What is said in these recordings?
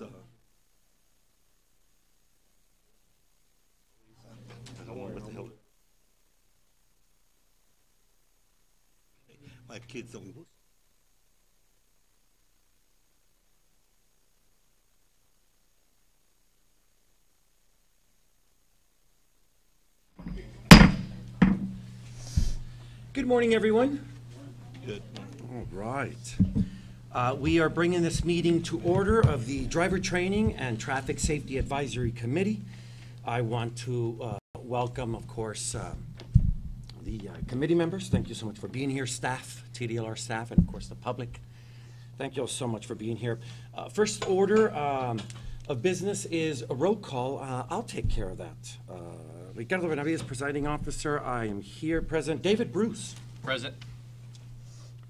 I don't want what the hell. My kids don't. Good morning, everyone. Good. All right. We are bringing this meeting to order of the Driver Training and Traffic Safety Advisory Committee. I want to welcome, of course, the committee members. Thank you so much for being here, staff, TDLR staff, and of course the public. Thank you all so much for being here. First order of business is a roll call. I'll take care of that. Ricardo Benavides, presiding officer. I am here. Present. David Bruce. Present.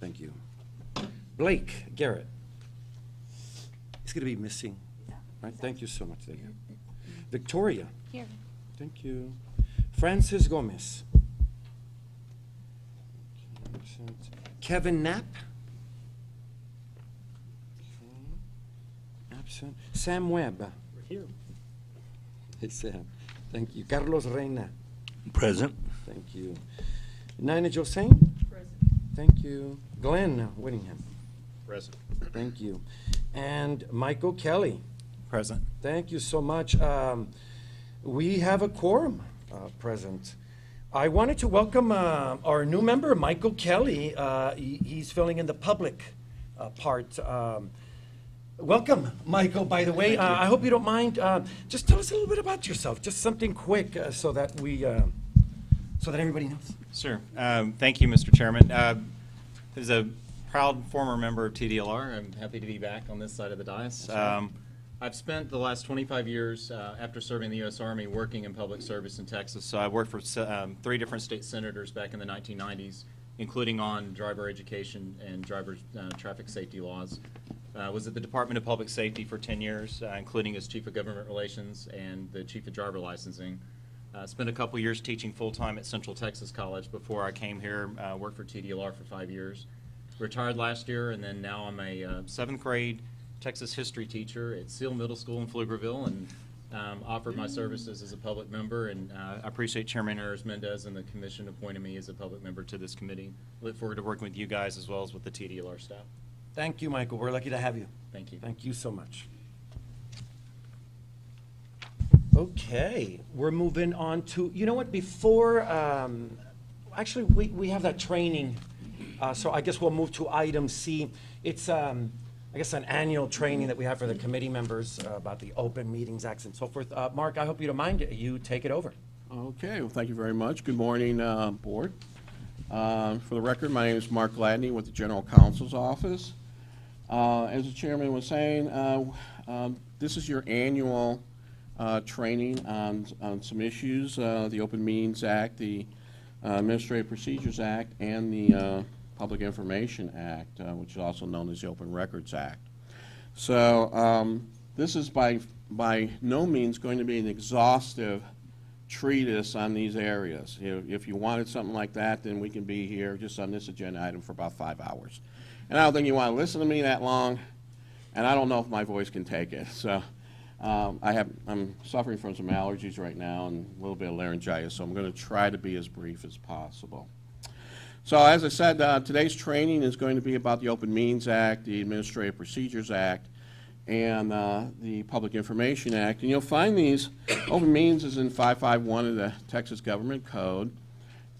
Thank you. Blake Garrett. He's going to be missing. Right? Thank you so much. Thank you. Victoria. Here. Thank you. Francis Gomez. Kevin Knapp. Absent. Sam Webb. We're here. Hey, Sam. Thank you. Carlos Reina. Present. Thank you. Nina Josane. Present. Thank you. Glenn Whittingham. Present. Thank you. And Michael Kelly. Present. Thank you so much. We have a quorum present. I wanted to welcome our new member, Michael Kelly. He's filling in the public part. Welcome, Michael, by the way. I hope you don't mind. Just tell us a little bit about yourself, just something quick so that everybody knows. Sure. Thank you, Mr. Chairman. As a proud former member of TDLR, I'm happy to be back on this side of the dais. Right. I've spent the last 25 years after serving the U.S. Army working in public service in Texas. So I worked for 3 different state senators back in the 1990s, including on driver education and driver traffic safety laws. Was at the Department of Public Safety for 10 years, including as Chief of Government Relations and the Chief of Driver Licensing. Spent a couple years teaching full-time at Central Texas College before I came here, worked for TDLR for 5 years. Retired last year, and then now I'm a 7th grade Texas history teacher at Seal Middle School in Pflugerville, and offered my services as a public member, and I appreciate Chairman Ayers-Mendez and the commission appointing me as a public member to this committee. Look forward to working with you guys as well as with the TDLR staff. Thank you, Michael. We're lucky to have you. Thank you. Thank you so much. Okay, we're moving on to, you know what, before, actually, we have that training, so I guess we'll move to item C. It's, I guess, an annual training that we have for the committee members about the Open Meetings Act and so forth. Mark, I hope you don't mind, you take it over. Okay, well, thank you very much. Good morning, Board. For the record, my name is Mark Gladney with the General Counsel's Office. As the Chairman was saying, this is your annual training on some issues, the Open Meetings Act, the Administrative Procedures Act, and the Public Information Act, which is also known as the Open Records Act. So this is by no means going to be an exhaustive treatise on these areas. If you wanted something like that, then we can be here just on this agenda item for about 5 hours. And I don't think you want to listen to me that long, and I don't know if my voice can take it. So I'm suffering from some allergies right now and a little bit of laryngitis, so I'm going to try to be as brief as possible. So as I said, today's training is going to be about the Open Meetings Act, the Administrative Procedures Act, and the Public Information Act. And you'll find these, Open Meetings is in 551 of the Texas Government Code,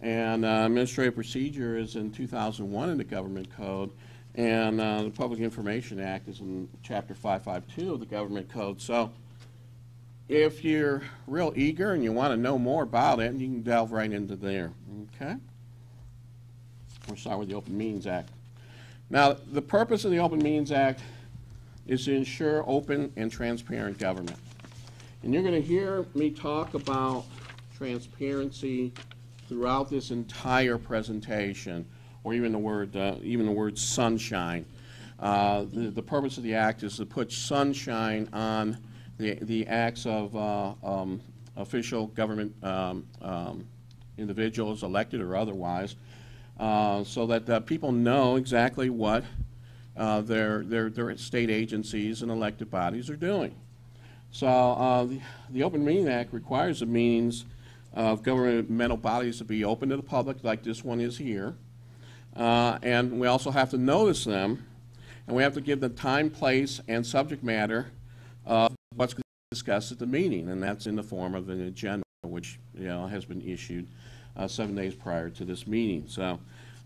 and Administrative Procedure is in 2001 in the Government Code, and the Public Information Act is in Chapter 552 of the Government Code. So if you're real eager and you want to know more about it, you can delve right into there, okay? We'll start with the Open Meetings Act. Now, the purpose of the Open Meetings Act is to ensure open and transparent government. And you're going to hear me talk about transparency throughout this entire presentation, or even the word sunshine. The purpose of the act is to put sunshine on the acts of official government individuals, elected or otherwise, so that people know exactly what their state agencies and elected bodies are doing. So the Open Meeting Act requires the meetings of governmental bodies to be open to the public, like this one is here. And we also have to notice them, and we have to give them time, place, and subject matter of what's discussed at the meeting, and that's in the form of an agenda, which has been issued 7 days prior to this meeting. So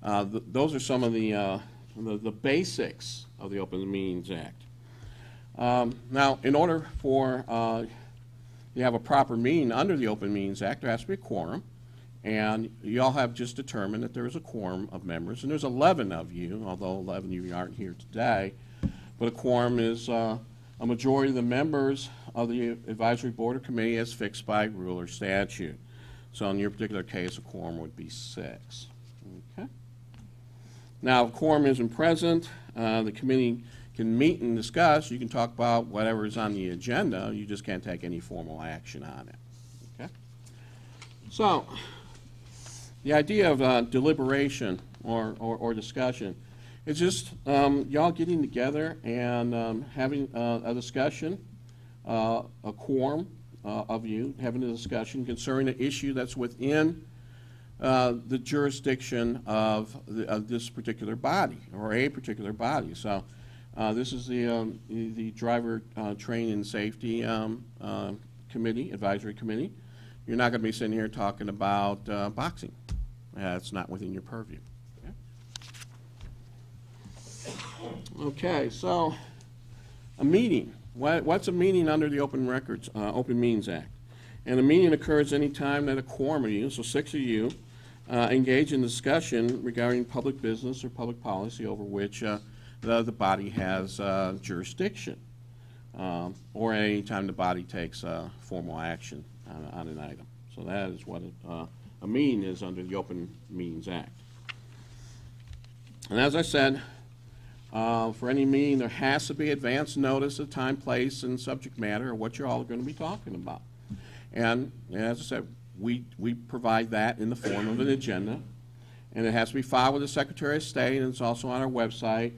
those are some of the basics of the Open Meetings Act. Now, in order for you have a proper meeting under the Open Meetings Act, there has to be a quorum, and you all have just determined that there is a quorum of members, and there's 11 of you, although 11 of you aren't here today, but a quorum is a majority of the members of the advisory board or committee as fixed by rule or statute. So in your particular case, a quorum would be 6. Okay. Now, if a quorum isn't present, the committee can meet and discuss. You can talk about whatever is on the agenda. You just can't take any formal action on it. Okay. So, the idea of deliberation or discussion is just y'all getting together and having a discussion, a quorum of you having a discussion concerning an issue that's within the jurisdiction of this particular body or a particular body. So this is the driver training and safety committee, advisory committee. You're not going to be sitting here talking about boxing. It's not within your purview. Okay, so a meeting. What's a meeting under the Open Meetings Act? And a meeting occurs any time that a quorum of you, so 6 of you, engage in discussion regarding public business or public policy over which the body has jurisdiction, or any time the body takes formal action on an item. So that is what a meeting is under the Open Meetings Act. And as I said, for any meeting, there has to be advance notice of time, place, and subject matter of what you're all going to be talking about. And as I said, we provide that in the form of an agenda, and it has to be filed with the Secretary of State, and it's also on our website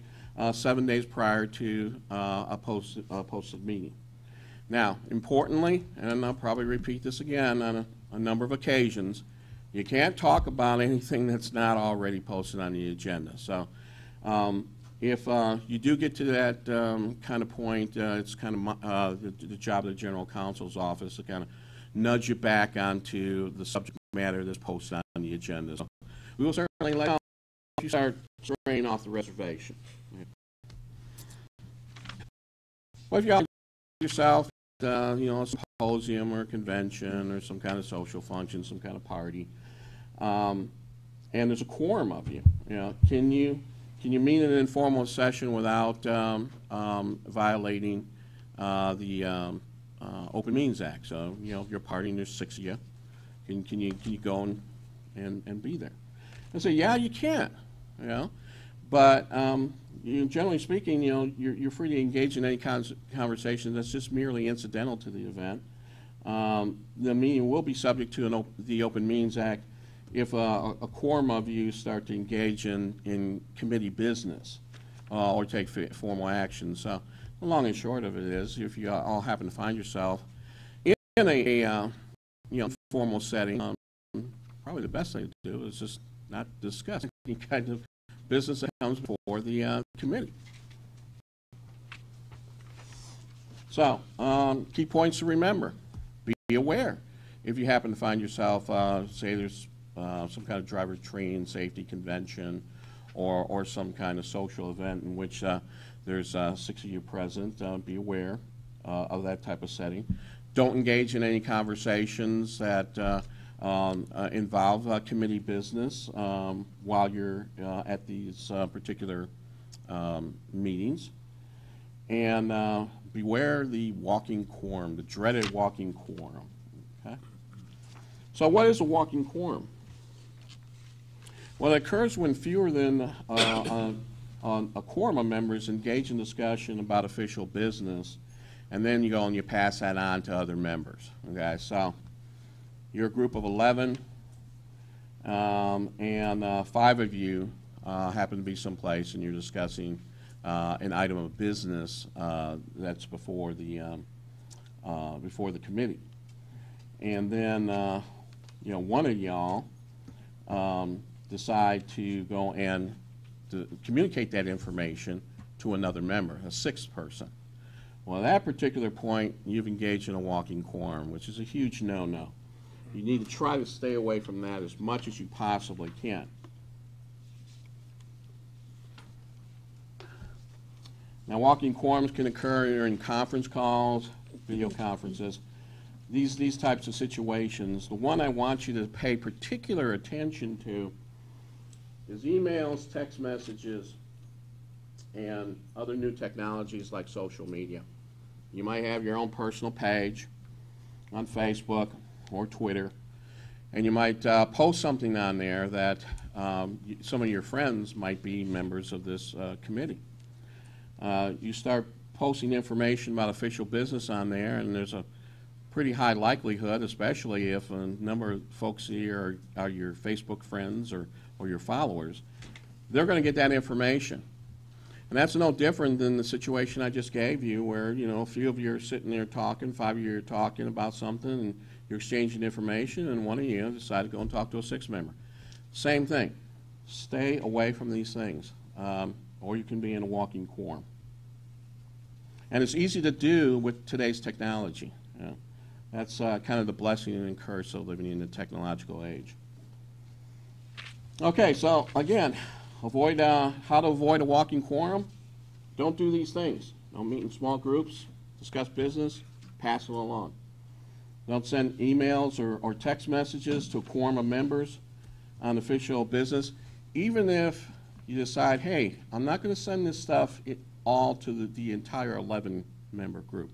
7 days prior to a posted meeting. Now, importantly, and I'll probably repeat this again on a number of occasions, you can't talk about anything that's not already posted on the agenda. So if you do get to that kind of point, it's kind of the job of the General Counsel's office to kind of nudge you back onto the subject matter that's posted on the agenda. So we will certainly let you start straying off the reservation. Well, if you yourself, a symposium or a convention or some kind of social function, some kind of party, and there's a quorum of you, can you meet in an informal session without violating the Open Meetings Act? So, if you're partying, there's 6 of you. Can you go and be there? And say, yeah, you can, but generally speaking, you're free to engage in any conversation that's just merely incidental to the event. The meeting will be subject to the Open Meetings Act if a quorum of you start to engage in committee business or take formal action. So the long and short of it is, if you all happen to find yourself in a formal setting, probably the best thing to do is just not discuss any kind of business that comes before the committee. So, key points to remember. Be aware if you happen to find yourself, say there's some kind of driver training safety convention or some kind of social event in which there's 6 of you present, be aware of that type of setting. Don't engage in any conversations that involve committee business while you're at these particular meetings. And beware the walking quorum, the dreaded walking quorum. Okay? So what is a walking quorum? Well, it occurs when fewer than a quorum of members engage in discussion about official business, and then you go and you pass that on to other members. Okay, so you're a group of 11, and 5 of you happen to be someplace and you're discussing an item of business that's before the committee. And then, one of y'all decide to go and to communicate that information to another member, a sixth person. Well, at that particular point, you've engaged in a walking quorum, which is a huge no-no. You need to try to stay away from that as much as you possibly can. Now, walking quorums can occur during conference calls, video conferences, these types of situations. The one I want you to pay particular attention to is emails, text messages, and other new technologies like social media. You might have your own personal page on Facebook or Twitter, and you might post something on there that some of your friends might be members of this committee. You start posting information about official business on there, and there's a pretty high likelihood, especially if a number of folks here are your Facebook friends or your followers, they're going to get that information. And that's no different than the situation I just gave you where, a few of you are sitting there talking, 5 of you are talking about something, and you're exchanging information, and one of you decide to go and talk to a sixth member. Same thing. Stay away from these things, or you can be in a walking quorum. And it's easy to do with today's technology. That's kind of the blessing and curse of living in the technological age. Okay, so again, how to avoid a walking quorum. Don't do these things. Don't meet in small groups, discuss business, pass it along. Don't send emails or text messages to a quorum of members on official business, even if you decide, hey, I'm not going to send this stuff all to the entire 11-member group.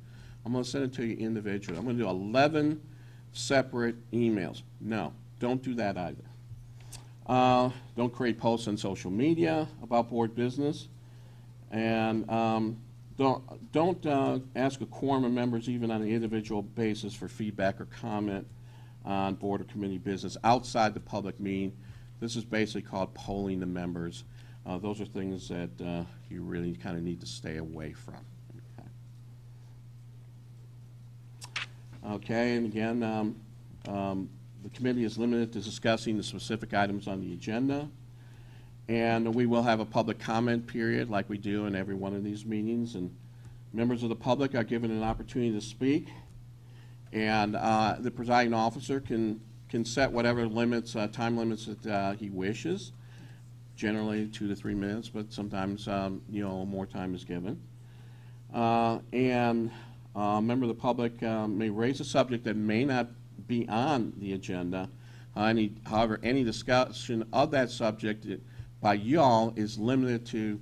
I'm going to send it to you individually. I'm going to do 11 separate emails. No, don't do that either. Don't create posts on social media about board business, and don't ask a quorum of members even on an individual basis for feedback or comment on board or committee business outside the public meeting. This is basically called polling the members. Those are things that you really kind of need to stay away from. Okay, and again, the committee is limited to discussing the specific items on the agenda, and we will have a public comment period like we do in every one of these meetings, and members of the public are given an opportunity to speak, and the presiding officer can set whatever limits, time limits that he wishes, generally 2 to 3 minutes, but sometimes more time is given. And a member of the public may raise a subject that may not be on the agenda. However, any discussion of that subject by y'all is limited to,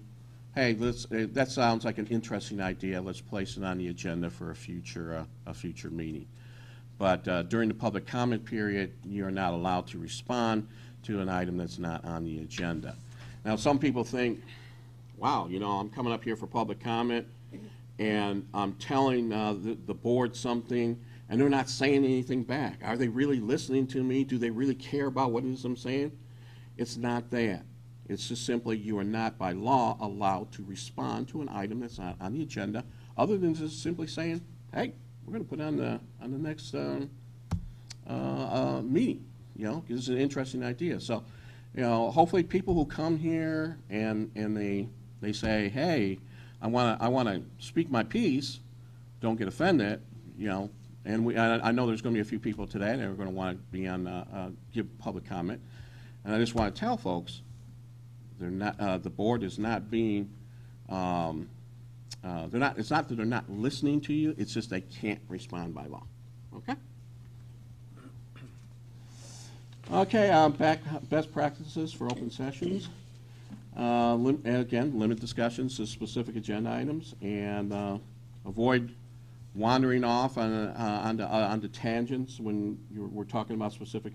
hey, that sounds like an interesting idea. Let's place it on the agenda for a future meeting. But during the public comment period, you're not allowed to respond to an item that's not on the agenda. Now, some people think, wow, I'm coming up here for public comment, and I'm telling the board something, and they're not saying anything back. Are they really listening to me? Do they really care about what it is I'm saying? It's not that. It's just simply you are not by law allowed to respond to an item that's not on the agenda, other than just simply saying, hey, we're going to put it on the next meeting, because it's an interesting idea. So, hopefully people who come here and they say, hey, I want to speak my piece, don't get offended, and I know there's going to be a few people today that are going to want to be on give public comment, and I just want to tell folks, they're not the board is not being it's not that they're not listening to you, it's just they can't respond by law. Okay? Okay, best practices for open sessions. Again, limit discussions to specific agenda items, and avoid wandering off onto tangents when we're talking about specific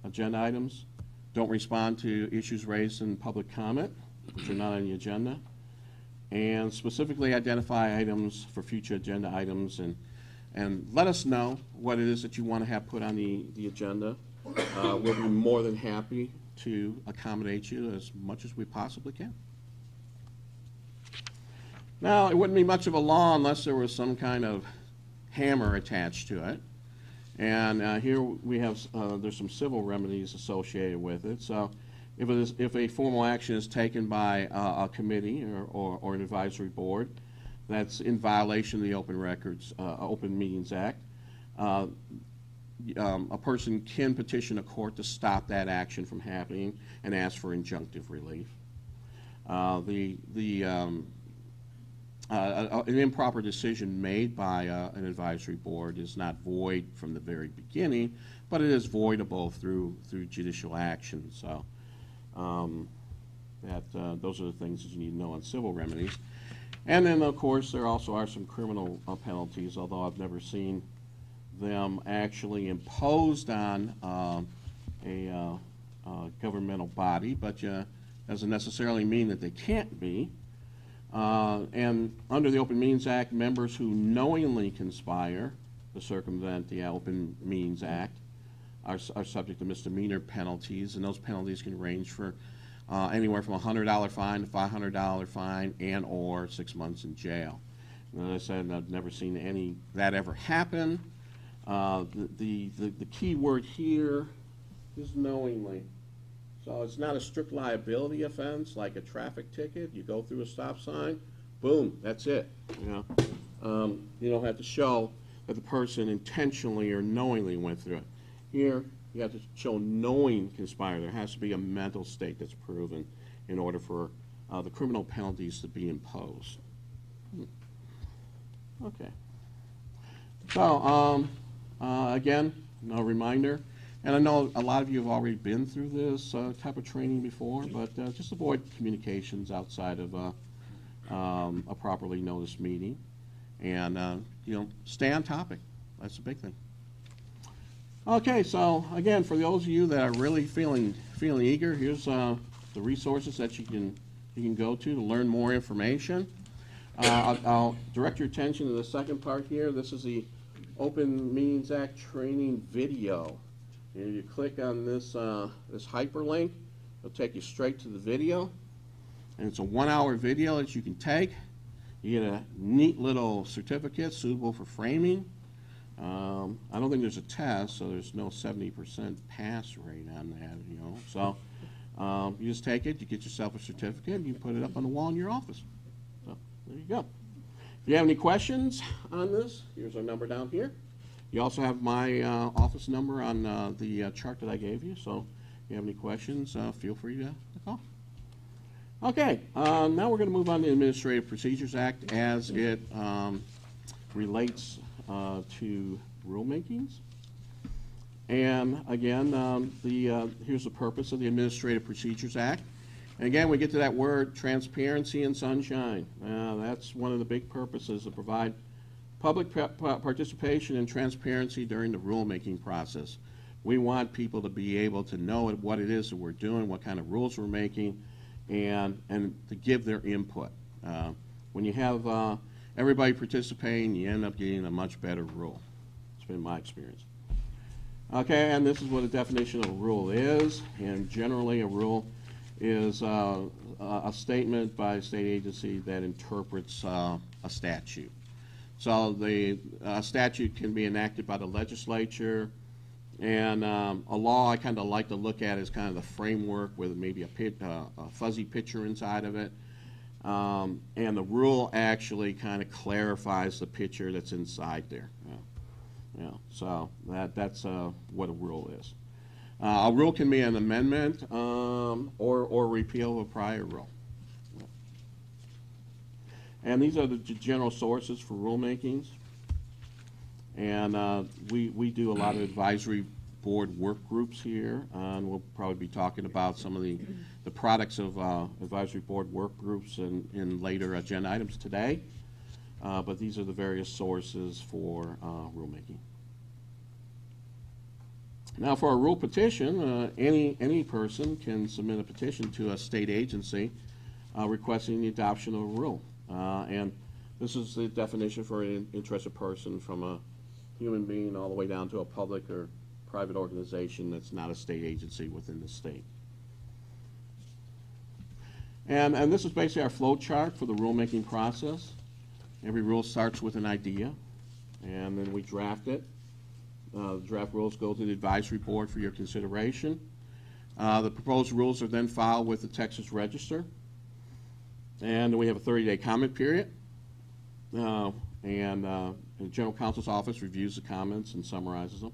agenda items. Don't respond to issues raised in public comment, which are not on the agenda. And specifically identify items for future agenda items, and let us know what it is that you want to have put on the agenda. We'll be more than happy to accommodate you as much as we possibly can. Now, it wouldn't be much of a law unless there was some kind of hammer attached to it. And here we have, there's some civil remedies associated with it. So if a formal action is taken by a committee or an advisory board that's in violation of the Open Meetings Act, a person can petition a court to stop that action from happening and ask for injunctive relief. An improper decision made by an advisory board is not void from the very beginning, but it is voidable through judicial action. So those are the things that you need to know on civil remedies. And then, of course, there also are some criminal penalties, although I've never seen them actually imposed on a governmental body, but doesn't necessarily mean that they can't be. And under the Open Meetings Act, members who knowingly conspire to circumvent the Open Meetings Act are subject to misdemeanor penalties, and those penalties can range for anywhere from a $100 fine to $500 fine and or 6 months in jail. And as I said, I've never seen that ever happen. The key word here is knowingly. So it's not a strict liability offense like a traffic ticket. You go through a stop sign, boom, that's it. You don't have to show that the person intentionally or knowingly went through it. Here, you have to show knowing conspire. There has to be a mental state that's proven in order for the criminal penalties to be imposed. Okay. So, again, a reminder, and I know a lot of you have already been through this type of training before, but just avoid communications outside of a properly noticed meeting, and stay on topic. That's a big thing. Okay, so again, for those of you that are really feeling eager, here's the resources that you can go to learn more information. I'll direct your attention to the second part here. This is the Open Meetings Act training video. And you click on this hyperlink, it'll take you straight to the video. And it's a 1-hour video that you can take. You get a neat little certificate suitable for framing. I don't think there's a test, so there's no 70% pass rate on that, So you just take it, you get yourself a certificate, and you put it up on the wall in your office. So there you go. If you have any questions on this, here's our number down here. You also have my office number on the chart that I gave you, so if you have any questions, feel free to call. Okay, now we're going to move on to the Administrative Procedures Act as it relates to rulemakings. And again, here's the purpose of the Administrative Procedures Act. And again, we get to that word, transparency and sunshine. That's one of the big purposes, to provide public participation and transparency during the rulemaking process. We want people to be able to know what it is that we're doing, what kind of rules we're making, and to give their input. When you have everybody participating, you end up getting a much better rule. It's been my experience. Okay, and this is what a definition of a rule is. And generally, a rule is a statement by a state agency that interprets a statute. So the statute can be enacted by the legislature, and a law I kind of like to look at as kind of the framework with maybe a fuzzy picture inside of it. And the rule actually kind of clarifies the picture that's inside there. So that's what a rule is. A rule can be an amendment or repeal of a prior rule. And these are the general sources for rulemakings. And we do a lot of advisory board work groups here, and we'll probably be talking about some of the products of advisory board work groups in later agenda items today. But these are the various sources for rulemaking. Now, for a rule petition, any person can submit a petition to a state agency requesting the adoption of a rule. And this is the definition for an interested person, from a human being all the way down to a public or private organization that's not a state agency within the state. And this is basically our flow chart for the rulemaking process. Every rule starts with an idea, and then we draft it. The draft rules go to the advisory board for your consideration. The proposed rules are then filed with the Texas Register, and we have a 30-day comment period. The General Counsel's Office reviews the comments and summarizes them.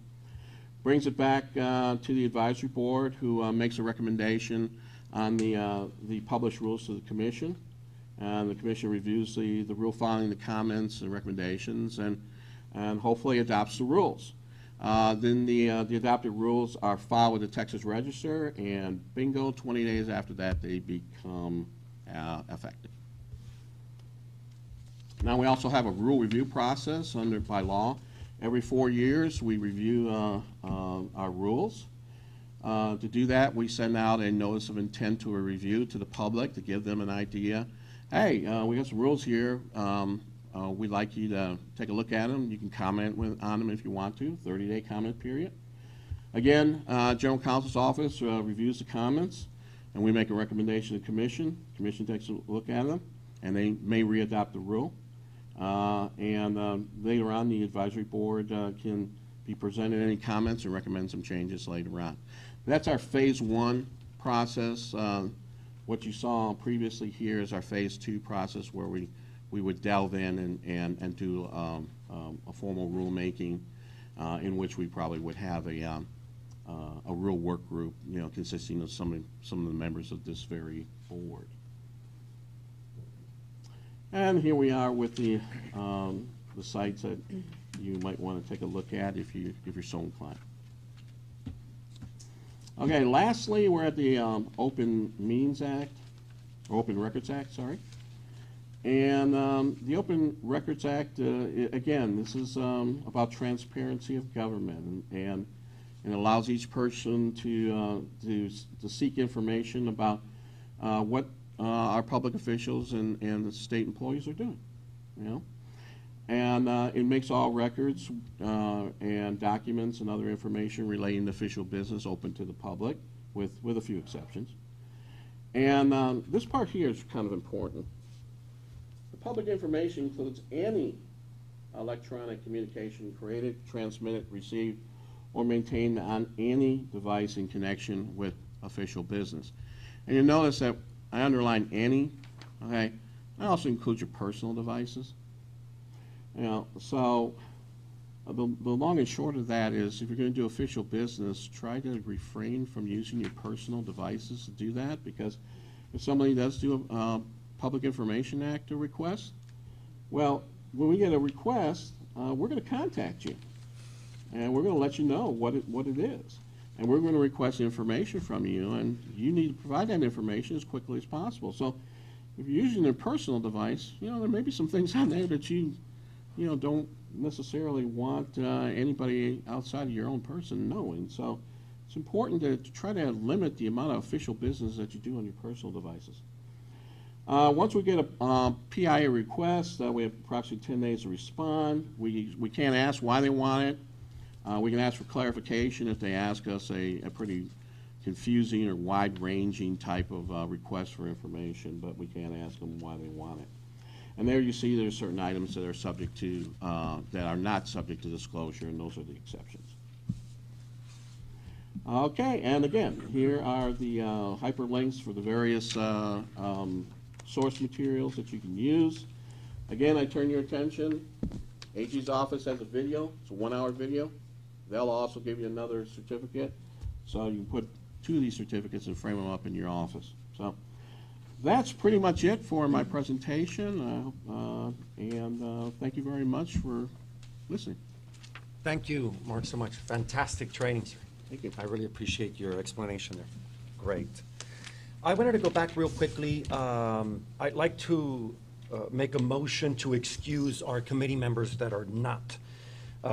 Brings it back to the advisory board, who makes a recommendation on the published rules to the commission. And the commission reviews the rule following the comments and recommendations, and hopefully adopts the rules. Then the adopted rules are filed with the Texas Register, and bingo, 20 days after that, they become effective. Now, we also have a rule review process by law. Every 4 years, we review our rules. To do that, we send out a notice of intent to a review to the public to give them an idea. Hey, we got some rules here. We'd like you to take a look at them. You can comment on them if you want to, 30-day comment period. Again, General Counsel's Office reviews the comments, and we make a recommendation to the commission. The commission takes a look at them, and they may re-adopt the rule. Later on, the advisory board can be presented any comments and recommend some changes later on. That's our phase 1 process. What you saw previously here is our phase 2 process, where we would delve in and do a formal rulemaking, in which we probably would have a real work group, consisting of some of the members of this very board. And here we are with the sites that you might want to take a look at if you're so inclined. Okay, lastly, we're at the Open Meetings Act, or Open Records Act, sorry. And the Open Records Act, again, this is about transparency of government, and allows each person to seek information about what our public officials and the state employees are doing, And it makes all records and documents and other information relating to official business open to the public, with a few exceptions. And this part here is kind of important. The public information includes any electronic communication created, transmitted, received, or maintained on any device in connection with official business. And you'll notice that I underline any, okay? That also includes your personal devices. So the long and short of that is, if you're going to do official business, try to refrain from using your personal devices to do that, because if somebody does do a Public Information Act request, well, when we get a request, we're going to contact you, and we're going to let you know what it is. And we're going to request information from you, and you need to provide that information as quickly as possible. So if you're using a personal device, there may be some things on there that you don't necessarily want anybody outside of your own person knowing. So it's important to try to limit the amount of official business that you do on your personal devices. Once we get a PIA request, we have approximately 10 days to respond. We can't ask why they want it. We can ask for clarification if they ask us a pretty confusing or wide-ranging type of request for information, but we can't ask them why they want it. And there you see there's certain items that are subject to, that are not subject to disclosure, and those are the exceptions. Okay, and again, here are the hyperlinks for the various source materials that you can use. Again, I turn your attention, AG's office has a video. It's a 1-hour video. They'll also give you another certificate, so you can put 2 of these certificates and frame them up in your office. So that's pretty much it for my presentation, and thank you very much for listening. Thank you, Mark, so much. Fantastic training, sir. Thank you. I really appreciate your explanation there. Great. I wanted to go back real quickly. I'd like to make a motion to excuse our committee members that are not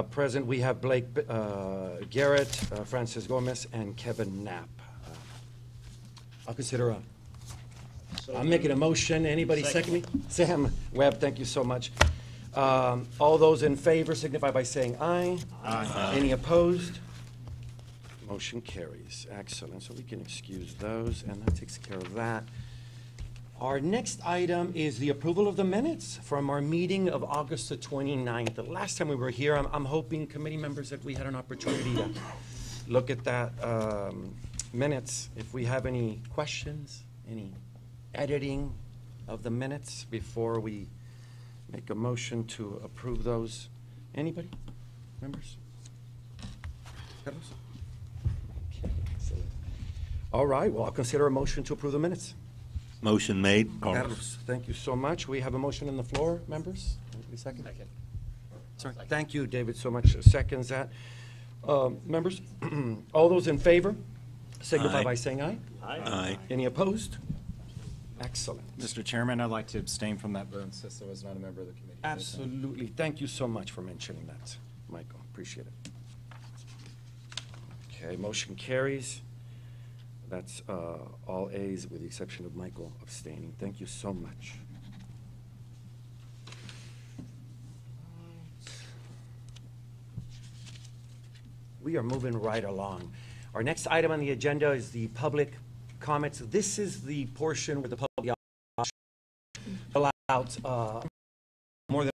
present. We have Blake Garrett, Francis Gomez, and Kevin Knapp. I'll consider I'm making a motion. Anybody second me? Sam Webb, thank you so much. All those in favor signify by saying aye. Aye. Any opposed? Motion carries. Excellent. So we can excuse those, and that takes care of that. Our next item is the approval of the minutes from our meeting of August the 29th. The last time we were here, I'm hoping, committee members, that we had an opportunity to look at that minutes. If we have any questions, any editing of the minutes before we make a motion to approve those. Anybody? Members? Carlos? Okay, excellent. All right, well, I'll consider a motion to approve the minutes. Motion made. Carlos, thank you so much. We have a motion on the floor, members. Anybody second? Second. Sorry, thank you, David, so much. Seconds that. Members, all those in favor, signify Aye. by saying aye. Aye. Any opposed? Excellent. Mr. Chairman, I'd like to abstain from that vote since I was not a member of the committee. Absolutely. Thank you so much for mentioning that, Michael. Appreciate it. Okay, motion carries. That's all A's with the exception of Michael abstaining. Thank you so much. We are moving right along. Our next item on the agenda is the public comments. This is the portion where the public fill out more than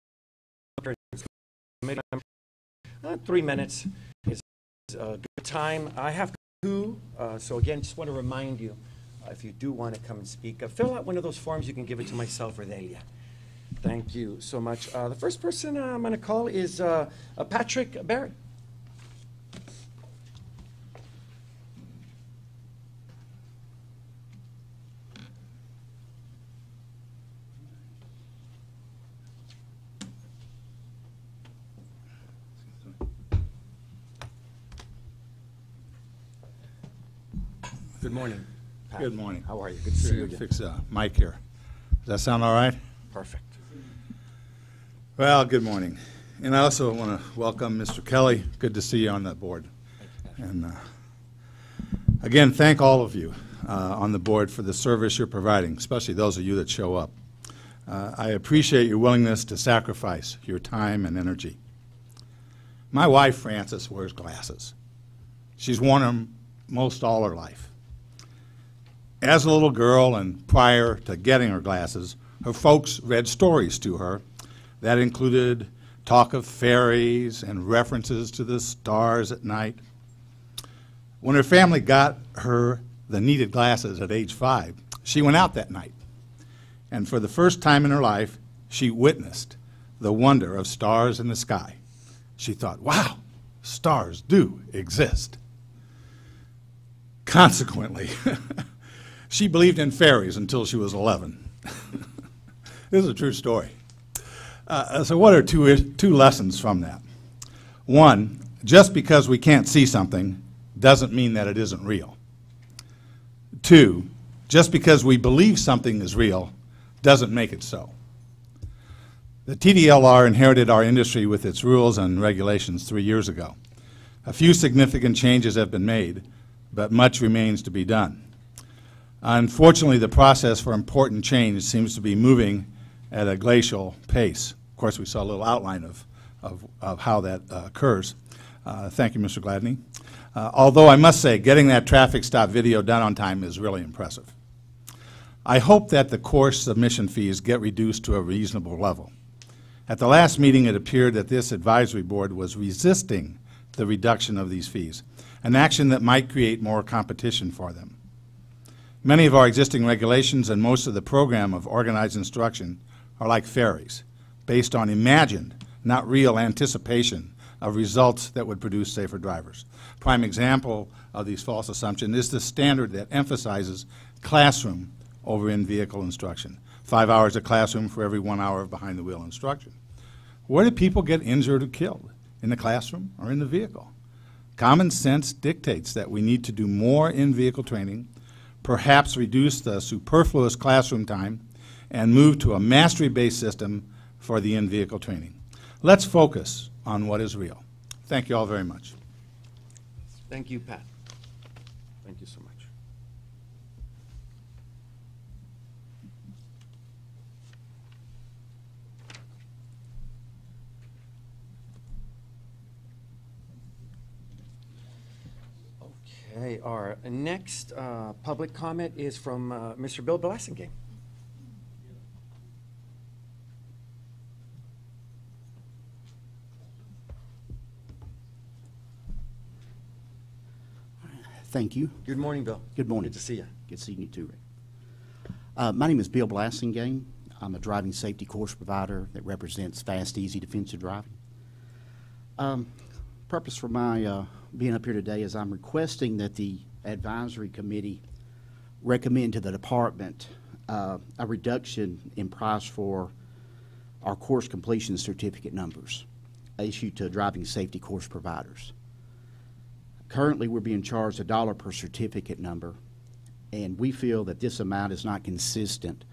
3 minutes is a good time. I have two, so again, just want to remind you, if you do want to come and speak, fill out one of those forms. You can give it to myself or Delia. Thank you so much. The first person I'm going to call is Patrick Barrett. Good morning, Pat. Good morning. How are you? Good to see you again. Fix mic here. Does that sound all right? Perfect. Well, good morning. And I also want to welcome Mr. Kelly. Good to see you on that board. And again, thank all of you on the board for the service you're providing, especially those of you that show up. I appreciate your willingness to sacrifice your time and energy. My wife, Frances, wears glasses. She's worn them most all her life. As a little girl and prior to getting her glasses, her folks read stories to her that included talk of fairies and references to the stars at night. When her family got her the needed glasses at age 5, she went out that night. And for the first time in her life, she witnessed the wonder of stars in the sky. She thought, wow, stars do exist. Consequently, she believed in fairies until she was 11. This is a true story. So what are two lessons from that? One, just because we can't see something doesn't mean that it isn't real. Two, just because we believe something is real doesn't make it so. The TDLR inherited our industry with its rules and regulations 3 years ago. A few significant changes have been made, but much remains to be done. Unfortunately, the process for important change seems to be moving at a glacial pace. Of course, we saw a little outline of how that occurs. Thank you, Mr. Gladney. Although I must say, getting that traffic stop video done on time is really impressive. I hope that the course submission fees get reduced to a reasonable level. At the last meeting, it appeared that this advisory board was resisting the reduction of these fees, an action that might create more competition for them. Many of our existing regulations and most of the program of organized instruction are like fairies, based on imagined, not real anticipation of results that would produce safer drivers. Prime example of these false assumptions is the standard that emphasizes classroom over in-vehicle instruction. 5 hours of classroom for every 1 hour of behind-the-wheel instruction. Where do people get injured or killed? In the classroom or in the vehicle? Common sense dictates that we need to do more in-vehicle training, perhaps reduce the superfluous classroom time, and move to a mastery-based system for the in-vehicle training. Let's focus on what is real. Thank you all very much. Thank you, Pat. Thank you so much. Okay, our next public comment is from Mr. Bill Blasingame. Thank you. Good morning, Bill. Good morning. Good to see you. Good seeing you too, Rick. My name is Bill Blassingame. I'm a driving safety course provider that represents fast, easy, defensive driving. Purpose for my being up here today is I'm requesting that the advisory committee recommend to the department a reduction in price for our course completion certificate numbers issued to driving safety course providers. Currently, we're being charged $1 per certificate number, and we feel that this amount is not consistent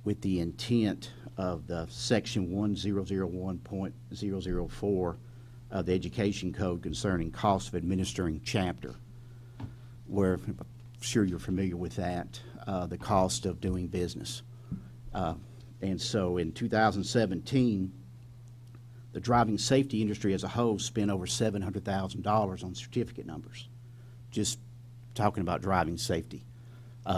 with the intent of the Section 1001.004 of the Education Code concerning cost of administering chapter, where I'm sure you're familiar with that, the cost of doing business. And so in 2017, the driving safety industry as a whole spent over $700,000 on certificate numbers, just talking about driving safety.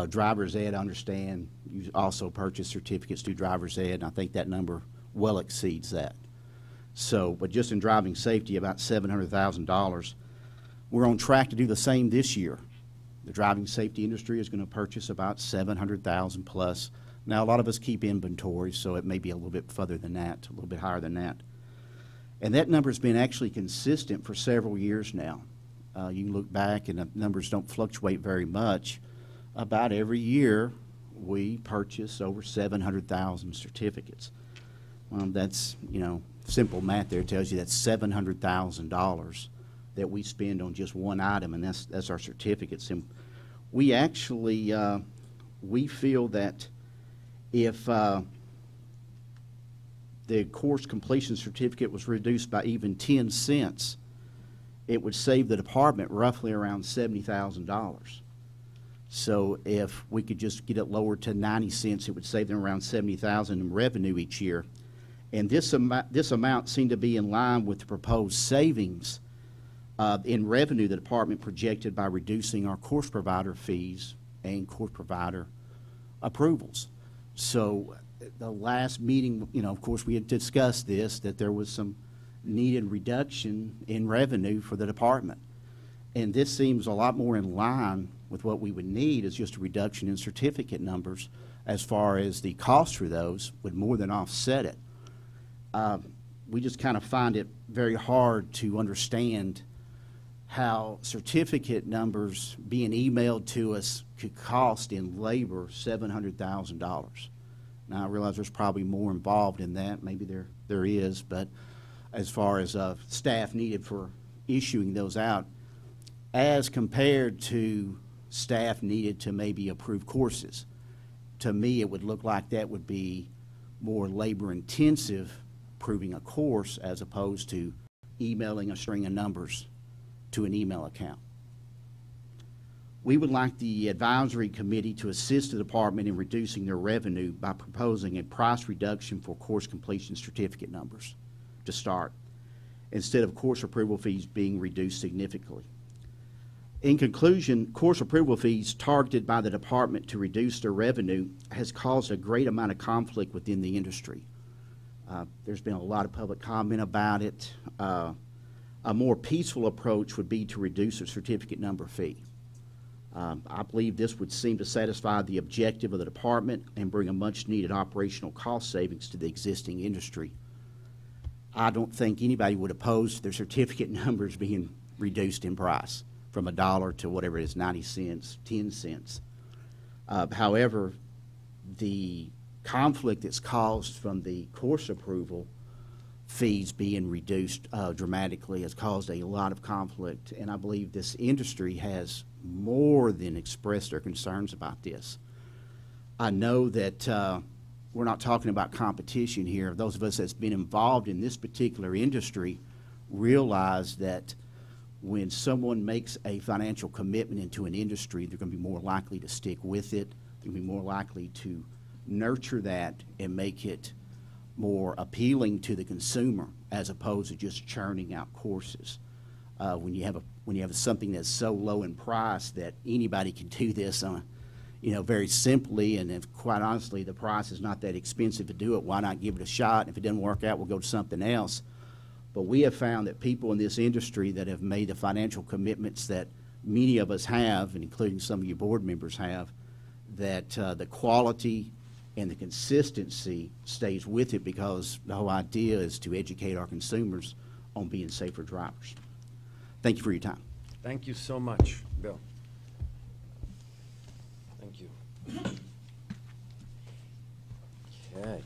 Driver's ed, I understand, you also purchase certificates through driver's ed, and I think that number well exceeds that. So, but just in driving safety, about $700,000. We're on track to do the same this year. The driving safety industry is going to purchase about $700,000 plus. Now, a lot of us keep inventory, so it may be a little bit further than that, a little bit higher than that. And that number has been actually consistent for several years now. You can look back, and the numbers don't fluctuate very much. About every year, we purchase over 700,000 certificates. That's, you know, simple math there tells you that's $700,000 that we spend on just one item, and that's our certificates. And we actually, we feel that if the course completion certificate was reduced by even 10 cents, it would save the department roughly around $70,000. So if we could just get it lowered to 90 cents, it would save them around $70,000 in revenue each year. And this amount seemed to be in line with the proposed savings in revenue the department projected by reducing our course provider fees and course provider approvals. So the last meeting, you know, of course, we had discussed this, that there was some needed reduction in revenue for the department. And this seems a lot more in line with what we would need is just a reduction in certificate numbers as far as the cost for those would more than offset it. We just kind of find it very hard to understand how certificate numbers being emailed to us could cost in labor $700,000. Now, I realize there's probably more involved in that. Maybe there is, but as far as staff needed for issuing those out, as compared to staff needed to maybe approve courses, to me it would look like that would be more labor-intensive approving a course as opposed to emailing a string of numbers to an email account. We would like the advisory committee to assist the department in reducing their revenue by proposing a price reduction for course completion certificate numbers to start, instead of course approval fees being reduced significantly. In conclusion, course approval fees targeted by the department to reduce their revenue has caused a great amount of conflict within the industry. There's been a lot of public comment about it. A more peaceful approach would be to reduce the certificate number fee. I believe this would seem to satisfy the objective of the department and bring a much-needed operational cost savings to the existing industry. I don't think anybody would oppose their certificate numbers being reduced in price from $1 to whatever it is, 90 cents, 10 cents. However, the conflict that's caused from the course approval fees being reduced dramatically has caused a lot of conflict, and I believe this industry has more than expressed their concerns about this. I know that we're not talking about competition here. Those of us that's been involved in this particular industry realize that when someone makes a financial commitment into an industry, they're going to be more likely to stick with it. They're going to be more likely to nurture that and make it more appealing to the consumer as opposed to just churning out courses. When you have something that's so low in price that anybody can do this on, very simply, and if quite honestly the price is not that expensive to do it, why not give it a shot? If it doesn't work out, we'll go to something else. But we have found that people in this industry that have made the financial commitments that many of us have, and including some of you board members have, that the quality and the consistency stays with it, because the whole idea is to educate our consumers on being safer drivers. Thank you for your time. Thank you so much, Bill. Thank you. Okay.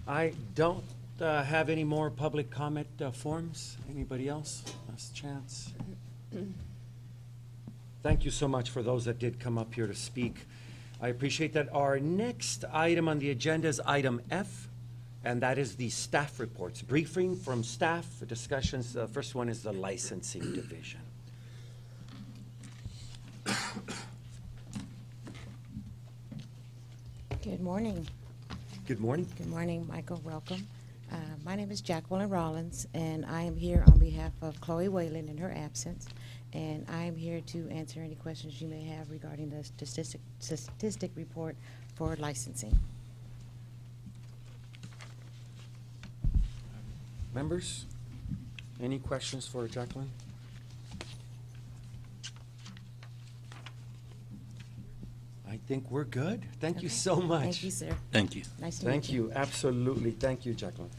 I don't have any more public comment forms. Anybody else? Last chance. Thank you so much for those that did come up here to speak. I appreciate that. Our next item on the agenda is item F, and that is the staff reports. Briefing from staff, discussions. The first one is the licensing division. Good morning. Good morning. Good morning, Michael. Welcome. My name is Jacqueline Rollins, and I am here on behalf of Chloe Whalen in her absence. And I am here to answer any questions you may have regarding the statistic report for licensing. Members, any questions for Jacqueline? I think we're good. Thank you Okay. so much. Thank you, sir. Thank you. Nice to meet Thank you. Absolutely. Thank you, Jacqueline.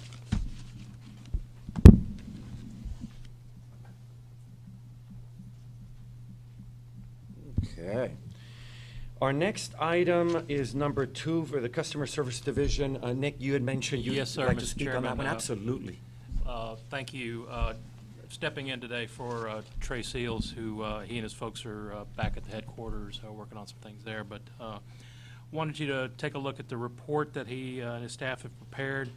Okay. Our next item is number 2 for the Customer Service Division. Nick, you had mentioned you'd Yes, sir, like to Mr. speak on that Chairman. one. Absolutely. Thank you. Stepping in today for Trey Seals, who he and his folks are back at the headquarters working on some things there. But wanted you to take a look at the report that he and his staff have prepared.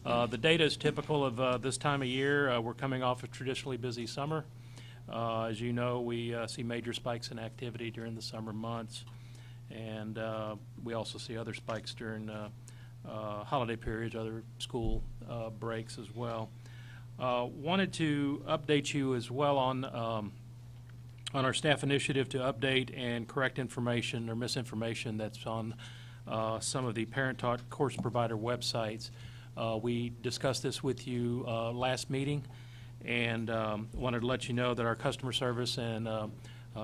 The data is typical of this time of year. We're coming off a traditionally busy summer. As you know, we see major spikes in activity during the summer months, and we also see other spikes during holiday periods, other school breaks as well. Wanted to update you as well on our staff initiative to update and correct information or misinformation that's on some of the parent-taught course provider websites. We discussed this with you last meeting, and wanted to let you know that our customer service and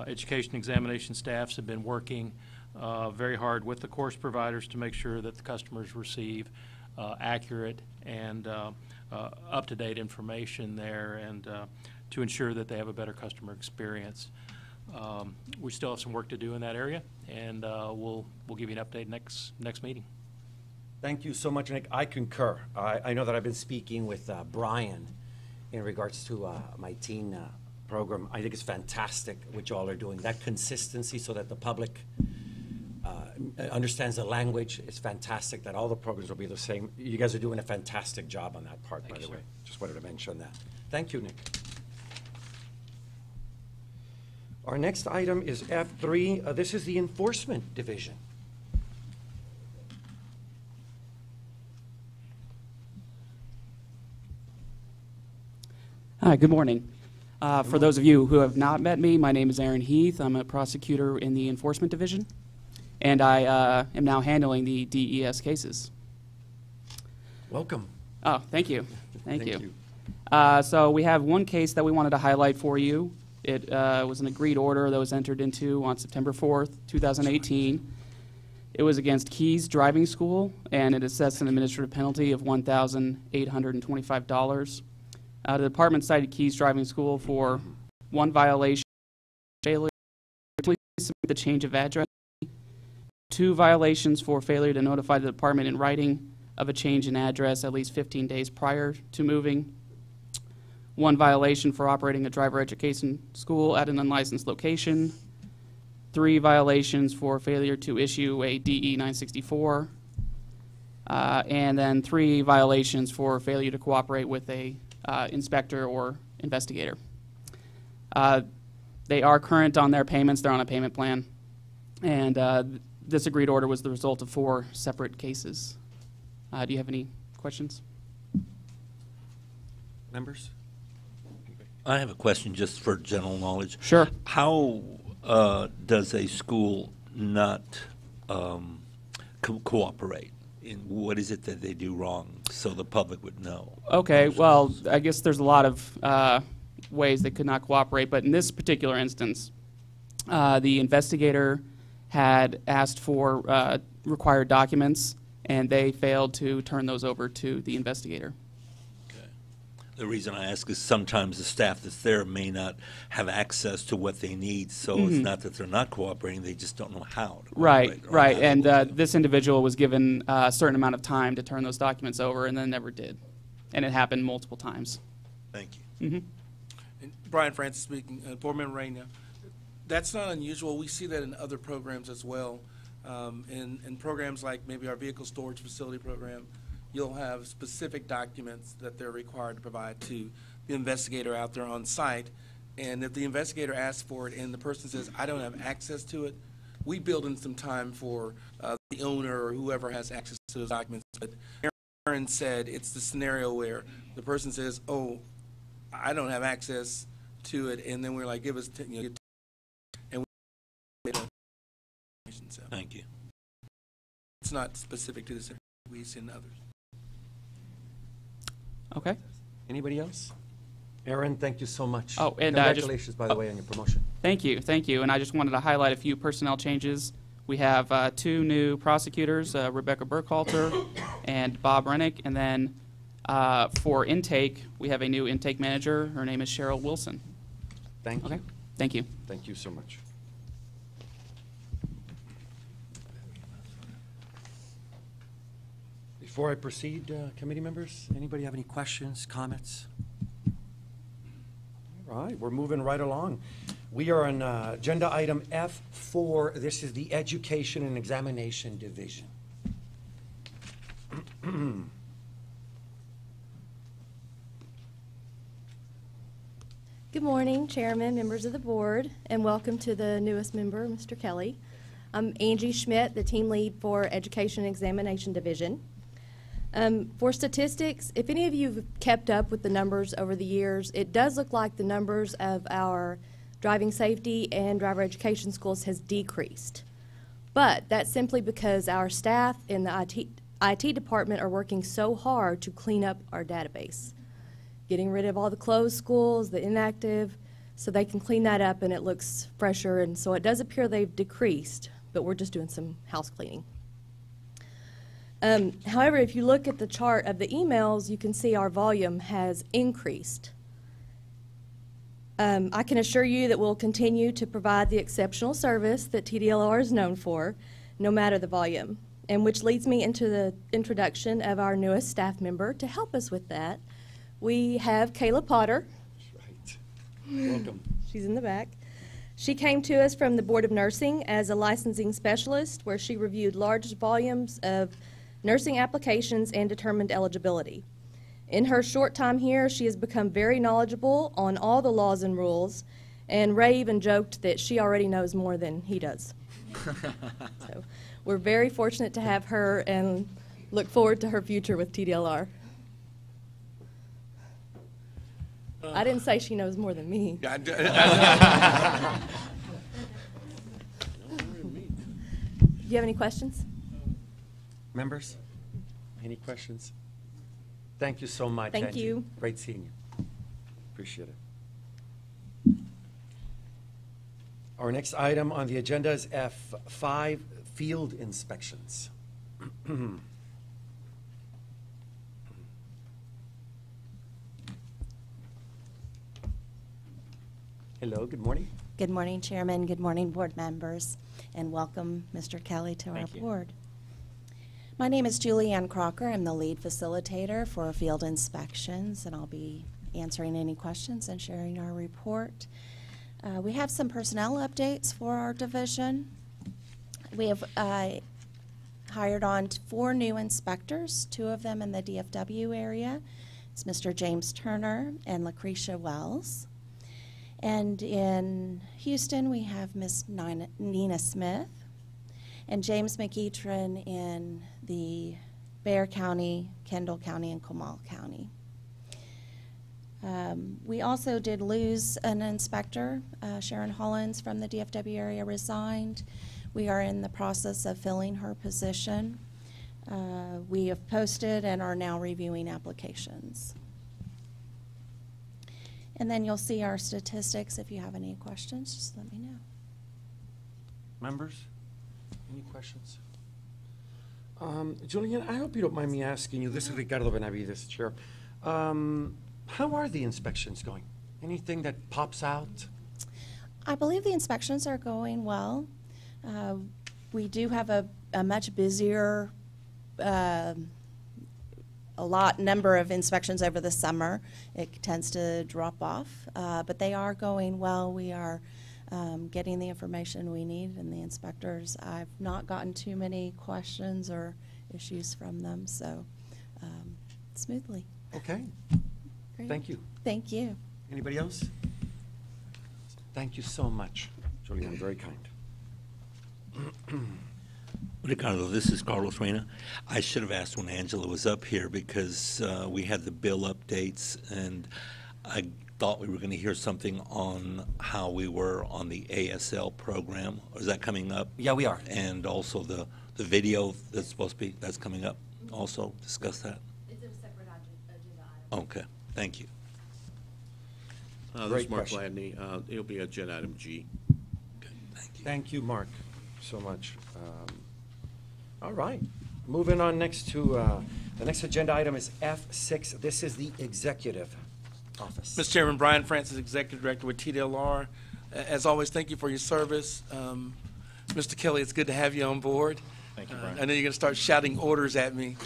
education examination staffs have been working very hard with the course providers to make sure that the customers receive accurate and up-to-date information there, and to ensure that they have a better customer experience. We still have some work to do in that area, and we'll give you an update next meeting. Thank you so much, Nick. I concur. I know that I've been speaking with Brian in regards to my teen program. I think it's fantastic what you all are doing. That consistency so that the public understands the language is fantastic, that all the programs will be the same. You guys are doing a fantastic job on that part, by the way. Just wanted to mention that. Thank you, Nick. Our next item is F3. This is the Enforcement Division. Hi, good morning. For those of you who have not met me, my name is Aaron Heath. I'm a prosecutor in the Enforcement Division, and I am now handling the DES cases. Welcome. Oh, thank you. Thank Thank you. So we have one case that we wanted to highlight for you. It was an agreed order that was entered into on September 4th, 2018. It was against Keys Driving School, and it assessed an administrative penalty of $1,825. The department cited Keys Driving School for one violation, failure to submit the change of address, 2 violations for failure to notify the department in writing of a change in address at least 15 days prior to moving, 1 violation for operating a driver education school at an unlicensed location, 3 violations for failure to issue a DE 964, and then 3 violations for failure to cooperate with a inspector or investigator. They are current on their payments. They're on a payment plan. And this agreed order was the result of 4 separate cases. Do you have any questions? Members? I have a question just for general knowledge. Sure. How does a school not cooperate? And what is it that they do wrong so the public would know? Okay, well, I guess there's a lot of ways they could not cooperate. But in this particular instance, the investigator had asked for required documents, and they failed to turn those over to the investigator. The reason I ask is sometimes the staff that's there may not have access to what they need, so it's not that they're not cooperating, they just don't know how to Right, cooperate. right. And this individual was given a certain amount of time to turn those documents over and then never did. And it happened multiple times. Thank you. And Brian Francis speaking, Board Member Raina. That's not unusual. We see that in other programs as well. In programs like maybe our vehicle storage facility program, you'll have specific documents that they're required to provide to the investigator out there on site. And if the investigator asks for it and the person says, I don't have access to it, we build in some time for the owner or whoever has access to those documents. But Aaron said it's the scenario where the person says, oh, I don't have access to it, and then we're like, give us, and we so Thank you. it's not specific to this. We see in others. Okay. Anybody else? Aaron, thank you so much. Oh, and congratulations, by the way, on your promotion. Thank you, thank you. And I just wanted to highlight a few personnel changes. We have 2 new prosecutors, Rebecca Burkhalter and Bob Rennick. And then for intake, we have a new intake manager. Her name is Cheryl Wilson. Thank you. Okay, thank you. Thank you so much. Before I proceed, committee members, anybody have any questions, comments? All right, we're moving right along. We are on agenda item F4. This is the Education and Examination Division. Good morning, Chairman, members of the board, and welcome to the newest member, Mr. Kelly. I'm Angie Schmidt, the team lead for Education and Examination Division. For statistics, if any of you have kept up with the numbers over the years, it does look like the numbers of our driving safety and driver education schools has decreased. But that's simply because our staff in the IT department are working so hard to clean up our database, getting rid of all the closed schools, the inactive, so they can clean that up and it looks fresher. And so it does appear they've decreased, but we're just doing some house cleaning. However, if you look at the chart of the emails, you can see our volume has increased. I can assure you that we'll continue to provide the exceptional service that TDLR is known for, no matter the volume. And which leads me into the introduction of our newest staff member. To help us with that, we have Kayla Potter. Right. Welcome. She's in the back. She came to us from the Board of Nursing as a licensing specialist, where she reviewed large volumes of nursing applications and determined eligibility. In her short time here, she has become very knowledgeable on all the laws and rules, and Ray even joked that she already knows more than he does. So we're very fortunate to have her and look forward to her future with TDLR. I didn't say she knows more than me. Do you have any questions? Members, any questions? Thank you so much, Thank Angie. you. Great seeing you. Appreciate it. Our next item on the agenda is F5, field inspections. Hello, good morning. Good morning, Chairman. Good morning, board members, and welcome, Mr. Kelly, to our board. My name is Julianne Crocker. I'm the lead facilitator for field inspections, and I'll be answering any questions and sharing our report. We have some personnel updates for our division. We have hired on 4 new inspectors, 2 of them in the DFW area. It's Mr. James Turner and Lucretia Wells. And in Houston, we have Miss Nina Smith and James McEatron in the Bexar County, Kendall County, and Comal County. We also did lose an inspector. Sharon Hollins from the DFW area resigned. We are in the process of filling her position. We have posted and are now reviewing applications. And then you'll see our statistics. If you have any questions, just let me know. Members, any questions? Julian, I hope you don't mind me asking you, this is Ricardo Benavides, Chair. How are the inspections going? Anything that pops out? I believe the inspections are going well. We do have a much busier number of inspections over the summer. It tends to drop off, but they are going well. We are getting the information we need, and the inspectors, I've not gotten too many questions or issues from them, so smoothly. Okay. Great. Thank you. Thank you. Anybody else? Thank you so much, Julian, very kind. Ricardo, this is Carlos Reyna. I should have asked when Angela was up here because we had the bill updates, and I thought we were going to hear something on how we were on the ASL program. Is that coming up? Yeah, we are. And also the video that's supposed to be, that's coming up also? Discuss that? It's a separate agenda item. Okay, thank you. This Great is Mark question. Gladney. It'll be agenda item G. Okay, thank you. Thank you, Mark, so much. All right, moving on next to, the next agenda item is F6. This is the executive office. Mr. Chairman, Brian Francis, Executive Director with TDLR. As always, thank you for your service. Mr. Kelly, it's good to have you on board. Thank you, Brian. I know you're going to start shouting orders at me.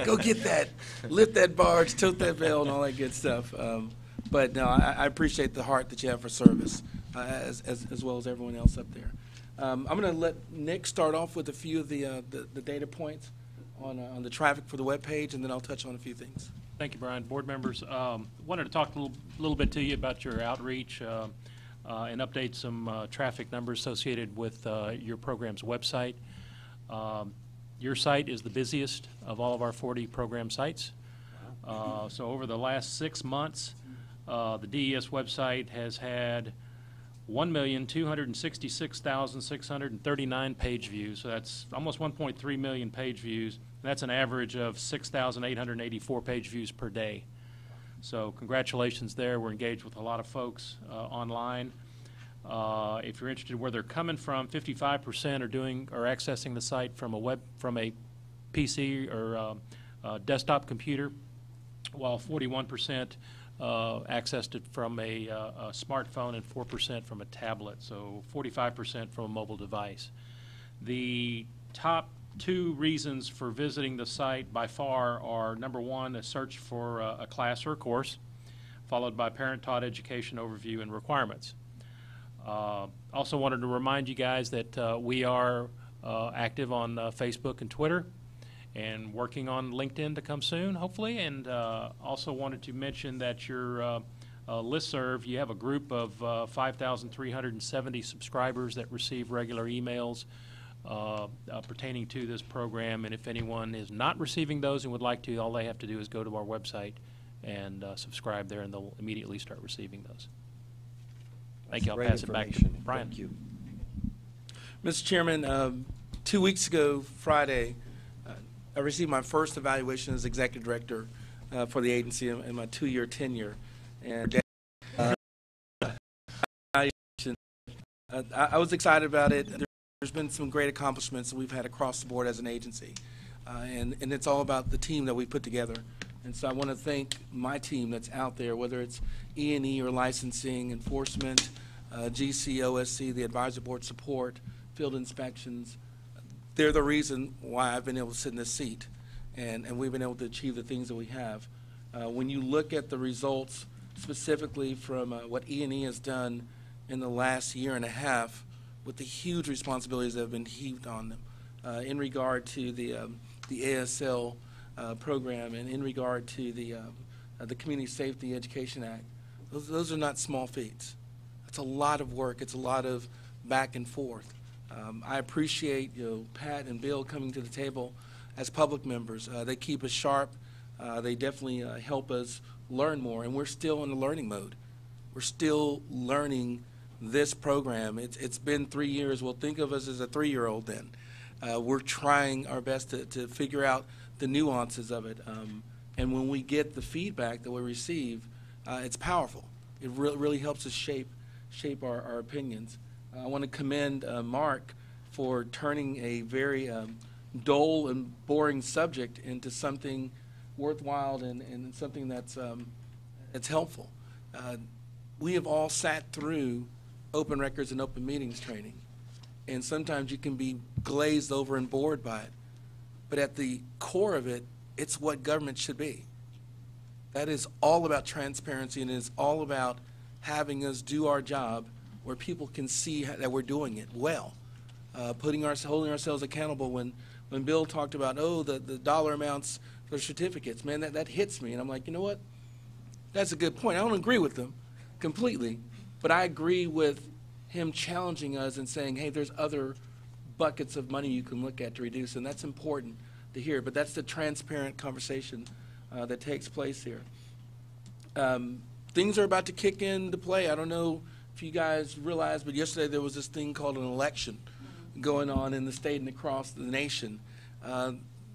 Go get that, lift that barge, tilt that bell, and all that good stuff. But no, I appreciate the heart that you have for service, as well as everyone else up there. I'm going to let Nick start off with a few of the data points on the traffic for the webpage, and then I'll touch on a few things. Thank you, Brian. Board members, wanted to talk a little bit to you about your outreach and update some traffic numbers associated with your program's website. Your site is the busiest of all of our 40 program sites. So over the last 6 months, the DES website has had 1,266,639 page views. So that's almost 1.3 million page views. That's an average of 6,884 page views per day. So congratulations there. We're engaged with a lot of folks online. If you're interested where they're coming from, 55% are accessing the site from a PC or desktop computer, while 41% accessed it from a smartphone and 4% from a tablet, so 45% from a mobile device. The top 2 reasons for visiting the site by far are, number 1, a search for a class or a course, followed by parent-taught education overview and requirements. Also wanted to remind you guys that we are active on Facebook and Twitter, and working on LinkedIn to come soon, hopefully. And also wanted to mention that your listserv, you have a group of 5,370 subscribers that receive regular emails pertaining to this program. And if anyone is not receiving those and would like to, all they have to do is go to our website and subscribe there, and they'll immediately start receiving those. Thank you. I'll pass it back to Brian. Thank you. Mr. Chairman, 2 weeks ago, Friday, I received my first evaluation as Executive Director for the agency in my 2-year tenure. And I was excited about it. There's been some great accomplishments that we've had across the board as an agency. And it's all about the team that we put together. And so I want to thank my team that's out there, whether it's E&E or licensing, enforcement, GC, OSC, the advisory board support, field inspections. They're the reason why I've been able to sit in this seat, and we've been able to achieve the things that we have. When you look at the results specifically from what E&E has done in the last year and a half with the huge responsibilities that have been heaped on them in regard to the ASL program and in regard to the Community Safety Education Act, those are not small feats. It's a lot of work. It's a lot of back and forth. I appreciate Pat and Bill coming to the table as public members. They keep us sharp. They definitely help us learn more, and we're still in the learning mode. We're still learning this program. It's been 3 years. Well, think of us as a 3-year-old then. We're trying our best to figure out the nuances of it, and when we get the feedback that we receive, it's powerful. It really helps us shape our opinions. I want to commend Mark for turning a very dull and boring subject into something worthwhile and something that's helpful. We have all sat through open records and open meetings training, and sometimes you can be glazed over and bored by it. But at the core of it, it's what government should be. That is all about transparency, and it is all about having us do our job where people can see that we're doing it well. Holding ourselves accountable. When Bill talked about, the dollar amounts for certificates, man, that hits me. And I'm like, you know what? That's a good point. I don't agree with them completely, but I agree with him challenging us and saying, hey, there's other buckets of money you can look at to reduce, and that's important to hear. But that's the transparent conversation that takes place here. Things are about to kick into play. I don't know if you guys realize, but yesterday there was this thing called an election going on in the state and across the nation.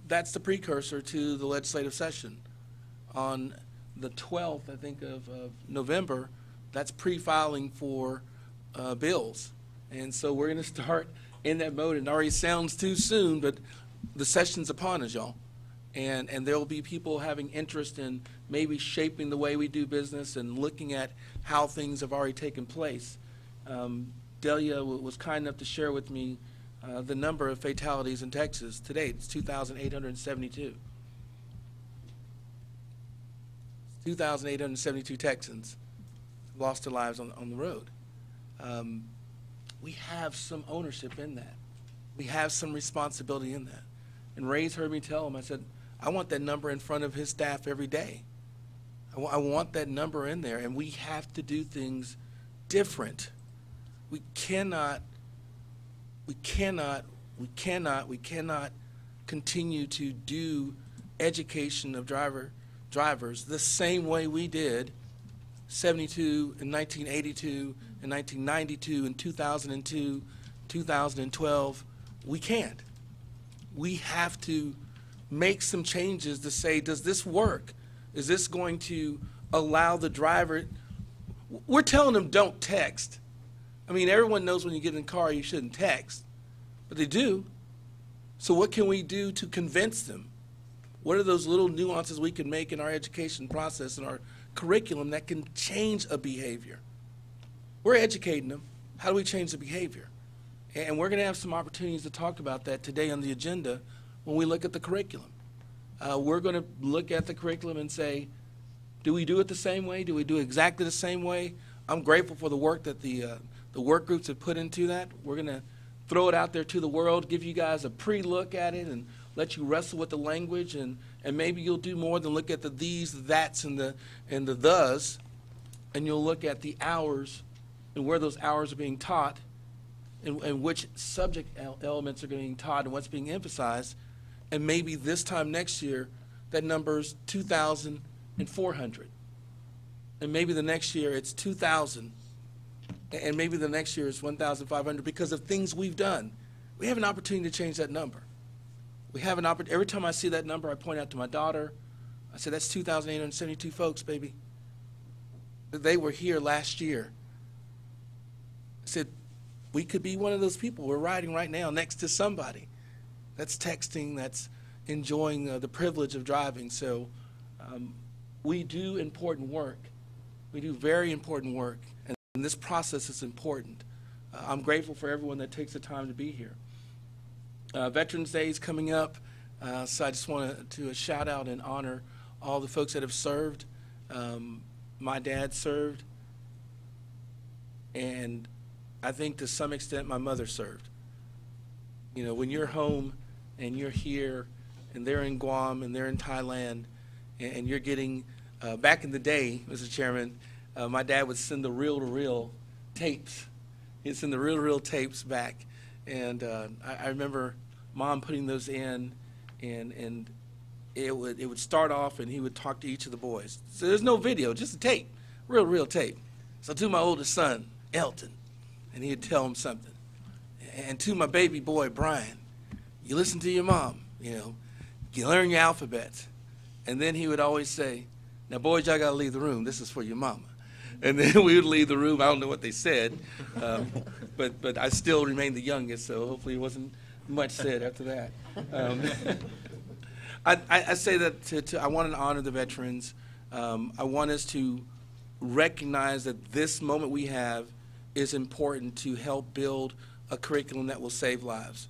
That's the precursor to the legislative session. On the 12th, I think, of November, that's pre-filing for bills. And so we're going to start in that mode. It already sounds too soon, but the session's upon us, y'all. And there will be people having interest in maybe shaping the way we do business and looking at how things have already taken place. Delia was kind enough to share with me the number of fatalities in Texas to date. It's 2,872. 2,872 Texans lost their lives on the road. We have some ownership in that. We have some responsibility in that. And Ray's heard me tell him, I said, I want that number in front of his staff every day. I want that number in there, and we have to do things different. We cannot continue to do education of drivers the same way we did 72 and 1982 and 1992 and 2002, 2012. We can't. We have to make some changes to say, does this work? Is this going to allow the driver? We're telling them don't text. I mean, everyone knows when you get in the car you shouldn't text, but they do. So what can we do to convince them? What are those little nuances we can make in our education process and our curriculum that can change a behavior? We're educating them. How do we change the behavior? And we're going to have some opportunities to talk about that today on the agenda when we look at the curriculum. We're going to look at the curriculum and say, do we do it the same way? Do we do exactly the same way? I'm grateful for the work that the work groups have put into that. We're going to throw it out there to the world, give you guys a pre-look at it, and let you wrestle with the language, and maybe you'll do more than look at the these, the that's, and the thes, and you'll look at the hours and where those hours are being taught, and which subject elements are being taught and what's being emphasized. And maybe this time next year, that number's 2,400. And maybe the next year it's 2,000. And maybe the next year it's 1,500 because of things we've done. We have an opportunity to change that number. We have an opportunity. Every time I see that number, I point out to my daughter. I said, that's 2,872 folks, baby. They were here last year. I said, we could be one of those people. We're riding right now next to somebody that's texting, that's enjoying the privilege of driving. So we do important work. We do very important work, and this process is important. I'm grateful for everyone that takes the time to be here. Veterans Day is coming up, so I just want to shout out and honor all the folks that have served. My dad served, and I think to some extent my mother served. You know, when you're home and you're here and they're in Guam and they're in Thailand and you're getting, back in the day, Mr. Chairman, my dad would send the reel-to-reel tapes. He'd send the reel-to-reel tapes back. And I remember Mom putting those in, and it would start off and he would talk to each of the boys. So there's no video, just a tape, reel tape. So to my oldest son, Elton, and he'd tell him something. And to my baby boy, Brian, you listen to your mom, you know, you learn your alphabet. And then he would always say, now boys, y'all gotta leave the room, this is for your mama. and then we would leave the room. I don't know what they said, but I still remained the youngest, so hopefully it wasn't much said after that. I say that I want to honor the veterans. I want us to recognize that this moment we have is important to help build a curriculum that will save lives.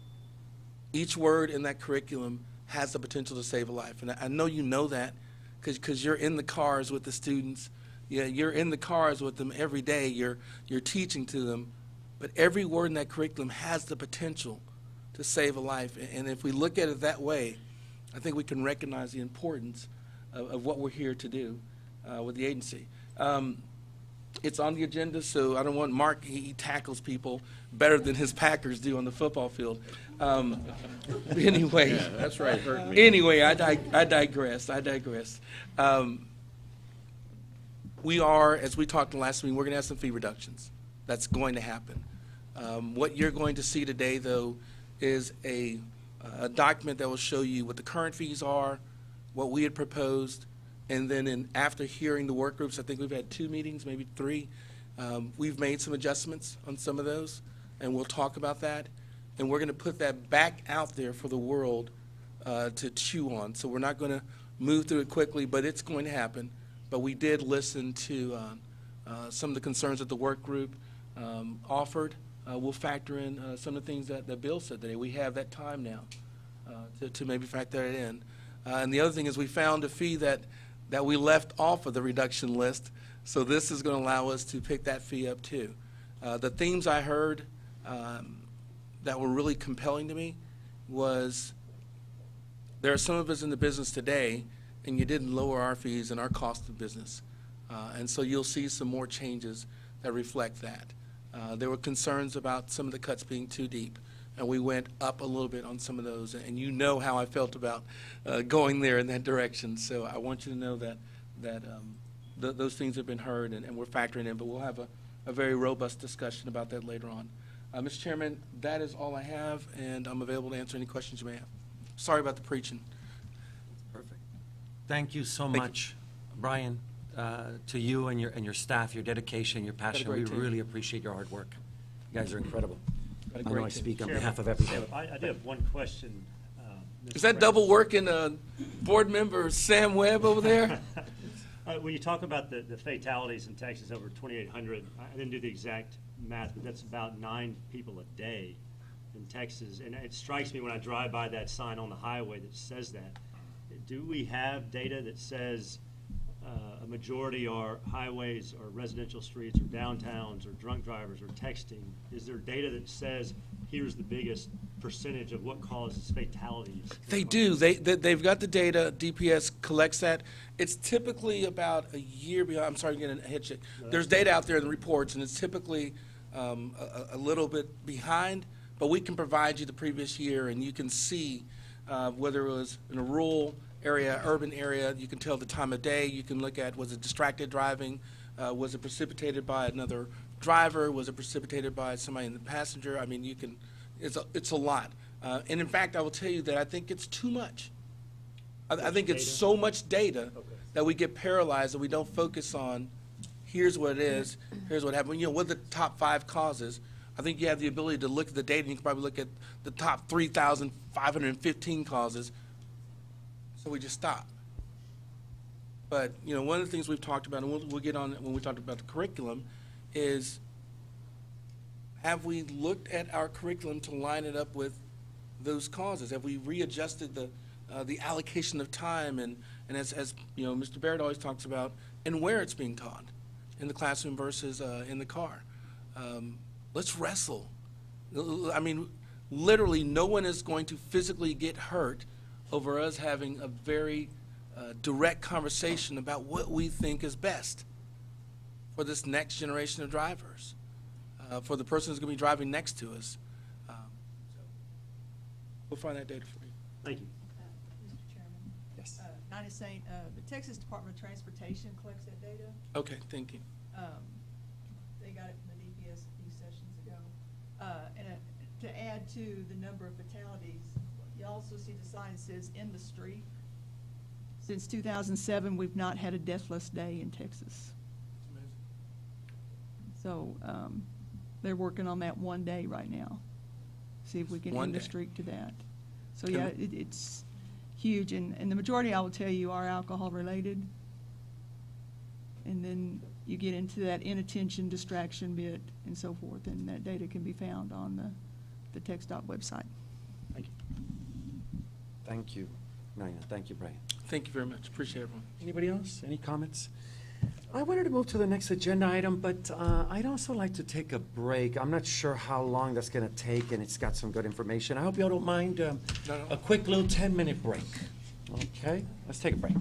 Each word in that curriculum has the potential to save a life, and I know you know that because you're in the cars with the students. Yeah, you're in the cars with them every day. You're teaching to them, but every word in that curriculum has the potential to save a life. And if we look at it that way, I think we can recognize the importance of what we're here to do with the agency. It's on the agenda, so I don't want Mark, he tackles people better than his Packers do on the football field. Anyway. Yeah, that's right, hurt me. Anyway, I digress. We are, as we talked last week, we're going to have some fee reductions. That's going to happen. What you're going to see today, though, is a document that will show you what the current fees are, what we had proposed, and then after hearing the work groups, I think we've had 2 meetings, maybe 3, we've made some adjustments on some of those, and we'll talk about that. And we're going to put that back out there for the world to chew on. So we're not going to move through it quickly, but it's going to happen. But we did listen to some of the concerns that the work group offered. We'll factor in some of the things that Bill said today. We have that time now to maybe factor it in. And the other thing is we found a fee that we left off of the reduction list. So this is going to allow us to pick that fee up too. The themes I heard that were really compelling to me was there are some of us in the business today, and you didn't lower our fees and our cost of business. And so you'll see some more changes that reflect that. There were concerns about some of the cuts being too deep, and we went up a little bit on some of those. And you know how I felt about going there in that direction. So I want you to know that those things have been heard and we're factoring in, but we'll have a very robust discussion about that later on. Mr. Chairman, that is all I have, and I'm available to answer any questions you may have. Sorry about the preaching. Perfect. Thank you so much, Brian, to you and your staff, your dedication, your passion. We really appreciate your hard work. You guys are incredible. I know I speak on behalf of everybody. I do have one question. Is that double working board member Sam Webb over there? When you talk about the fatalities in Texas, over 2,800, I didn't do the exact math, but that's about 9 people a day in Texas. And it strikes me when I drive by that sign on the highway that says that. Do we have data that says a majority are highways or residential streets or downtowns or drunk drivers or texting? Is there data that says here's the biggest percentage of what causes fatalities? They do. They've got the data. DPS collects that. It's typically about a year behind. I'm sorry, I'm getting a head shake. There's data out there in the reports, and it's typically a little bit behind, but we can provide you the previous year, and you can see whether it was in a rural area, urban area. You can tell the time of day. You can look at, was it distracted driving? Was it precipitated by another driver? Was it precipitated by somebody in the passenger? I mean, you can. It's a lot. And in fact, I will tell you that I think it's too much. I think it's so much data that we get paralyzed and we don't focus on here's what it is, here's what happened. You know, what are the top 5 causes? I think you have the ability to look at the data, and you can probably look at the top 3,515 causes. So we just stop. But, you know, one of the things we've talked about, and we'll get on when we talked about the curriculum, is have we looked at our curriculum to line it up with those causes? Have we readjusted the allocation of time and as you know, Mr. Barrett always talks about, and where it's being taught, in the classroom versus in the car. Let's wrestle. I mean, literally no one is going to physically get hurt over us having a very direct conversation about what we think is best for this next generation of drivers, for the person who's going to be driving next to us. So we'll find that data for you. Thank you. Mr. Chairman. Yes. Nina Saint, the Texas Department of Transportation collects that data. Okay, thank you. They got it from the DPS a few sessions ago. And to add to the number of fatalities, you also see the sign that says "in the street." Since 2007, we've not had a deathless day in Texas. So they're working on that one day right now. See if we can One end the day. streak to that. So Can yeah, we- it's huge, and the majority, I will tell you, are alcohol-related. And then you get into that inattention, distraction bit, and so forth, and that data can be found on the TxDOT website. Thank you. Thank you, Nina. Thank you, Brian. Thank you very much. Appreciate everyone. Anybody else? Any comments? I wanted to move to the next agenda item, but I'd also like to take a break. I'm not sure how long that's going to take, and it's got some good information. I hope y'all don't mind No. a quick little 10-minute break. Okay? Let's take a break.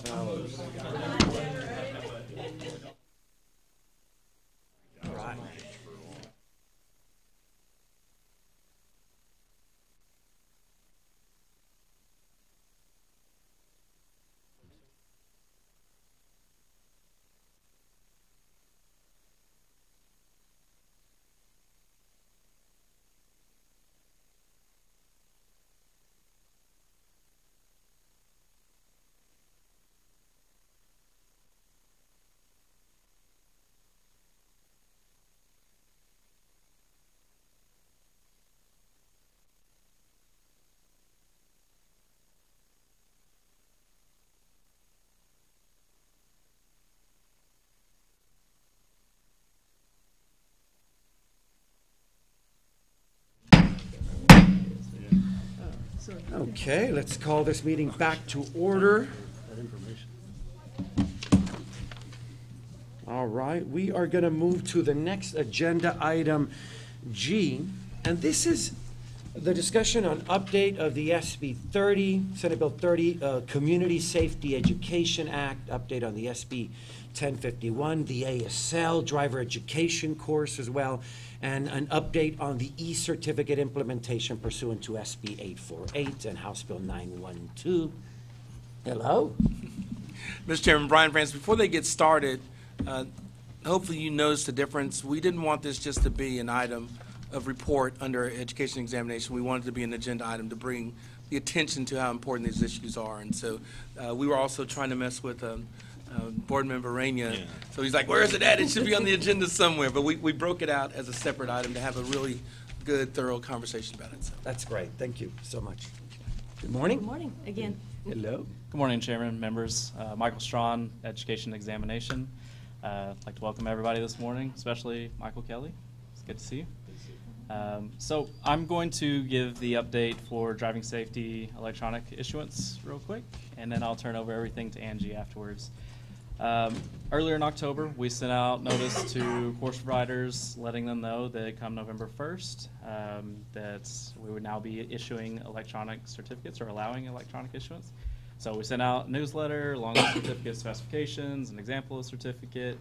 Right. Okay, let's call this meeting back to order. All right, we are going to move to the next agenda item, G, and this is the discussion on update of the SB 30, Senate Bill 30, Community Safety Education Act, update on the SB 1051, the ASL driver education course as well, and an update on the e-certificate implementation pursuant to SB 848 and House Bill 912. Hello? Mr. Chairman, Brian Francis, before they get started, hopefully you noticed the difference. We didn't want this just to be an item of report under education examination. We wanted it to be an agenda item to bring the attention to how important these issues are. And so we were also trying to mess with Board Member Raina. Yeah. So he's like, where is it at? It should be on the agenda somewhere. But we broke it out as a separate item to have a really good, thorough conversation about it. So. That's great. Thank you so much. Good morning. Good morning again. Hello. Good morning, Chairman, members. Michael Strawn, Education Examination. I'd like to welcome everybody this morning, especially Michael Kelly. It's good to see you. So I'm going to give the update for driving safety electronic issuance real quick, and then I'll turn over everything to Angie afterwards. Earlier in October, we sent out notice to course providers letting them know that come November 1st, that we would now be issuing electronic certificates or allowing electronic issuance. So we sent out a newsletter along with certificate specifications, an example of certificate.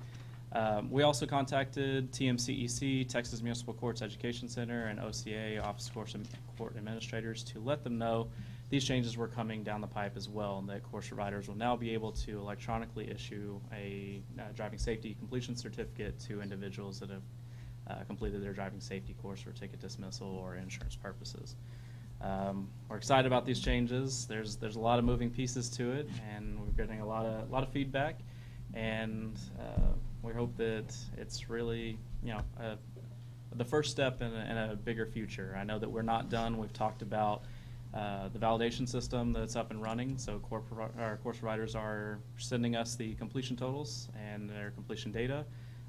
We also contacted TMCEC, Texas Municipal Courts Education Center, and OCA, Office of Court Administrators, to let them know these changes were coming down the pipe as well, and that course providers will now be able to electronically issue a driving safety completion certificate to individuals that have completed their driving safety course for ticket dismissal or insurance purposes. We're excited about these changes. There's a lot of moving pieces to it, and we're getting a lot of feedback, and we hope that it's really, the first step in a bigger future. I know that we're not done. We've talked about the validation system that's up and running. So our course providers are sending us the completion totals and their completion data.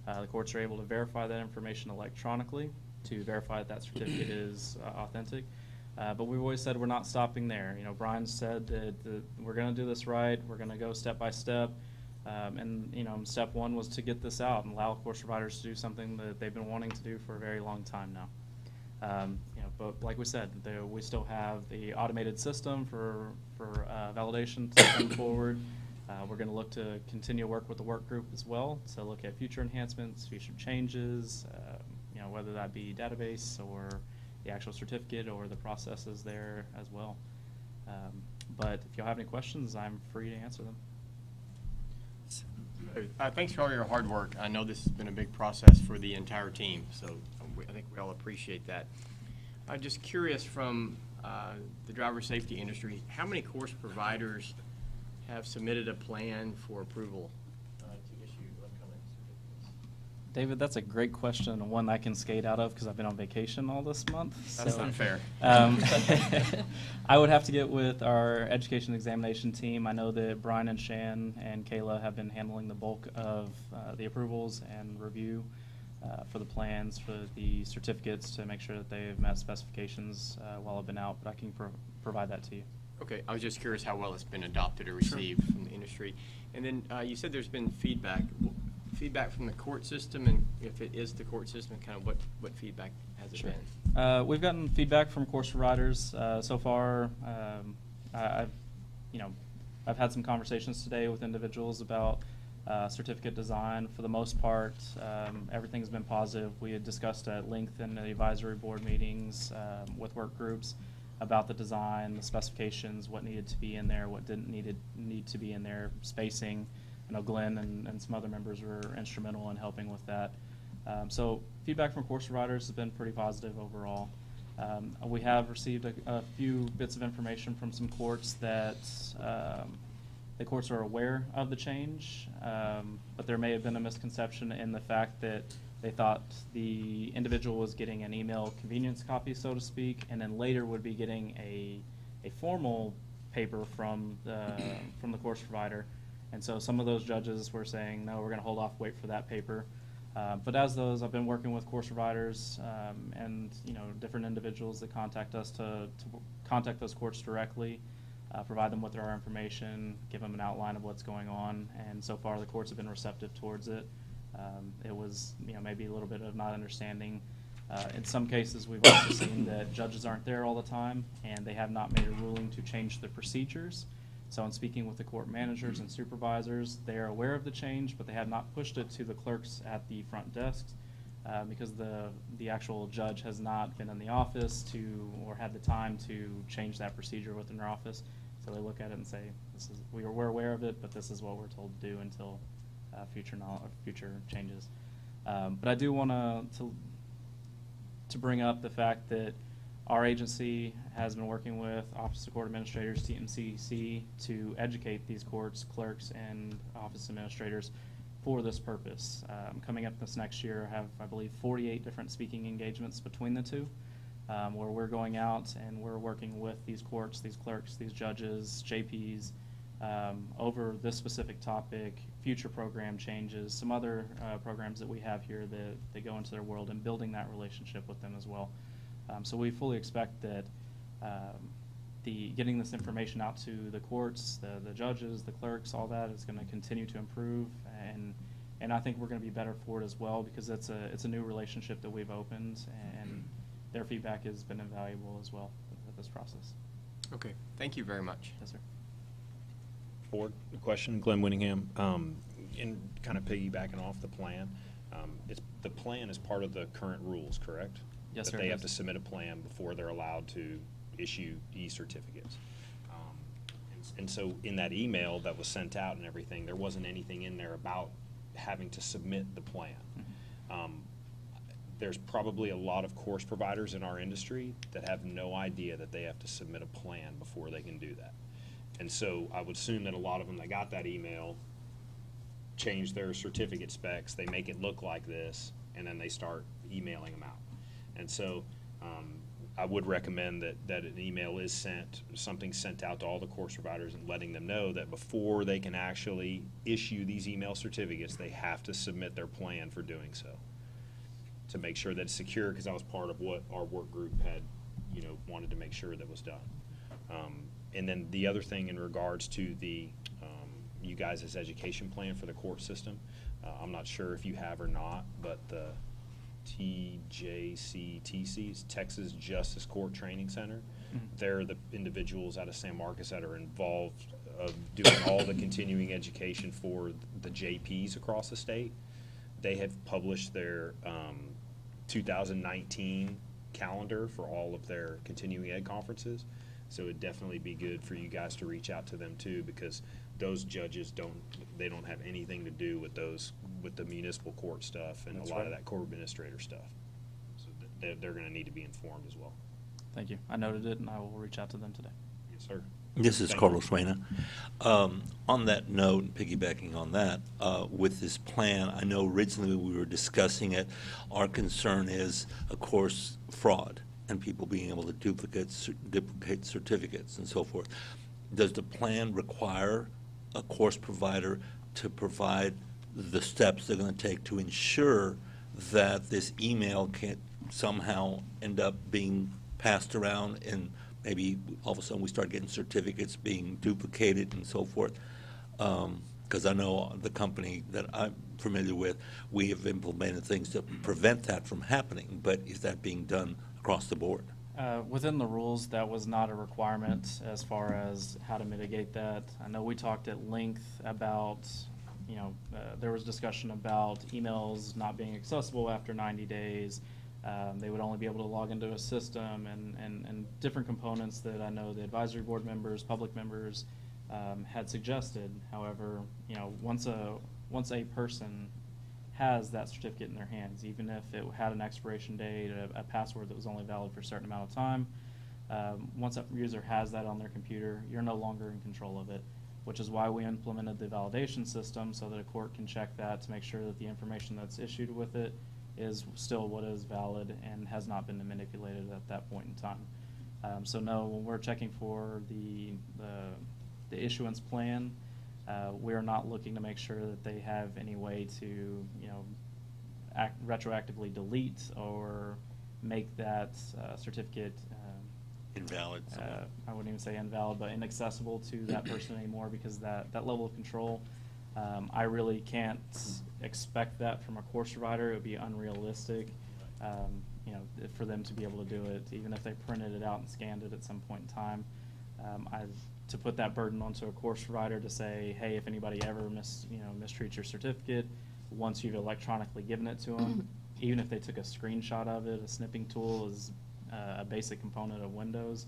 The courts are able to verify that information electronically to verify that certificate is authentic. But we've always said we're not stopping there. Brian said that we're going to do this right. We're going to go step by step. And step one was to get this out and allow course providers to do something that they've been wanting to do for a very long time now. But like we said, we still have the automated system for validation to come forward. We're going to look to continue to work with the work group as well to look at future enhancements, future changes, whether that be database or the actual certificate or the processes there as well. But if y'all have any questions, I'm free to answer them. Thanks for all your hard work. I know this has been a big process for the entire team, so I think we all appreciate that. I'm just curious from the driver safety industry, how many course providers have submitted a plan for approval to issue upcoming certificates? David, that's a great question, and one I can skate out of because I've been on vacation all this month. That's not fair. I would have to get with our education examination team. I know that Brian and Shan and Kayla have been handling the bulk of the approvals and review for the plans, for the certificates, to make sure that they've met specifications while I've been out, but I can provide that to you. Okay, I was just curious how well it's been adopted or received from the industry. And then you said there's been feedback from the court system, and if it is the court system, kind of what feedback has it been? We've gotten feedback from course providers so far. I've I've had some conversations today with individuals about certificate design. For the most part, everything's been positive. We had discussed at length in the advisory board meetings with work groups about the design, the specifications, what needed to be in there, what didn't need to be in there, spacing. I know Glenn and some other members were instrumental in helping with that. So feedback from course providers has been pretty positive overall. We have received a few bits of information from some courts that the courts are aware of the change, but there may have been a misconception in the fact that they thought the individual was getting an email convenience copy, so to speak, and then later would be getting a formal paper from the course provider. And so some of those judges were saying, no, we're going to hold off, wait for that paper. But as those, I've been working with course providers and different individuals that contact us to contact those courts directly, provide them with our information, give them an outline of what's going on, and so far the courts have been receptive towards it. It was maybe a little bit of not understanding. In some cases, we've also seen that judges aren't there all the time, and they have not made a ruling to change the procedures. So in speaking with the court managers and supervisors, they are aware of the change, but they have not pushed it to the clerks at the front desks because the actual judge has not been in the office or had the time to change that procedure within their office. So they look at it and say, we're aware of it, but this is what we're told to do until future changes. But I do want to bring up the fact that our agency has been working with Office of Court Administrators, TMCC, to educate these courts, clerks, and office administrators for this purpose. Coming up this next year, I have, I believe, 48 different speaking engagements between the two, where we're going out and we're working with these courts, these clerks, these judges, JPs, over this specific topic, future program changes, some other programs that we have here that go into their world, and building that relationship with them as well. So we fully expect that getting this information out to the courts, the judges, the clerks, all that is going to continue to improve, and I think we're going to be better for it as well, because it's a new relationship that we've opened, and their feedback has been invaluable as well with this process. Okay, thank you very much. Yes, sir. Board, a question, Glenn Winningham, in kind of piggybacking off the plan. The plan is part of the current rules, correct? Yes, that sir. They have to submit a plan before they're allowed to issue e-certificates. And so in that email that was sent out and everything, there wasn't anything in there about having to submit the plan. There's probably a lot of course providers in our industry that have no idea that they have to submit a plan before they can do that. And so I would assume that a lot of them that got that email change their certificate specs, they make it look like this, and then they start emailing them out. And so I would recommend that an email is sent, something sent out to all the course providers, and letting them know that before they can actually issue these email certificates, they have to submit their plan for doing so, to make sure that it's secure, because that was part of what our work group had, wanted to make sure that was done. And then the other thing in regards to the you guys' education plan for the court system, I'm not sure if you have or not, but the TJCTC's, Texas Justice Court Training Center, they're the individuals out of San Marcos that are involved of doing all the continuing education for the JPs across the state. They have published their 2019 calendar for all of their continuing ed conferences. So it'd definitely be good for you guys to reach out to them too, because those judges don't have anything to do with the municipal court stuff and a lot of that court administrator stuff. So they're going to need to be informed as well. Thank you. I noted it, and I will reach out to them today. Yes, sir. This is Carlos Reyna. On that note, piggybacking on that, with this plan, I know originally we were discussing it. Our concern is, of course, fraud and people being able to duplicate certificates and so forth. Does the plan require a course provider to provide the steps they're going to take to ensure that this email can't somehow end up being passed around, and maybe all of a sudden we start getting certificates being duplicated and so forth? Because I know the company that I'm familiar with, we have implemented things to prevent that from happening, but is that being done across the board? Within the rules, that was not a requirement as far as how to mitigate that. I know we talked at length about, there was discussion about emails not being accessible after 90 days. They would only be able to log into a system and different components that I know the advisory board members, public members had suggested. However, once a person has that certificate in their hands, even if it had an expiration date, a password that was only valid for a certain amount of time, once a user has that on their computer, you're no longer in control of it, which is why we implemented the validation system so that a court can check that to make sure that the information that's issued with it is still what is valid and has not been manipulated at that point in time. So no, when we're checking for the issuance plan, we're not looking to make sure that they have any way to, retroactively delete or make that certificate invalid. I wouldn't even say invalid, but inaccessible to that person anymore, because that level of control, I really can't expect that from a course provider. It would be unrealistic, for them to be able to do it, even if they printed it out and scanned it at some point in time. To put that burden onto a course provider to say, hey, if anybody ever mistreats your certificate, once you've electronically given it to them, even if they took a screenshot of it, a snipping tool is a basic component of Windows,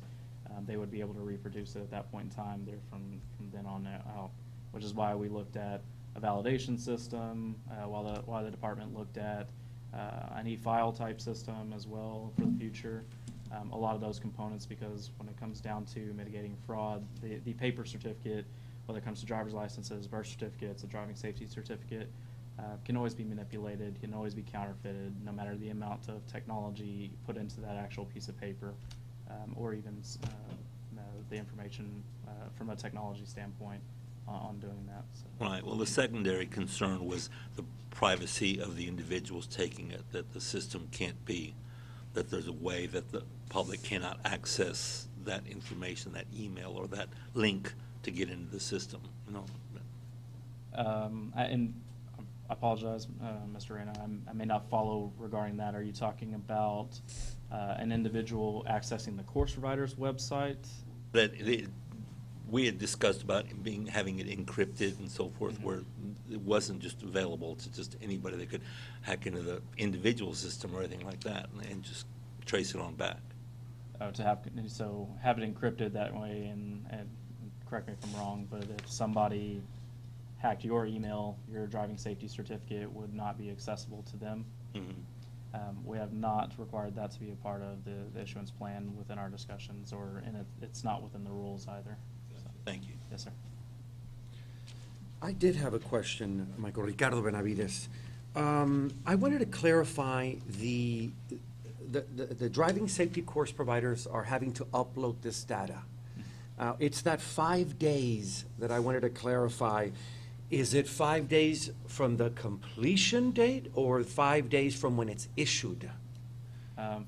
they would be able to reproduce it at that point in time there from then on out, which is why we looked at a validation system, while the department looked at an e-file type system as well for the future. A lot of those components, because when it comes down to mitigating fraud, the paper certificate, whether it comes to driver's licenses, birth certificates, a driving safety certificate, can always be manipulated, can always be counterfeited, no matter the amount of technology put into that actual piece of paper, or even the information from a technology standpoint on doing that. So. Right. Well, the secondary concern was the privacy of the individuals taking it, that the system can't be, that there's a way that the public cannot access that information, that email or that link to get into the system. And I apologize, Mr. Reyna, I may not follow regarding that. Are you talking about an individual accessing the course provider's website? We had discussed about having it encrypted and so forth, where it wasn't just available to just anybody that could hack into the individual system or anything like that and just trace it on back. To have it encrypted that way, and correct me if I'm wrong, but if somebody hacked your email, your driving safety certificate would not be accessible to them. We have not required that to be a part of the issuance plan within our discussions, and it's not within the rules either. So. Thank you. Yes, sir. I did have a question, Michael. Ricardo Benavides. I wanted to clarify the driving safety course providers are having to upload this data. It's that 5 days that I wanted to clarify. Is it 5 days from the completion date or 5 days from when it's issued? I'm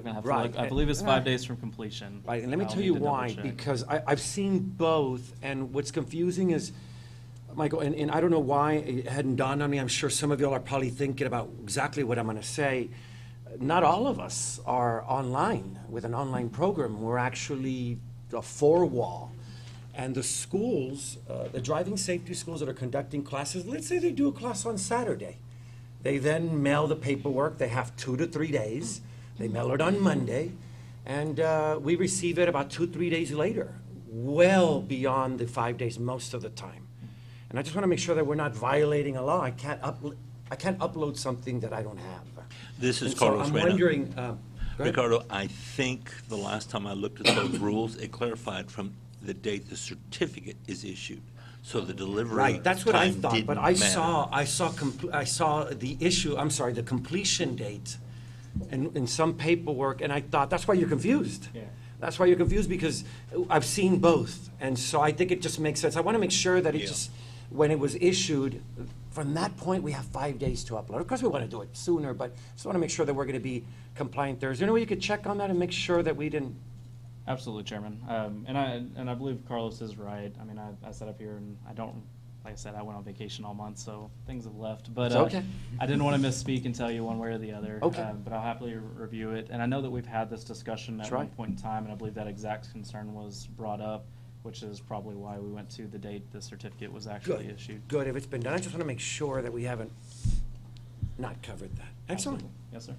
gonna have to Right. look. I believe it's 5 days from completion. Right, and let me I'll tell need you to double why, check. because I've seen both, and what's confusing is, Michael, and I don't know why it hadn't dawned on me. I'm sure some of y'all are probably thinking about exactly what I'm going to say. Not all of us are online with an online program. We're actually a four-wall. And the schools, the driving safety schools that are conducting classes, let's say they do a class on Saturday. They then mail the paperwork. They have 2 to 3 days. They mail it on Monday. And we receive it about 2-3 days later, well beyond the 5 days most of the time. And I just want to make sure that we're not violating a law. I can't upload something that I don't have. This is And so Carlos I'm Reyna. wondering, Ricardo, I think the last time I looked at those rules, it clarified from the date the certificate is issued. So the delivery right, that's what I time thought, but didn't I matter. saw the issue, I'm sorry, the completion date in some paperwork, and I thought, that's why you're confused. Yeah. That's why you're confused, because I've seen both, and so I think it just makes sense. I want to make sure that it just, when it was issued, from that point, we have 5 days to upload. Of course, we want to do it sooner, but just want to make sure that we're going to be compliant there. Is there any way you could check on that and make sure that we didn't? Absolutely, Chairman. And I believe Carlos is right. I mean, I sat up here and I like I said, I went on vacation all month, so things have left. But It's okay. I didn't want to misspeak and tell you one way or the other. Okay. But I'll happily review it. And I know that we've had this discussion That's at one right. point in time, and I believe that exact concern was brought up, which is probably why we went to the date the certificate was actually issued. Good, if it's been done, I just want to make sure that we haven't not covered that. Excellent. Yes, sir.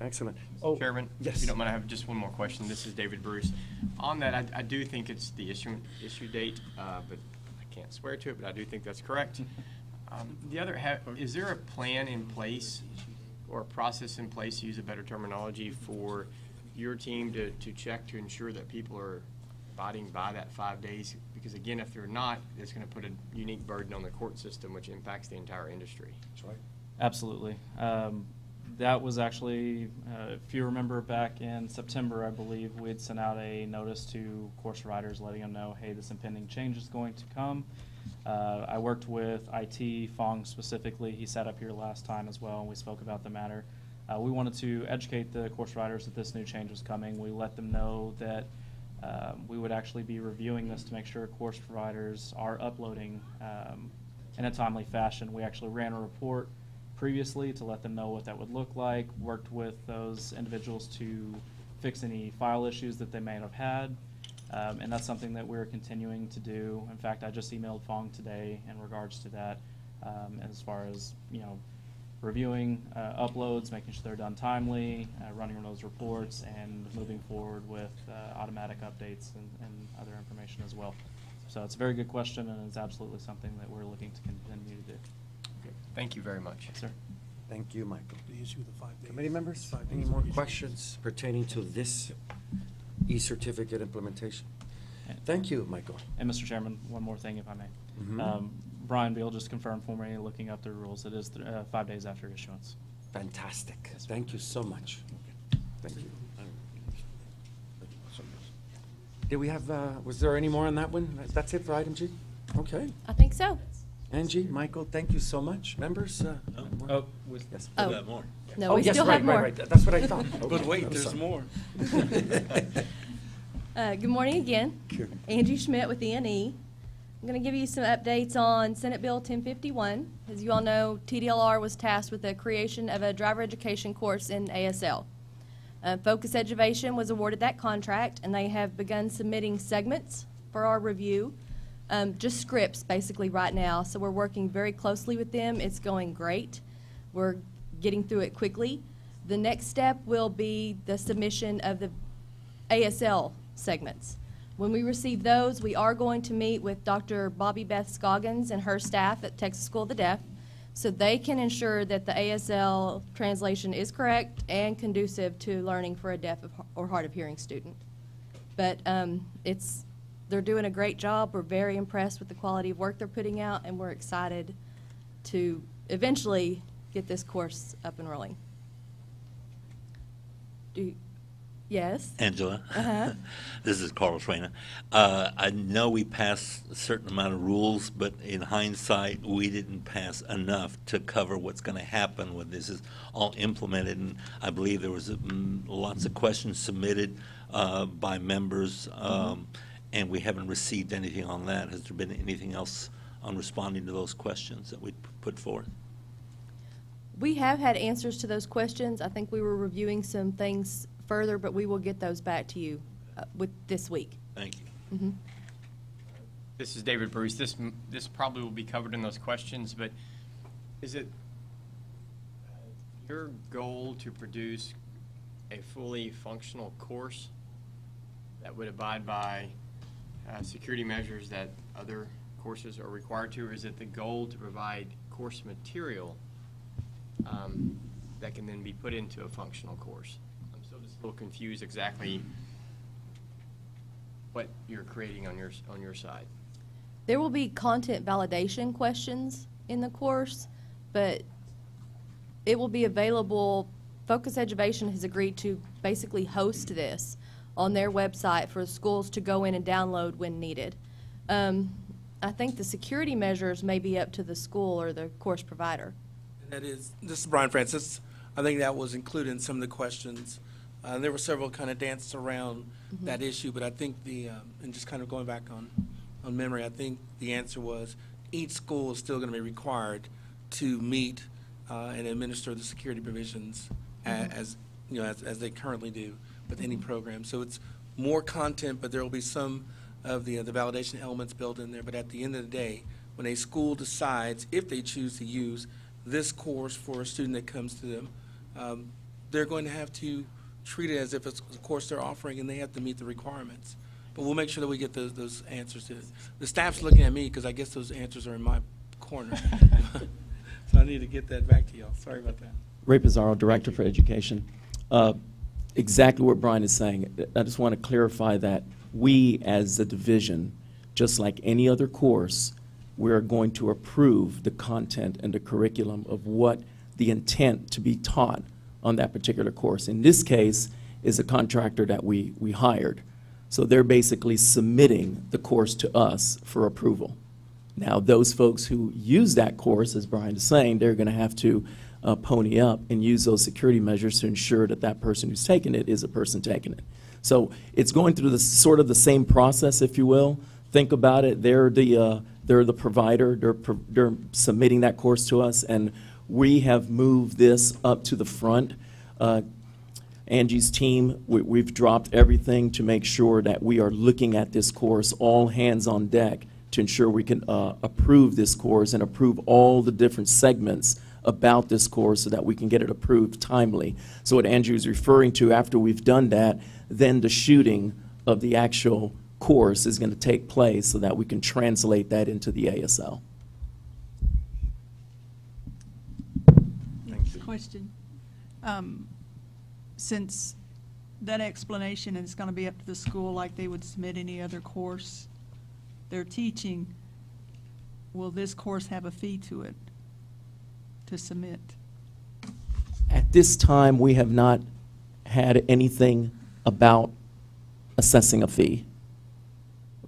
Excellent. Mr. Chairman, yes. if you don't mind, I have just one more question. This is David Bruce. On that, I do think it's the issue date, but I can't swear to it, but I do think that's correct. Is there a plan in place or a process in place, to use a better terminology, for your team to check to ensure that people are abiding by that 5 days? Because again, if they're not, it's going to put a unique burden on the court system, which impacts the entire industry. That's right. Absolutely. That was actually, if you remember back in September, I believe, we had sent out a notice to course providers letting them know, hey, this impending change is going to come. I worked with IT, Fong specifically. He sat up here last time as well, and we spoke about the matter. We wanted to educate the course providers that this new change was coming. We let them know that we would actually be reviewing this to make sure course providers are uploading in a timely fashion. We actually ran a report previously to let them know what that would look like, worked with those individuals to fix any file issues that they may have had, and that's something that we're continuing to do. In fact, I just emailed Fong today in regards to that, as far as, reviewing uploads, making sure they're done timely, running those reports, and moving forward with automatic updates and other information as well. So it's a very good question, and it's absolutely something that we're looking to continue to do. Thank you very much. Yes, sir. Thank you, Michael. The issue of the 5 days. Committee members, 5 days any of more issue. questions pertaining to this e-certificate implementation? Thank you, Michael. And Mr. Chairman, one more thing, if I may. Mhm. Brian Beal just confirmed for me, looking up the rules, it is 5 days after issuance. Fantastic. Thank you so much. Thank you. Did we have, was there any more on that one? That's it for item G? Okay. I think so. Angie, Michael, thank you so much. Members? Oh, yes. Oh. We got more. No, we yes, still right, have more. Right, right. That's what I thought. But Okay, wait, I'm there's sorry. more. Good morning again. Sure. Angie Schmidt with ENE. I'm going to give you some updates on Senate Bill 1051. As you all know, TDLR was tasked with the creation of a driver education course in ASL. Focus Education was awarded that contract, and they have begun submitting segments for our review. Just scripts, basically, right now. So we're working very closely with them. It's going great. We're getting through it quickly. The next step will be the submission of the ASL segments. When we receive those, we are going to meet with Dr. Bobby Beth Scoggins and her staff at Texas School of the Deaf, so they can ensure that the ASL translation is correct and conducive to learning for a deaf or hard of hearing student. But they're doing a great job. We're very impressed with the quality of work they're putting out, and we're excited to eventually get this course up and rolling. Yes? Angela, Uh-huh. this is Carlos Reyna. I know we passed a certain amount of rules, but in hindsight, we didn't pass enough to cover what's going to happen when this is all implemented. And I believe there was lots of questions submitted by members, and we haven't received anything on that. Has there been anything else on responding to those questions that we put forth? We have had answers to those questions. I think we were reviewing some things further, but we will get those back to you with this week. Thank you. Mm-hmm. This is David Bruce. This probably will be covered in those questions, but is it your goal to produce a fully functional course that would abide by security measures that other courses are required to, or is it the goal to provide course material that can then be put into a functional course? I'm still just a little confused exactly what you're creating on your side. There will be content validation questions in the course, but it will be available. Focus Education has agreed to basically host this on their website for schools to go in and download when needed. I think the security measures may be up to the school or the course provider. This is Brian Francis. I think that was included in some of the questions. There were several kind of dances around that issue, but I think and just kind of going back on memory, I think the answer was each school is still going to be required to meet and administer the security provisions as you know, as they currently do with any program. So it's more content, but there will be some of the validation elements built in there. But at the end of the day, when a school decides, if they choose to use this course for a student that comes to them, they're going to have to treat it as if it's a course they're offering, and they have to meet the requirements. But we'll make sure that we get those answers to it. The staff's looking at me because I guess those answers are in my corner. So I need to get that back to y'all. Sorry about that. Ray Pizarro, Director for Education. Exactly what Brian is saying. I just want to clarify that we, as a division, just like any other course, we're going to approve the content and the curriculum of what the intent to be taught on that particular course. In this case, is a contractor that we hired. So they're basically submitting the course to us for approval. Now, those folks who use that course, as Brian is saying, they're going to have to pony up and use those security measures to ensure that that person who's taking it is a person taking it. So it's going through the sort of the same process, if you will. Think about it. They're the provider. They're submitting that course to us, and we have moved this up to the front. Angie's team, we've dropped everything to make sure that we are looking at this course, all hands on deck, to ensure we can approve this course and approve all the different segments about this course so that we can get it approved timely. So what Andrew is referring to, after we've done that, then the shooting of the actual course is going to take place so that we can translate that into the ASL. Next question. Since that explanation is going to be up to the school like they would submit any other course they're teaching, will this course have a fee to it to submit? At this time, we have not had anything about assessing a fee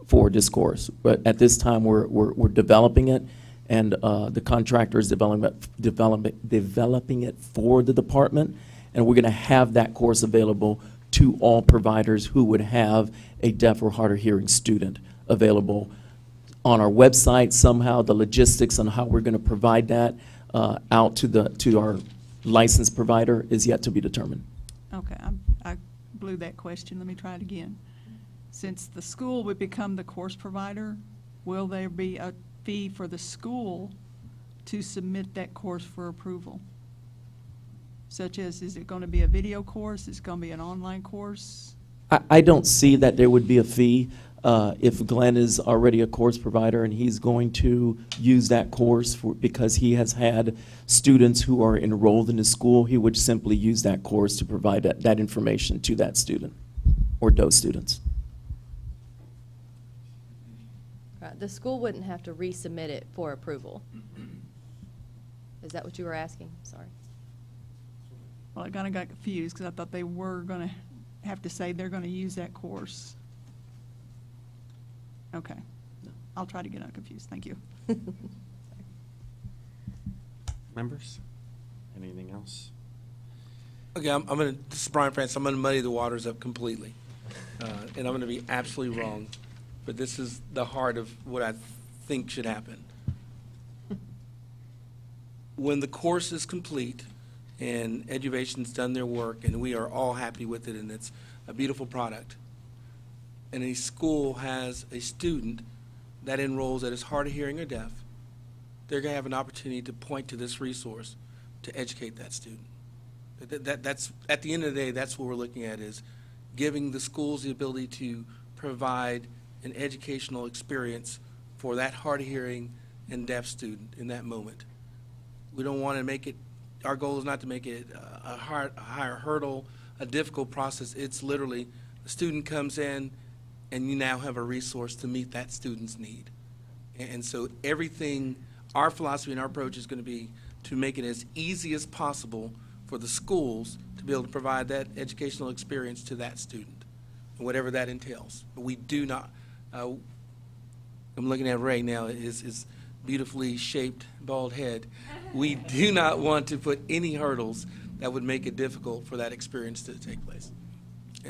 for this course. But at this time, we're developing it, and the contractor is developing it for the department, and we're going to have that course available to all providers who would have a deaf or hard of hearing student available on our website. Somehow the logistics on how we're going to provide that out to our licensed provider is yet to be determined. Okay, I blew that question. Let me try it again. Since the school would become the course provider, will there be a fee for the school to submit that course for approval? Such as, is it going to be a video course? Is it going to be an online course? I don't see that there would be a fee. If Glenn is already a course provider and he's going to use that course because he has had students who are enrolled in the school, he would simply use that course to provide that information to that student or those students. Right. The school wouldn't have to resubmit it for approval. Is that what you were asking? Sorry. Well, I kind of got confused because I thought they were going to have to say they're going to use that course. Okay. I'll try to get unconfused. Thank you. Members, anything else? Okay, this is Brian Francis. I'm going to muddy the waters up completely. And I'm going to be absolutely wrong. But this is the heart of what I think should happen. When the course is complete and Eduvation's done their work and we are all happy with it and it's a beautiful product, and a school has a student that enrolls that is hard of hearing or deaf, they're going to have an opportunity to point to this resource to educate that student. That's at the end of the day, that's what we're looking at, is giving the schools the ability to provide an educational experience for that hard of hearing and deaf student in that moment. We don't want to make it, our goal is not to make it a higher hurdle, a difficult process. It's literally, the student comes in and you now have a resource to meet that student's need. And so everything, our philosophy and our approach is going to be to make it as easy as possible for the schools to be able to provide that educational experience to that student, whatever that entails. But we do not, I'm looking at Ray now, his beautifully shaped bald head. We do not want to put any hurdles that would make it difficult for that experience to take place.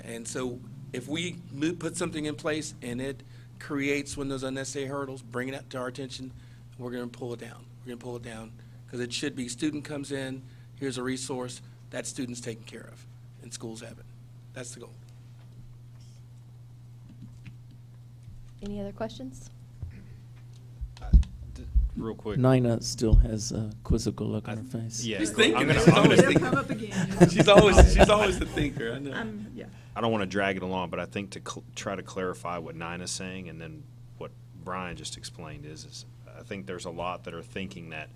And so if we put something in place and it creates one of those unnecessary hurdles, bring it up to our attention. We're going to pull it down. We're going to pull it down because it should be student comes in, here's a resource, that student's taken care of, and schools have it. That's the goal. Any other questions? Real quick. Nina still has a quizzical look on her face. Yeah, She's thinking. I'm gonna She's Come up again. she's always the thinker. I know. Yeah. I don't want to drag it along, but I think to try to clarify what Nina's saying and then what Brian just explained is I think there's a lot that are thinking that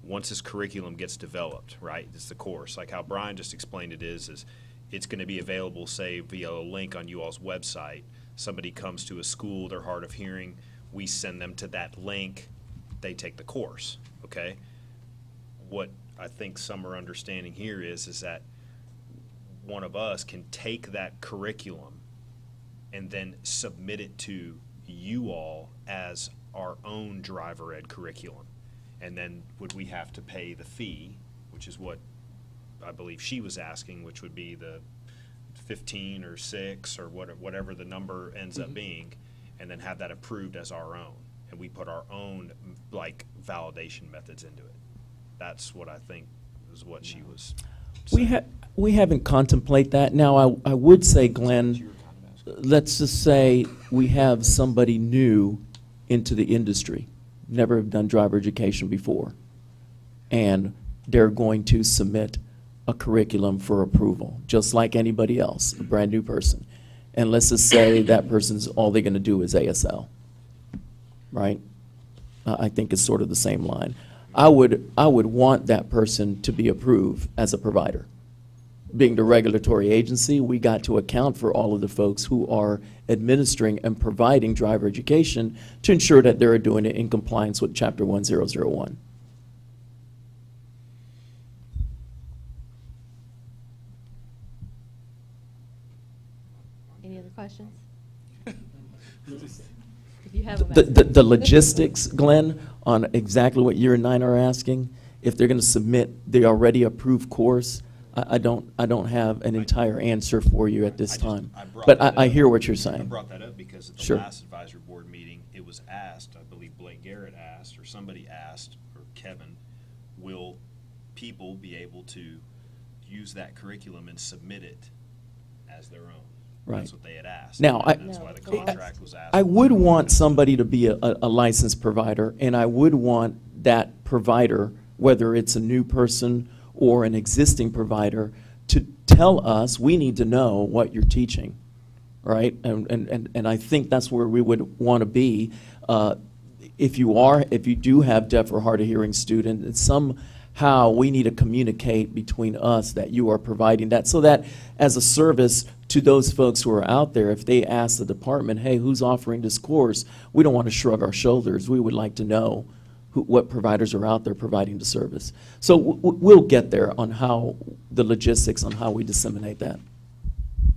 once this curriculum gets developed, right, it's the course, like how Brian just explained it is it's going to be available, say, via a link on you all's website. Somebody comes to a school, they're hard of hearing, we send them to that link, they take the course, okay? What I think some are understanding here is that one of us can take that curriculum and then submit it to you all as our own driver ed curriculum. And then would we have to pay the fee, which is what I believe she was asking, which would be the 15 or 6 or whatever the number ends up being, and then have that approved as our own. And we put our own like validation methods into it. That's what I think is what she was saying. We haven't contemplated that. Now, I would say, Glenn, let's just say we have somebody new into the industry, never have done driver education before, and they're going to submit a curriculum for approval, just like anybody else, a brand new person. And let's just say that person's, all they're going to do is ASL, right? I think it's sort of the same line. I would want that person to be approved as a provider. Being the regulatory agency, we got to account for all of the folks who are administering and providing driver education to ensure that they're doing it in compliance with Chapter 1001. Any other questions? If you have them, The logistics, Glenn, on exactly what you and Nina are asking, if they're going to submit the already approved course, I don't have an entire answer for you at this time. But I hear what you're saying. I brought that up because at the Sure. last advisory board meeting, it was asked, I believe Blake Garrett asked, or somebody asked, or Kevin, will people be able to use that curriculum and submit it as their own? Right. That's what they had asked. Now, And that's why the contract was asked. I would want somebody to be a licensed provider, and I would want that provider, whether it's a new person or an existing provider, to tell us, we need to know what you're teaching, right? And I think that's where we would want to be. If you do have deaf or hard of hearing students, somehow we need to communicate between us that you are providing that, so that as a service to those folks who are out there, if they ask the department, hey, who's offering this course, we don't want to shrug our shoulders. We would like to know what providers are out there providing the service. So we'll get there on how the logistics on how we disseminate that.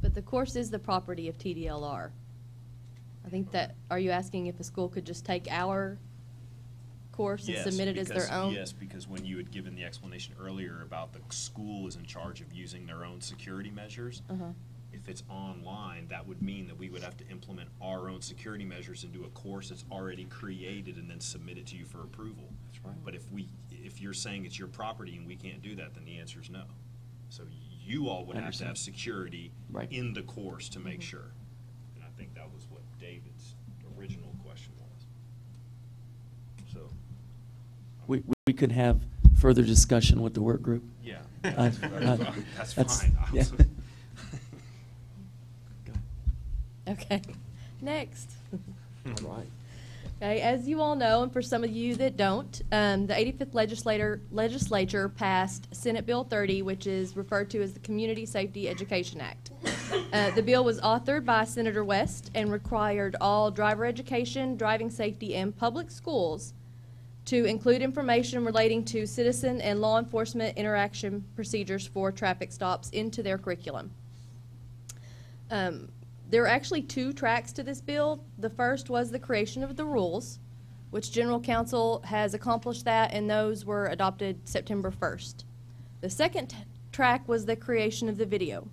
But the course is the property of TDLR. I think that, are you asking if a school could just take our course and submit it as their own? Yes, because when you had given the explanation earlier about the school is in charge of using their own security measures, if it's online, that would mean that we would have to implement our own security measures into a course that's already created and then submit it to you for approval. That's right. But if you're saying it's your property and we can't do that, then the answer is no. So you all would have to have security in the course to make sure. And I think that was what David's original question was. So We could have further discussion with the work group. yeah, That's fine. yeah. Okay, next. All right. Okay, as you all know, and for some of you that don't, the 85th legislature passed Senate Bill 30, which is referred to as the Community Safety Education Act. The bill was authored by Senator West and required all driver education, driving safety, and public schools to include information relating to citizen and law enforcement interaction procedures for traffic stops into their curriculum. There are actually two tracks to this bill. The first was the creation of the rules, which General Counsel has accomplished that, and those were adopted September 1st. The second track was the creation of the video.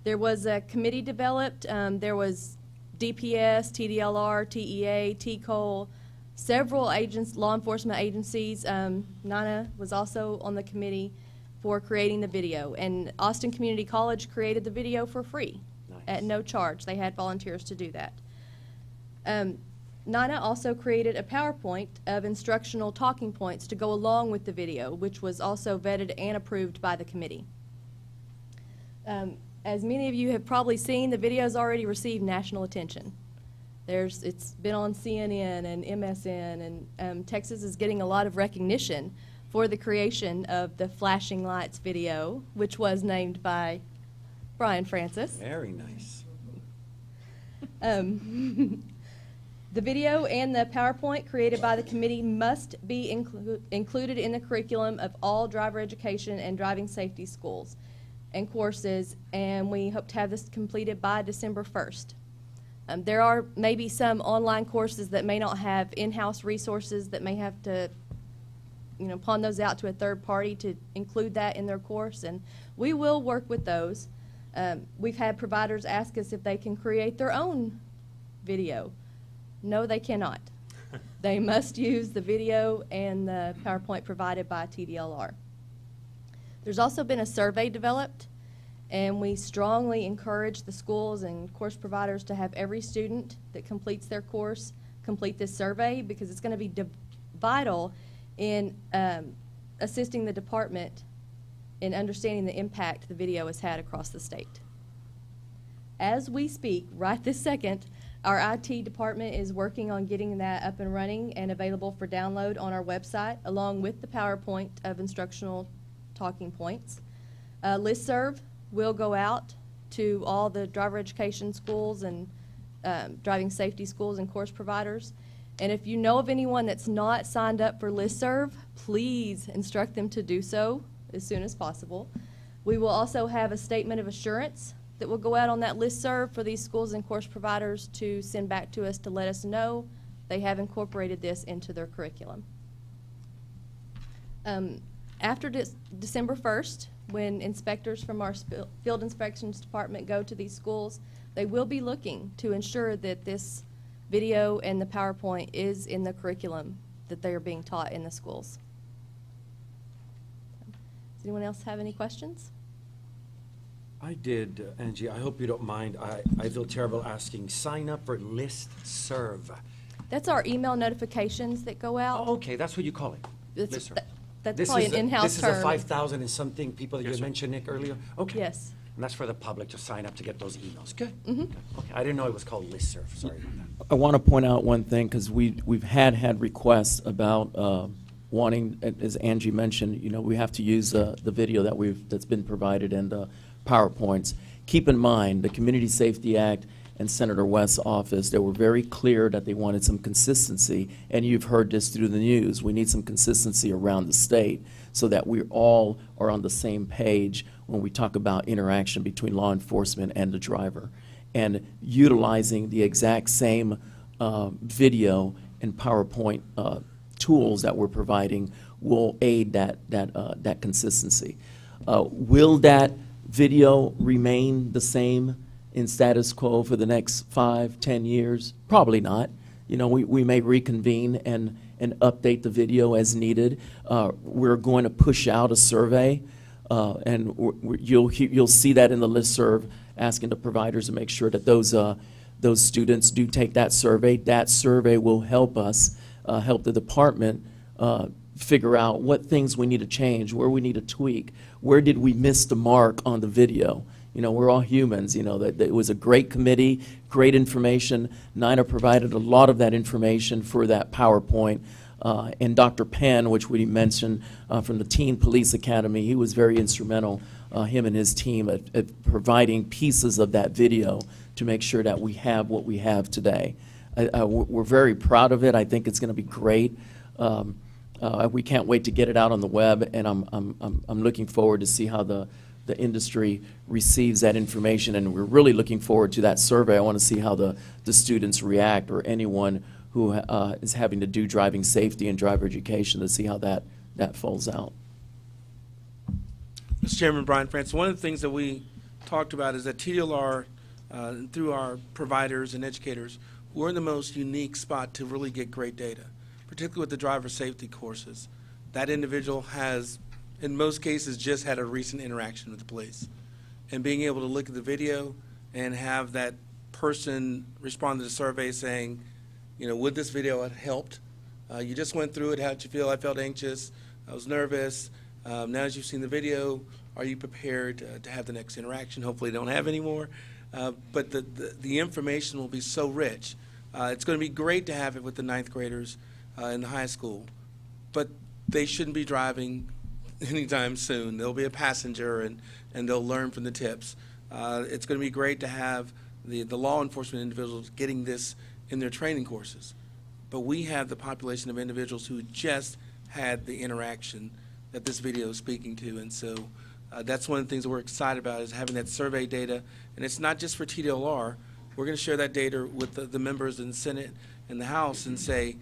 There was a committee developed. There was DPS, TDLR, TEA, TCOL, Several law enforcement agencies, Nina was also on the committee for creating the video, and Austin Community College created the video for free at no charge. They had volunteers to do that. Nina also created a PowerPoint of instructional talking points to go along with the video, which was also vetted and approved by the committee. As many of you have probably seen, the video's already received national attention. It's been on CNN and MSN, and Texas is getting a lot of recognition for the creation of the flashing lights video, which was named by Brian Francis. Very nice. The video and the PowerPoint created by the committee must be included in the curriculum of all driver education and driving safety schools and courses, and we hope to have this completed by December 1st. There are maybe some online courses that may not have in-house resources that may have to, pawn those out to a third party to include that in their course, and we will work with those. We've had providers ask us if they can create their own video. No, they cannot. They must use the video and the PowerPoint provided by TDLR. There's also been a survey developed, and we strongly encourage the schools and course providers to have every student that completes their course complete this survey, because it's going to be vital in assisting the department in understanding the impact the video has had across the state. As we speak, right this second, our IT department is working on getting that up and running and available for download on our website, along with the PowerPoint of instructional talking points. Listserv will go out to all the driver education schools and driving safety schools and course providers. And if you know of anyone that's not signed up for Listserv, please instruct them to do so as soon as possible. We will also have a statement of assurance that will go out on that listserv for these schools and course providers to send back to us to let us know they have incorporated this into their curriculum. After December 1st, when inspectors from our field inspections department go to these schools, they will be looking to ensure that this video and the PowerPoint is in the curriculum that they are being taught in the schools. Does anyone else have any questions? I did, Angie. I hope you don't mind. I feel terrible asking. Sign up for Listserv. That's our email notifications that go out. Oh, okay, that's what you call it. Listserv. That's probably an in-house term. This is the 5,000 and something people that you had mentioned, Nick, earlier? Okay. Yes. And that's for the public to sign up to get those emails. Good. Okay. I didn't know it was called Listserv. Sorry about that. I want to point out one thing, because we've had requests about wanting, as Angie mentioned, we have to use the video that's been provided and the PowerPoints. Keep in mind, the Community Safety Act and Senator West's office, they were very clear that they wanted some consistency, and you've heard this through the news. We need some consistency around the state so that we all are on the same page when we talk about interaction between law enforcement and the driver. And utilizing the exact same video and PowerPoint tools that we're providing will aid that consistency. Will that video remain the same in status quo for the next 5-10 years? Probably not. We may reconvene and update the video as needed. We're going to push out a survey, and you'll see that in the listserv, asking the providers to make sure that those students do take that survey. That survey will help us, help the department figure out what things we need to change, where we need to tweak, where did we miss the mark on the video. We're all humans. That it was a great committee, great information. Nina provided a lot of that information for that PowerPoint. And Dr. Penn, which we mentioned from the Teen Police Academy, he was very instrumental, him and his team, at providing pieces of that video to make sure that we have what we have today. We're very proud of it. I think it's going to be great. We can't wait to get it out on the web, and I'm looking forward to see how the industry receives that information, and we're really looking forward to that survey. I want to see how the students react, or anyone who is having to do driving safety and driver education, to see how that folds out. Mr. Chairman, Brian Francis, one of the things that we talked about is that TDLR, through our providers and educators, we're in the most unique spot to really get great data. particularly with the driver safety courses, that individual has, in most cases, just had a recent interaction with the police. And being able to look at the video and have that person respond to the survey saying, you know, would this video have helped? You just went through it, how'd you feel? I felt anxious, I was nervous. Now as you've seen the video, are you prepared to have the next interaction? Hopefully you don't have any more. But the information will be so rich. It's going to be great to have it with the 9th graders in the high school, but they shouldn't be driving anytime soon. They'll be a passenger, and they'll learn from the tips. It's going to be great to have the law enforcement individuals getting this in their training courses. But we have the population of individuals who just had the interaction that this video is speaking to, and so that's one of the things that we're excited about, is having that survey data. And it's not just for TDLR. We're going to share that data with the members in the Senate and the House and say,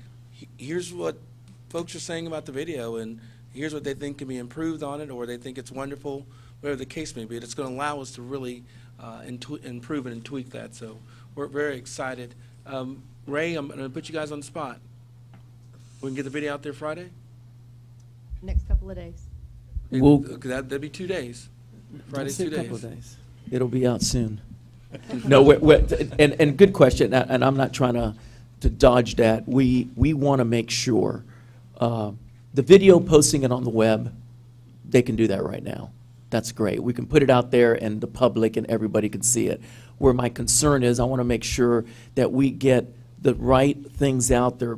here's what folks are saying about the video, and here's what they think can be improved on it, or they think it's wonderful, whatever the case may be. It's going to allow us to really improve it and tweak that. So we're very excited. Ray, I'm going to put you guys on the spot. We can get the video out there Friday? Next couple of days. That'd be 2 days. Friday's 2 days. A couple of days. It'll be out soon. No, and good question, and I'm not trying to dodge that. We want to make sure the video, posting it on the web, they can do that right now. That's great. We can put it out there and the public and everybody can see it. Where my concern is, I want to make sure that we get the right things out there,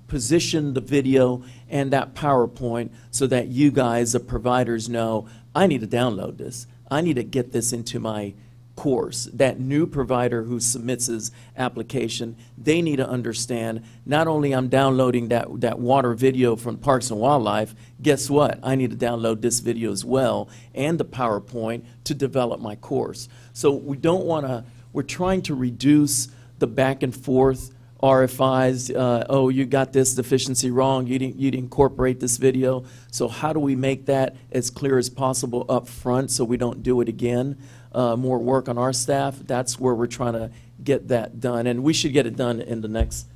position the video and that PowerPoint so that you guys, the providers, know, I need to download this. I need to get this into my course. That new provider who submits his application, they need to understand, not only I'm downloading that water video from Parks and Wildlife, guess what? I need to download this video as well and the PowerPoint to develop my course. So we don't want to, we're trying to reduce the back and forth RFIs, oh, you got this deficiency wrong, you didn't incorporate this video. So how do we make that as clear as possible up front so we don't do it again? More work on our staff. That's where we're trying to get that done. And we should get it done in the next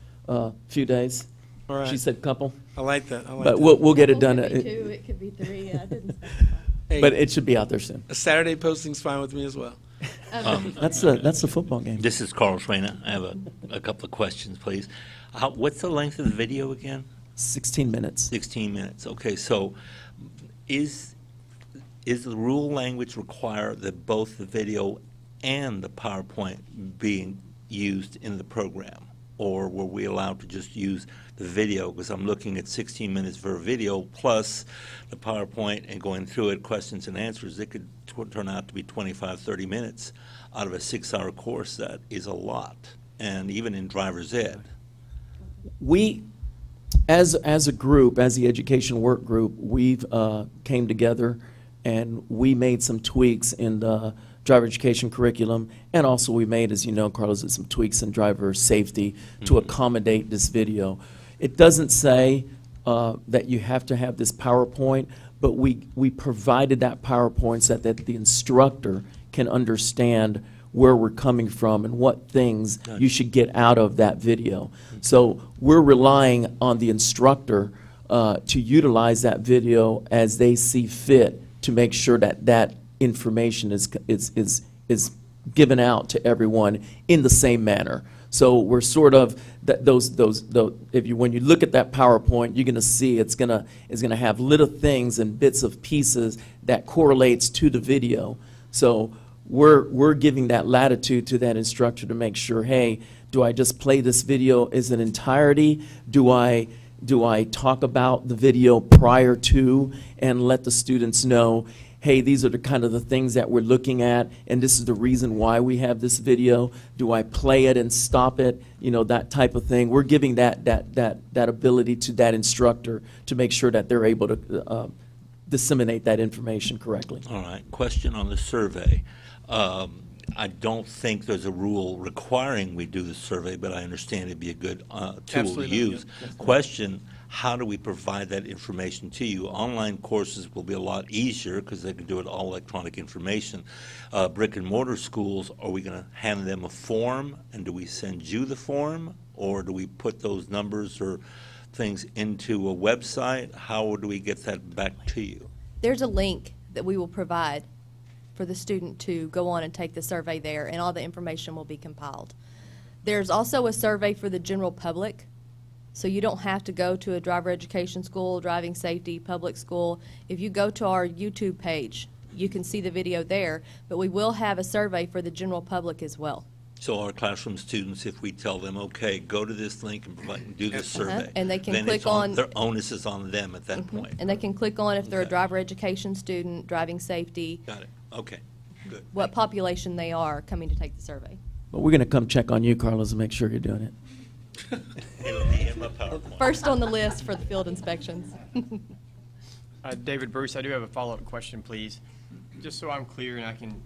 few days. All right. She said couple. I like that. I like but that. we'll get it done. It could be 2, it could be 3. I didn't specify. Hey, but it should be out there soon. A Saturday posting's fine with me as well. That's the football game. This is Carlos Reyna. I have a couple of questions, please. What's the length of the video again? 16 minutes. 16 minutes. Okay, so is the rule language require that both the video and the PowerPoint being used in the program? Or were we allowed to just use the video? Because I'm looking at 16 minutes for a video plus the PowerPoint and going through it, questions and answers. It could turn out to be 25, 30 minutes out of a 6-hour course. That is a lot. And even in driver's ed. We, as a group, as the education work group, we've came together and we made some tweaks in the driver education curriculum, and also we made, as you know, Carlos, some tweaks in driver safety to accommodate this video. It doesn't say that you have to have this PowerPoint, but we provided that PowerPoint so that the instructor can understand where we're coming from and what things you should get out of that video. So we're relying on the instructor to utilize that video as they see fit to make sure that that information is given out to everyone in the same manner. So we're sort of when you look at that PowerPoint, you're going to see it's going to have little things and bits of pieces that correlates to the video. So we're giving that latitude to that instructor to make sure, hey, do I just play this video as an entirety? Do I talk about the video prior to and let the students know, hey, these are the kind of the things that we're looking at, and this is the reason why we have this video. Do I play it and stop it? You know, that type of thing. We're giving that ability to that instructor to make sure that they're able to disseminate that information correctly. All right. Question on the survey. I don't think there's a rule requiring we do the survey, but I understand it'd be a good tool to use. Question, how do we provide that information to you? Online courses will be a lot easier because they can do it all electronic information. Brick and mortar schools, are we going to hand them a form, and do we send you the form, or do we put those numbers or things into a website? How would we get that back to you? There's a link that we will provide for the student to go on and take the survey there, and all the information will be compiled. There's also a survey for the general public, so you don't have to go to a driver education school, driving safety, public school. If you go to our YouTube page, you can see the video there, but we will have a survey for the general public as well. So our classroom students, if we tell them, okay, go to this link and do this survey. And they can then click it's on. their onus is on them at that point. And they can click on if they're a Okay. driver education student, driving safety, Got it. Okay, good. what population they are coming to take the survey. But we're going to come check on you, Carlos, and make sure you're doing it. It'll be in my PowerPoint. First on the list for the field inspections. David Bruce, I do have a follow-up question, please. Just so I'm clear and I can,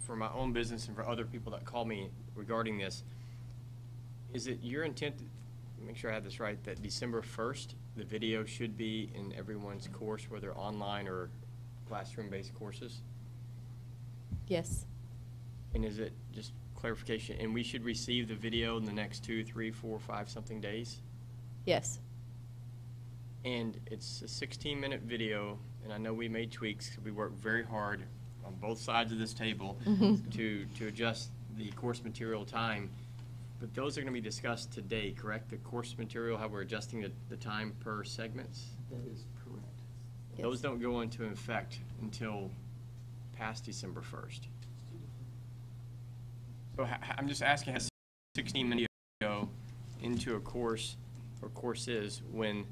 for my own business and for other people that call me regarding this, is it your intent, make sure I have this right, that December 1st, the video should be in everyone's course, whether online or classroom-based courses? Yes. And is it, just clarification, and we should receive the video in the next 2, 3, 4, 5 something days? Yes. And it's a 16-minute video, and I know we made tweaks. We worked very hard on both sides of this table to adjust the course material time. But those are going to be discussed today, correct? The course material, how we're adjusting the time per segments? That is correct. Yes. Those don't go into effect until past December 1st. So I'm just asking, has 16-minute video into a course or courses when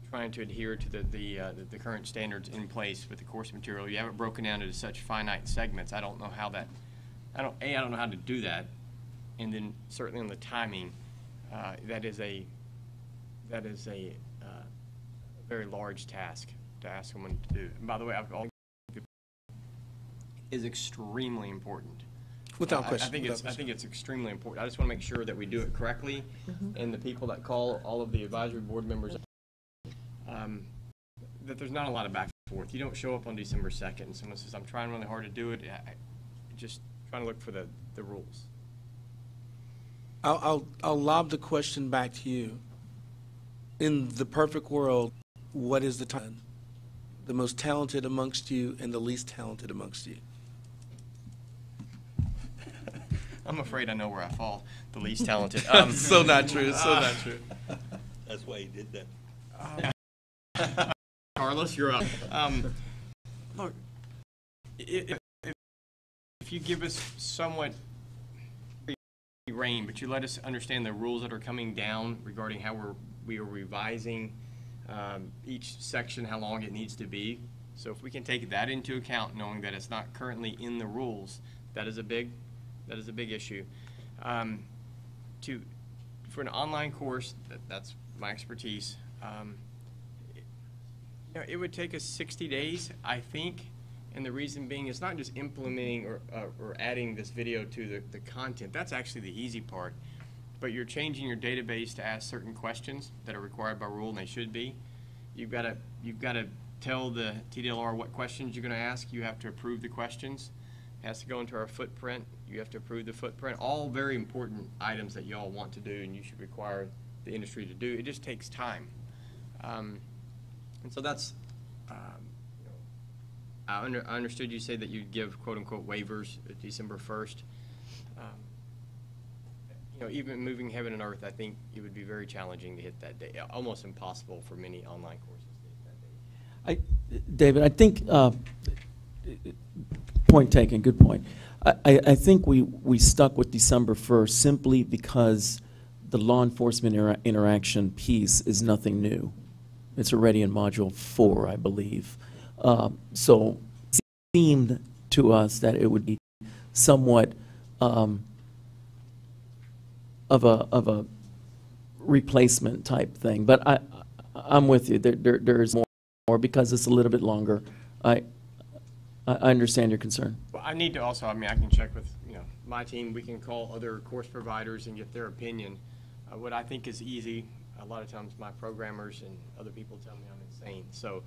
trying to adhere to the current standards in place with the course material? You have it broken down into such finite segments. I don't know how that, I don't know how to do that. And then certainly on the timing, that is a very large task to ask someone to do. And by the way, is extremely important. Without question. I think it's extremely important. I just want to make sure that we do it correctly, and the people that call all of the advisory board members, that there's not a lot of back and forth. You don't show up on December 2nd and someone says, I'm trying really hard to do it. Just trying to look for the rules. I'll lob the question back to you. In the perfect world, what is the time? The most talented amongst you and the least talented amongst you? I'm afraid I know where I fall, the least talented. So not true, so not true. That's why he did that. Carlos, you're up. Look, if you give us somewhat free rein, but you let us understand the rules that are coming down regarding how we are revising each section, how long it needs to be. So if we can take that into account, knowing that it's not currently in the rules, that is a big issue. For an online course, that's my expertise. It would take us 60 days, I think, and the reason being it's not just implementing or adding this video to the content. That's actually the easy part. But you're changing your database to ask certain questions that are required by rule, and they should be. You've got to tell the TDLR what questions you're going to ask. You have to approve the questions. It has to go into our footprint. You have to approve the footprint. All very important items that you all want to do, and you should require the industry to do. It just takes time. And so that's, I understood you say that you'd give quote-unquote waivers at December 1st. Even moving heaven and earth, I think it would be very challenging to hit that day. Almost impossible for many online courses to hit that day. David, I think, point taken, good point. I think we stuck with December 1st simply because the law enforcement interaction piece is nothing new. It's already in Module 4, I believe. So it seemed to us that it would be somewhat of a replacement type thing. But I'm with you. There's more because it's a little bit longer. I understand your concern. Well, I need to also, I can check with, my team. We can call other course providers and get their opinion. What I think is easy, a lot of times my programmers and other people tell me I'm insane. So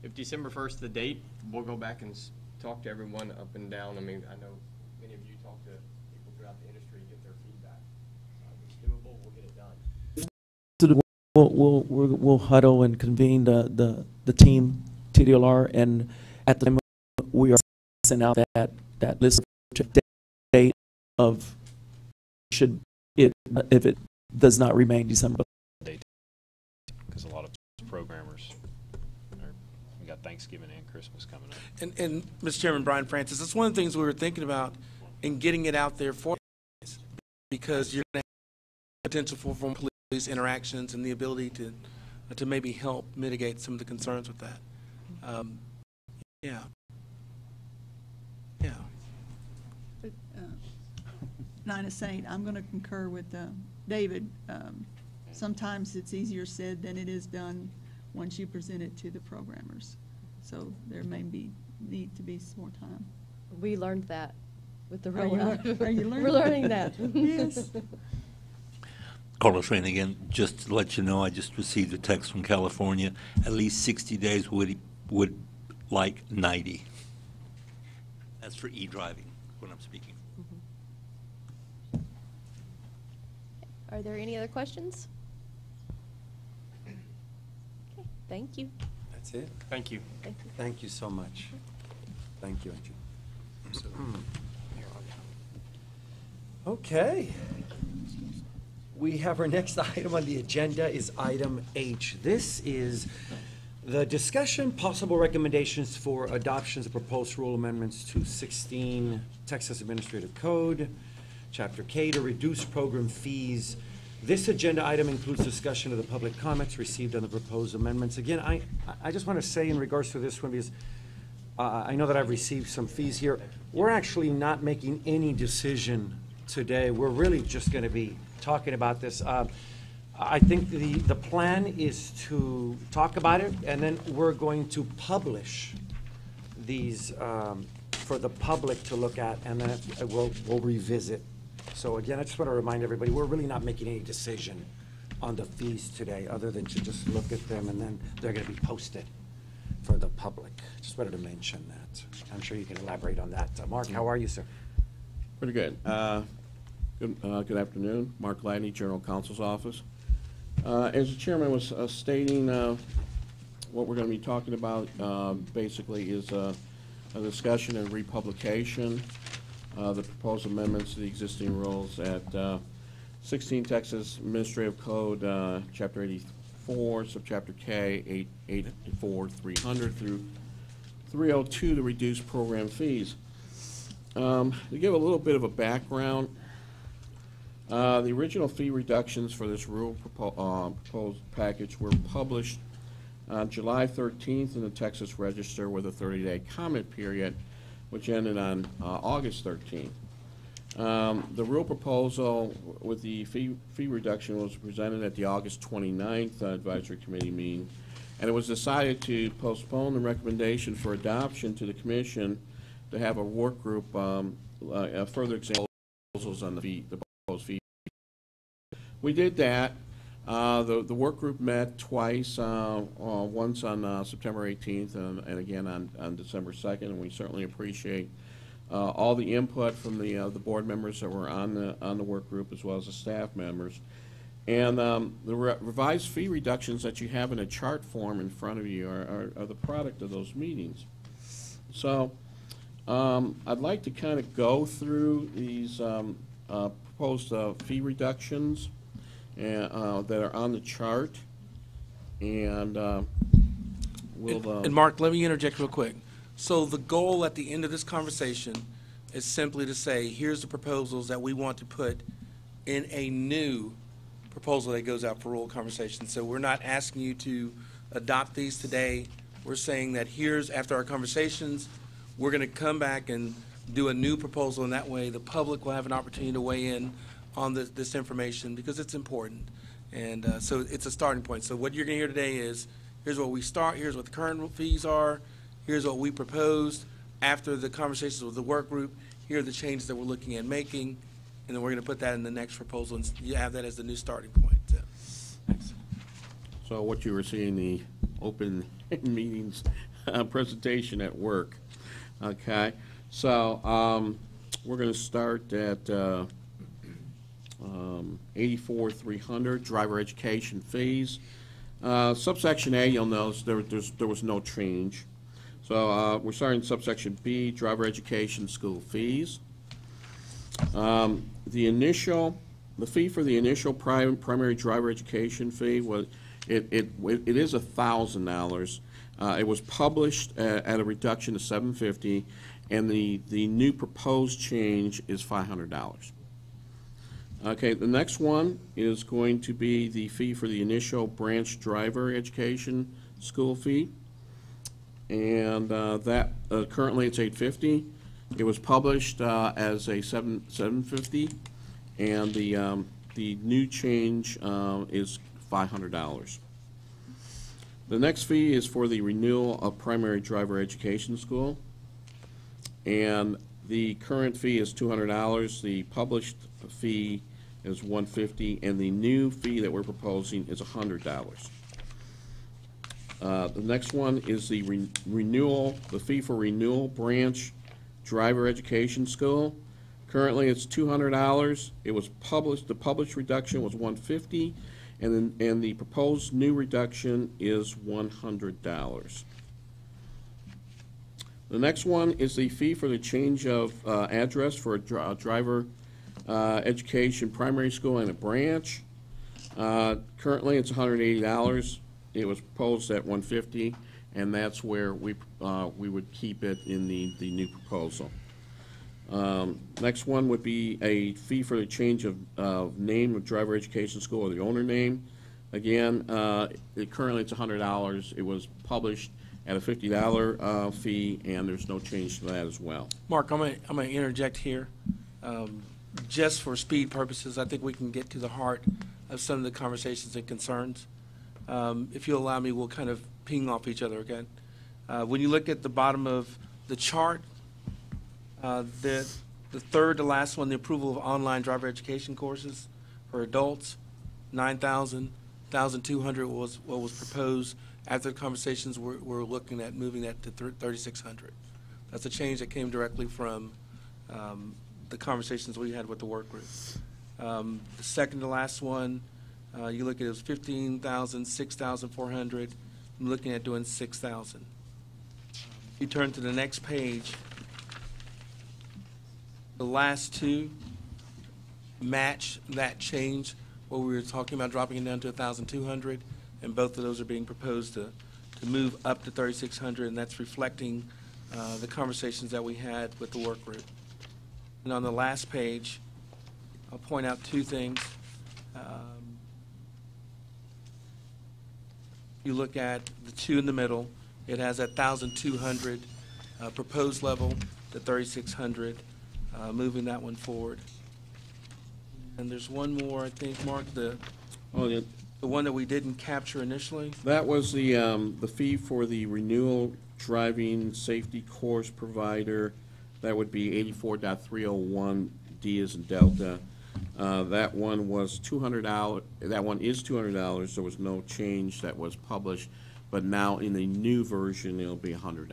if December 1st is the date, we'll go back and talk to everyone up and down. I know many of you talk to people throughout the industry, get their feedback. If it's doable, we'll get it done. we'll huddle and convene the team TDLR, and at the time we are sending out that list of date of should it if it does not remain December. Because a lot of programmers we got Thanksgiving and Christmas coming up. And Mr. Chairman, Brian Francis, that's one of the things we were thinking about in getting it out there for you, because you're going to have potential for police interactions and the ability to maybe help mitigate some of the concerns with that. Yeah. But, Nina Saint, I'm going to concur with David. Sometimes it's easier said than it is done once you present it to the programmers. So there may need to be some more time. We learned that with the Are you rollout. learning We're learning that. Yes. Carlos Reyna again. Just to let you know, I just received a text from California. At least 60 days would like 90. That's for e-driving when I'm speaking. Are there any other questions? Okay, thank you. That's it? Thank you. Thank you. Thank you so much. Thank you, Angie. Okay. We have our next item on the agenda is item H. This is the discussion, possible recommendations for adoptions of proposed rule amendments to 16 Texas Administrative Code, Chapter K, to reduce program fees. This agenda item includes discussion of the public comments received on the proposed amendments. Again, I just want to say in regards to this one, because I know that I've received some fees here. We're actually not making any decision today. We're really just going to be talking about this. I think the plan is to talk about it, and then we're going to publish these for the public to look at, and then we'll revisit. So again, I just want to remind everybody, we're really not making any decision on the fees today, other than to just look at them, and then they're going to be posted for the public. Just wanted to mention that. I'm sure you can elaborate on that. Mark, how are you, sir? Pretty good. Good afternoon. Mark Ladney, General Counsel's Office. As the chairman was stating, what we're going to be talking about basically is a discussion and republication the proposed amendments to the existing rules at 16 Texas Administrative Code, Chapter 84, Subchapter K, 884-300 through 302 to reduce program fees. To give a little bit of a background, the original fee reductions for this rule proposed package were published on July 13th in the Texas Register with a 30-day comment period, which ended on August 13th. The rule proposal with the fee reduction was presented at the August 29th Advisory Committee meeting, and it was decided to postpone the recommendation for adoption to the Commission to have a work group further examine proposals on the proposed fee. We did that. The work group met twice, once on September 18th and again on December 2nd, and we certainly appreciate all the input from the board members that were on the work group, as well as the staff members. And the revised fee reductions that you have in a chart form in front of you are the product of those meetings. So I'd like to kind of go through these proposed fee reductions that are on the chart, and we'll... And Mark, let me interject real quick. So the goal at the end of this conversation is simply to say, here's the proposals that we want to put in a new proposal that goes out for rule conversation. So we're not asking you to adopt these today. We're saying that here's, after our conversations, we're going to come back and do a new proposal, and that way the public will have an opportunity to weigh in on this information, because it's important. And so it's a starting point. So what you're going to hear today is, here's where we start, here's what the current fees are, here's what we proposed. After the conversations with the work group, here are the changes that we're looking at making, and then we're going to put that in the next proposal, and you have that as the new starting point. So what you were seeing, the open meetings presentation at work. Okay, so we're going to start at 84,300, driver education fees. Subsection A, you'll notice there was no change. So we're starting subsection B, driver education school fees. The fee for the initial primary driver education fee was, it is $1,000. It was published at a reduction of $750, and the new proposed change is $500. Okay, the next one is going to be the fee for the initial branch driver education school fee, and that currently it's $850. It was published as a $750, and the new change is $500. The next fee is for the renewal of primary driver education school, and the current fee is $200. The published fee is $150, and the new fee that we're proposing is $100. The next one is the the fee for renewal branch driver education school. Currently, it's $200. It was published. The published reduction was $150, and the proposed new reduction is $100. The next one is the fee for the change of address for a driver education primary school and a branch. Currently, it's $180. It was proposed at $150, and that's where we would keep it in the new proposal. Next one would be a fee for the change of name of driver education school or the owner name. Again, currently it's $100. It was published at a $50 fee, and there's no change to that as well. Mark, I'm gonna interject here. Just for speed purposes, I think we can get to the heart of some of the conversations and concerns. If you'll allow me, we'll kind of ping off each other again. When you look at the bottom of the chart, the third to last one, the approval of online driver education courses for adults, 9,000, 1,200 was what was proposed. After the conversations, we're looking at moving that to 3,600. That's a change that came directly from the conversations we had with the work group. The second to last one, you look at it was 15,000, 6,400. I'm looking at doing 6,000. You turn to the next page. The last two match that change, what we were talking about dropping it down to 1,200, and both of those are being proposed to move up to 3,600, and that's reflecting the conversations that we had with the work group. And on the last page, I'll point out two things. You look at the two in the middle, it has that 1,200 proposed level to 3,600, moving that one forward. And there's one more, I think, Mark, the one that we didn't capture initially. That was the fee for the renewal driving safety course provider. That would be 84.301 D as in Delta. That one was $200. That one is $200. There was no change that was published, but now in the new version it'll be $100.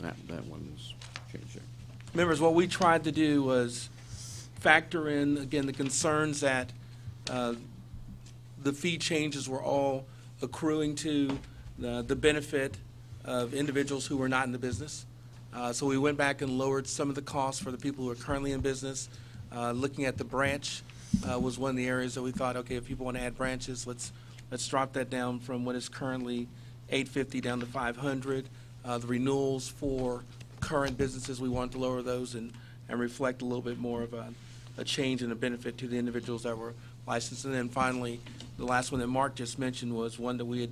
That one is changed there. Members, what we tried to do was factor in again the concerns that the fee changes were all accruing to the benefit of individuals who were not in the business. So we went back and lowered some of the costs for the people who are currently in business. Looking at the branch was one of the areas that we thought, okay, if people want to add branches, let's drop that down from what is currently $850 down to $500. The renewals for current businesses, we wanted to lower those and reflect a little bit more of a change in the benefit to the individuals that were licensed. And then finally, the last one that Mark just mentioned was one that we had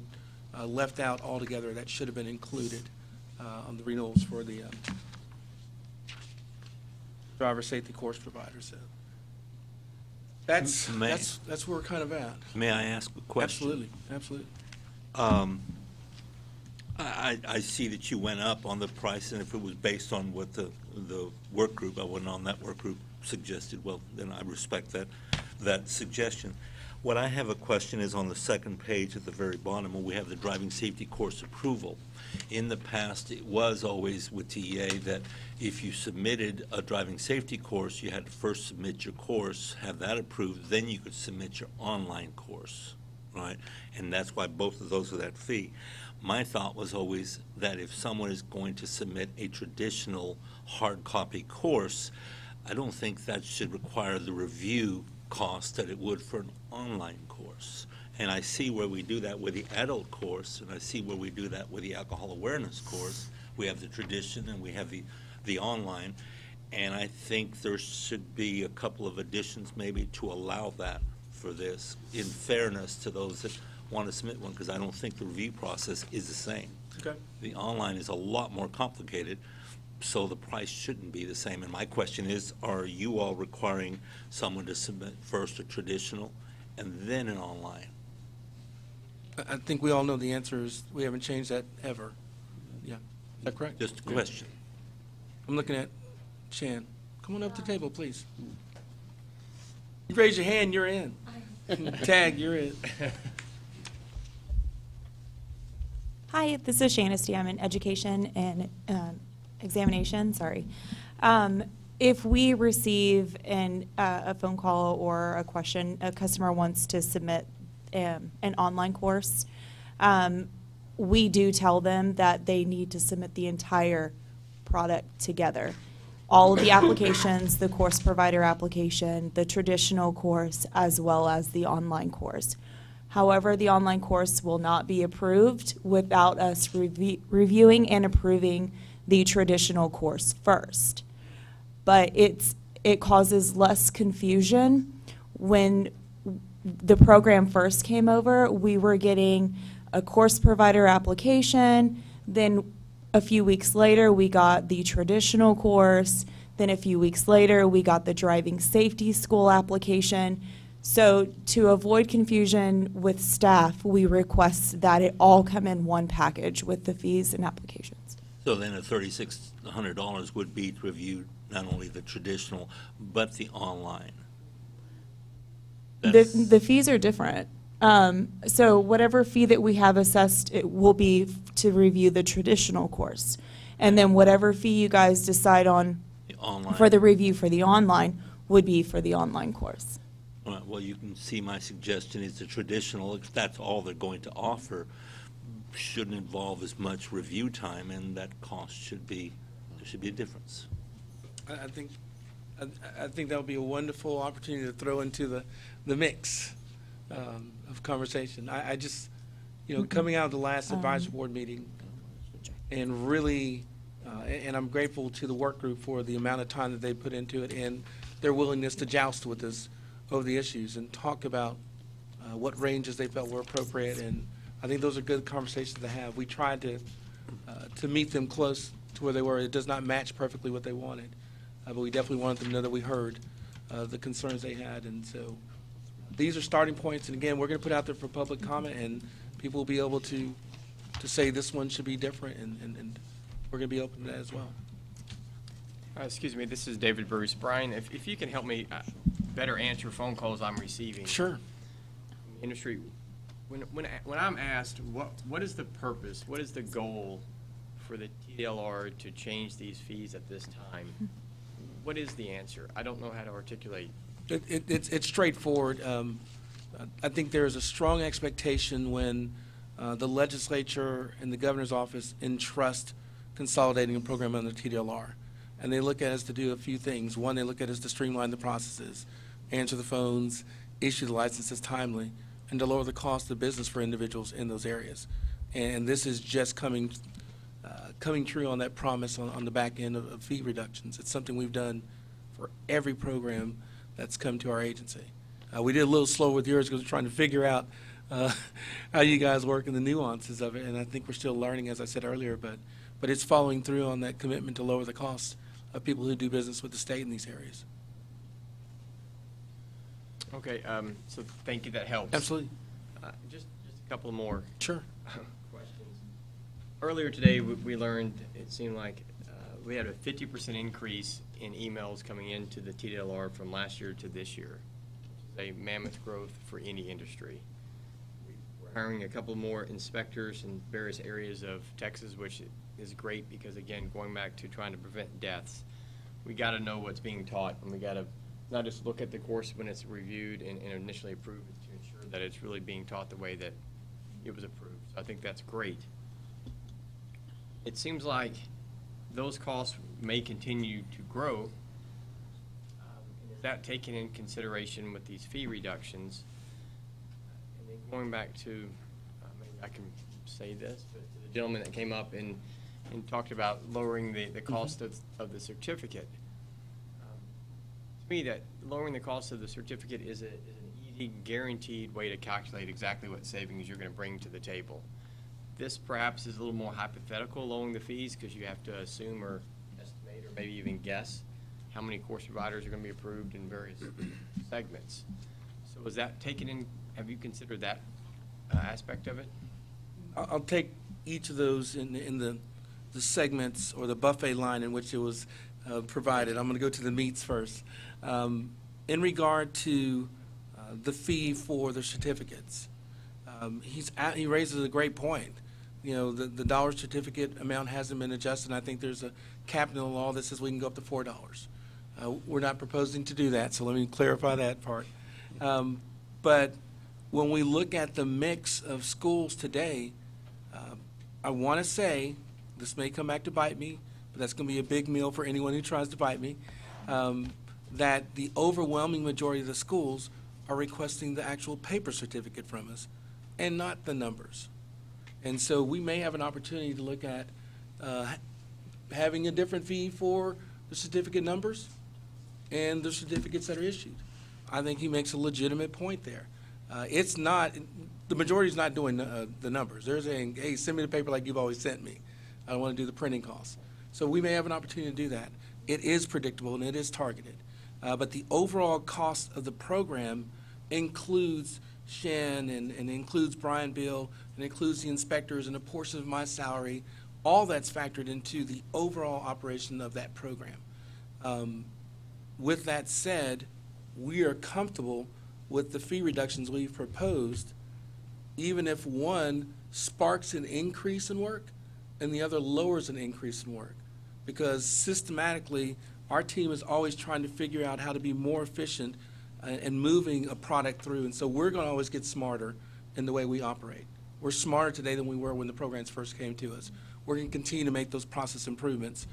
left out altogether that should have been included on the renewals for the driver safety course provider. So that's where we're kind of at. May I ask a question? Absolutely. I see that you went up on the price, and if it was based on what the work group, I wasn't on that work group, suggested, well, then I respect that suggestion. What I have a question is on the second page at the very bottom, when we have the driving safety course approval. In the past, it was always with TEA that if you submitted a driving safety course, you had to first submit your course, have that approved, then you could submit your online course, right? And that's why both of those are that fee. My thought was always that if someone is going to submit a traditional hard copy course, I don't think that should require the review cost that it would for an online course. And I see where we do that with the adult course, and I see where we do that with the alcohol awareness course. We have the tradition and we have the online. And I think there should be a couple of additions maybe to allow that for this, in fairness to those that want to submit one, because I don't think the review process is the same. Okay. The online is a lot more complicated, so the price shouldn't be the same. And my question is, are you all requiring someone to submit first a traditional and then an online? I think we all know the answer is we haven't changed that ever. Yeah, is that correct? Just a question. I'm looking at Shan. Come on up to the table, please. You raise your hand, you're in. Tag, you're in. Hi, this is Shanice. I'm in education and examination. Sorry. If we receive a phone call or a question, a customer wants to submit an online course, we do tell them that they need to submit the entire product together. All of the applications, the course provider application, the traditional course, as well as the online course. However, the online course will not be approved without us reviewing and approving the traditional course first. But it causes less confusion. When the program first came over, we were getting a course provider application, then a few weeks later we got the traditional course, then a few weeks later we got the driving safety school application. So to avoid confusion with staff, we request that it all come in one package with the fees and applications. So then the $3,600 would be to review not only the traditional, but the online. The fees are different. So whatever fee that we have assessed, it will be to review the traditional course. And then whatever fee you guys decide on for the review for the online would be for the online course. All right, well, you can see my suggestion is the traditional, if that's all they're going to offer, shouldn't involve as much review time, and that cost should be, there should be a difference. I think that would be a wonderful opportunity to throw into the mix of conversation. I just, coming out of the last advisory board meeting, and really, and I'm grateful to the work group for the amount of time that they put into it and their willingness to joust with us over the issues and talk about what ranges they felt were appropriate. And I think those are good conversations to have. We tried to meet them close to where they were. It does not match perfectly what they wanted, but we definitely wanted them to know that we heard the concerns they had. And so these are starting points. And again, we're going to put out there for public comment, and people will be able to say this one should be different, and we're going to be open to that as well. Excuse me, this is David Bruce. Brian, if you can help me better answer phone calls I'm receiving. Sure. Industry, when I'm asked what is the purpose, what is the goal for the TDLR to change these fees at this time, what is the answer? I don't know how to articulate. It's straightforward. I think there is a strong expectation when the legislature and the governor's office entrust consolidating a program under TDLR. And they look at us to do a few things. One, they look at us to streamline the processes, answer the phones, issue the licenses timely, and to lower the cost of business for individuals in those areas. And this is just coming true on that promise on the back end of fee reductions. It's something we've done for every program that's come to our agency. We did a little slow with yours because we're trying to figure out how you guys work and the nuances of it, and I think we're still learning, as I said earlier, but it's following through on that commitment to lower the costs of people who do business with the state in these areas. Okay, so thank you, that helps. Absolutely. Just a couple more. Sure. Questions. Earlier today, we learned, it seemed like we had a 50% increase in emails coming into the TDLR from last year to this year. a mammoth growth for any industry. We're hiring a couple more inspectors in various areas of Texas, which is great because, again, going back to trying to prevent deaths, we got to know what's being taught, and we got to not just look at the course when it's reviewed and initially approved to ensure that it's really being taught the way that it was approved. So I think that's great. It seems like those costs may continue to grow. Is that taken in consideration with these fee reductions? And then going back to, maybe I can say this, but to the gentleman that came up and talked about lowering the cost of the certificate. To me, that lowering the cost of the certificate is an easy, guaranteed way to calculate exactly what savings you're going to bring to the table. This perhaps is a little more hypothetical, lowering the fees, because you have to assume or estimate or maybe even guess how many course providers are going to be approved in various segments. So is that taken in, have you considered that aspect of it? I'll take each of those in the segments or the buffet line in which it was provided. I'm going to go to the meats first. In regard to the fee for the certificates, he raises a great point. You know, the dollar certificate amount hasn't been adjusted, and I think there's a cap in the law that says we can go up to $4. We're not proposing to do that, so let me clarify that part. But when we look at the mix of schools today, I want to say, this may come back to bite me, but that's going to be a big meal for anyone who tries to bite me, that the overwhelming majority of the schools are requesting the actual paper certificate from us and not the numbers. And so we may have an opportunity to look at having a different fee for the certificate numbers and the certificates that are issued. I think he makes a legitimate point there. It's not, the majority is not doing the numbers. They're saying, hey, send me the paper like you've always sent me. I don't want to do the printing costs. So we may have an opportunity to do that. It is predictable and it is targeted. But the overall cost of the program includes Shen and includes Brian Bill and includes the inspectors and a portion of my salary. All that's factored into the overall operation of that program. With that said, we are comfortable with the fee reductions we've proposed, even if one sparks an increase in work and the other lowers an increase in work. Because systematically, our team is always trying to figure out how to be more efficient and moving a product through. And so we're going to always get smarter in the way we operate. We're smarter today than we were when the programs first came to us. We're going to continue to make those process improvements.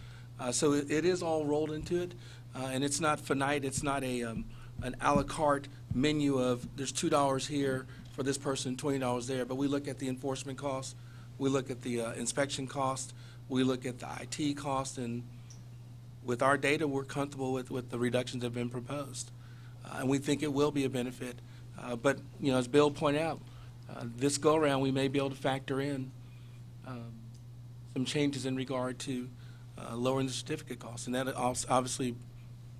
So it is all rolled into it, and it's not finite. It's not an a la carte menu of there's $2 here for this person, $20 there. But we look at the enforcement costs. We look at the inspection cost. We look at the IT cost, and with our data, we're comfortable with the reductions that have been proposed. And we think it will be a benefit. But, you know, as Bill pointed out, this go-around, we may be able to factor in some changes in regard to lowering the certificate costs. And that'll obviously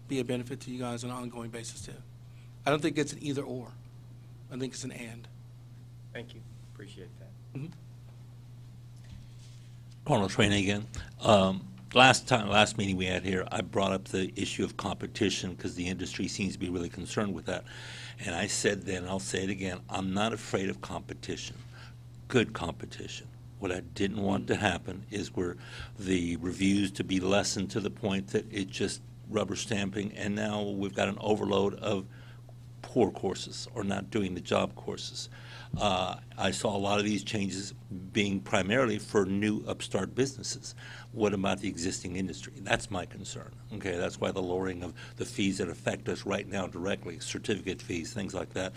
be a benefit to you guys on an ongoing basis, too. I don't think it's an either-or. I think it's an and. Thank you. Appreciate that. Mm-hmm. Carlos Reyna again. Last meeting we had here, I brought up the issue of competition because the industry seems to be really concerned with that. And I said then, I'll say it again, I'm not afraid of competition, good competition. What I didn't want to happen is where the reviews to be lessened to the point that it just rubber stamping, and now we've got an overload of poor courses or not doing the job courses. I saw a lot of these changes being primarily for new upstart businesses. What about the existing industry? That's my concern. Okay, that's why the lowering of the fees that affect us right now directly, certificate fees, things like that.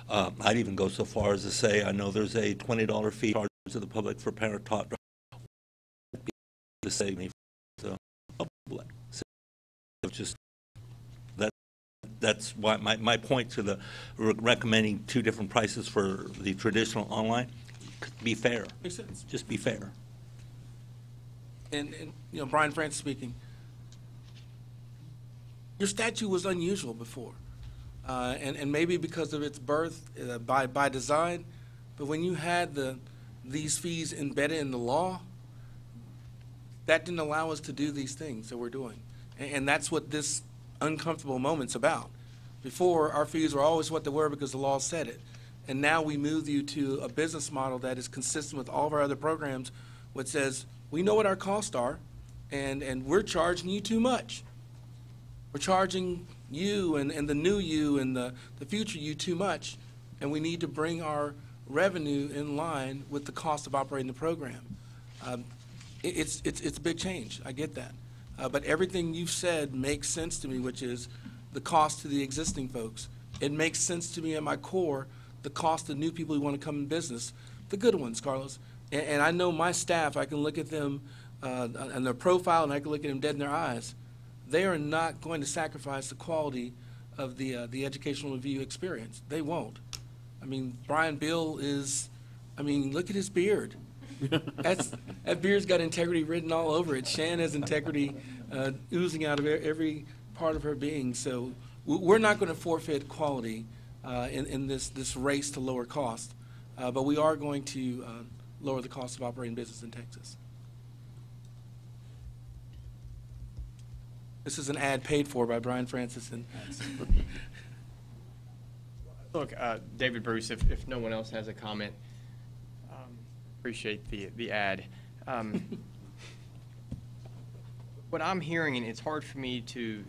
I'd even go so far as to say I know there's a $20 fee charged to the public for parent-taught to save me from the public. So just that's why my point to the recommending two different prices for the traditional online, be fair. Makes sense. Just be fair. And you know, Brian Francis speaking. Your statute was unusual before, and maybe because of its birth by design. But when you had these fees embedded in the law, that didn't allow us to do these things that we're doing, and that's what this uncomfortable moment's about, Before, our fees were always what they were because the law said it. And now we move you to a business model that is consistent with all of our other programs, which says, we know what our costs are, and we're charging you too much. We're charging you and the new you and the future you too much, and we need to bring our revenue in line with the cost of operating the program. It's a big change. I get that. But everything you've said makes sense to me, which is the cost to the existing folks. It makes sense to me at my core, the cost of new people who want to come in business, the good ones, Carlos. And I know my staff, I can look at them and their profile, and I can look at them dead in their eyes. They are not going to sacrifice the quality of the educational review experience. They won't. I mean, Brian Bill is, I mean, look at his beard. That beard's got integrity written all over it. Shan has integrity oozing out of every part of her being. So we're not going to forfeit quality in this race to lower cost, but we are going to lower the cost of operating business in Texas. This is an ad paid for by Brian Francis. Look, David Bruce, if no one else has a comment, appreciate the ad. What I'm hearing, and it's hard for me to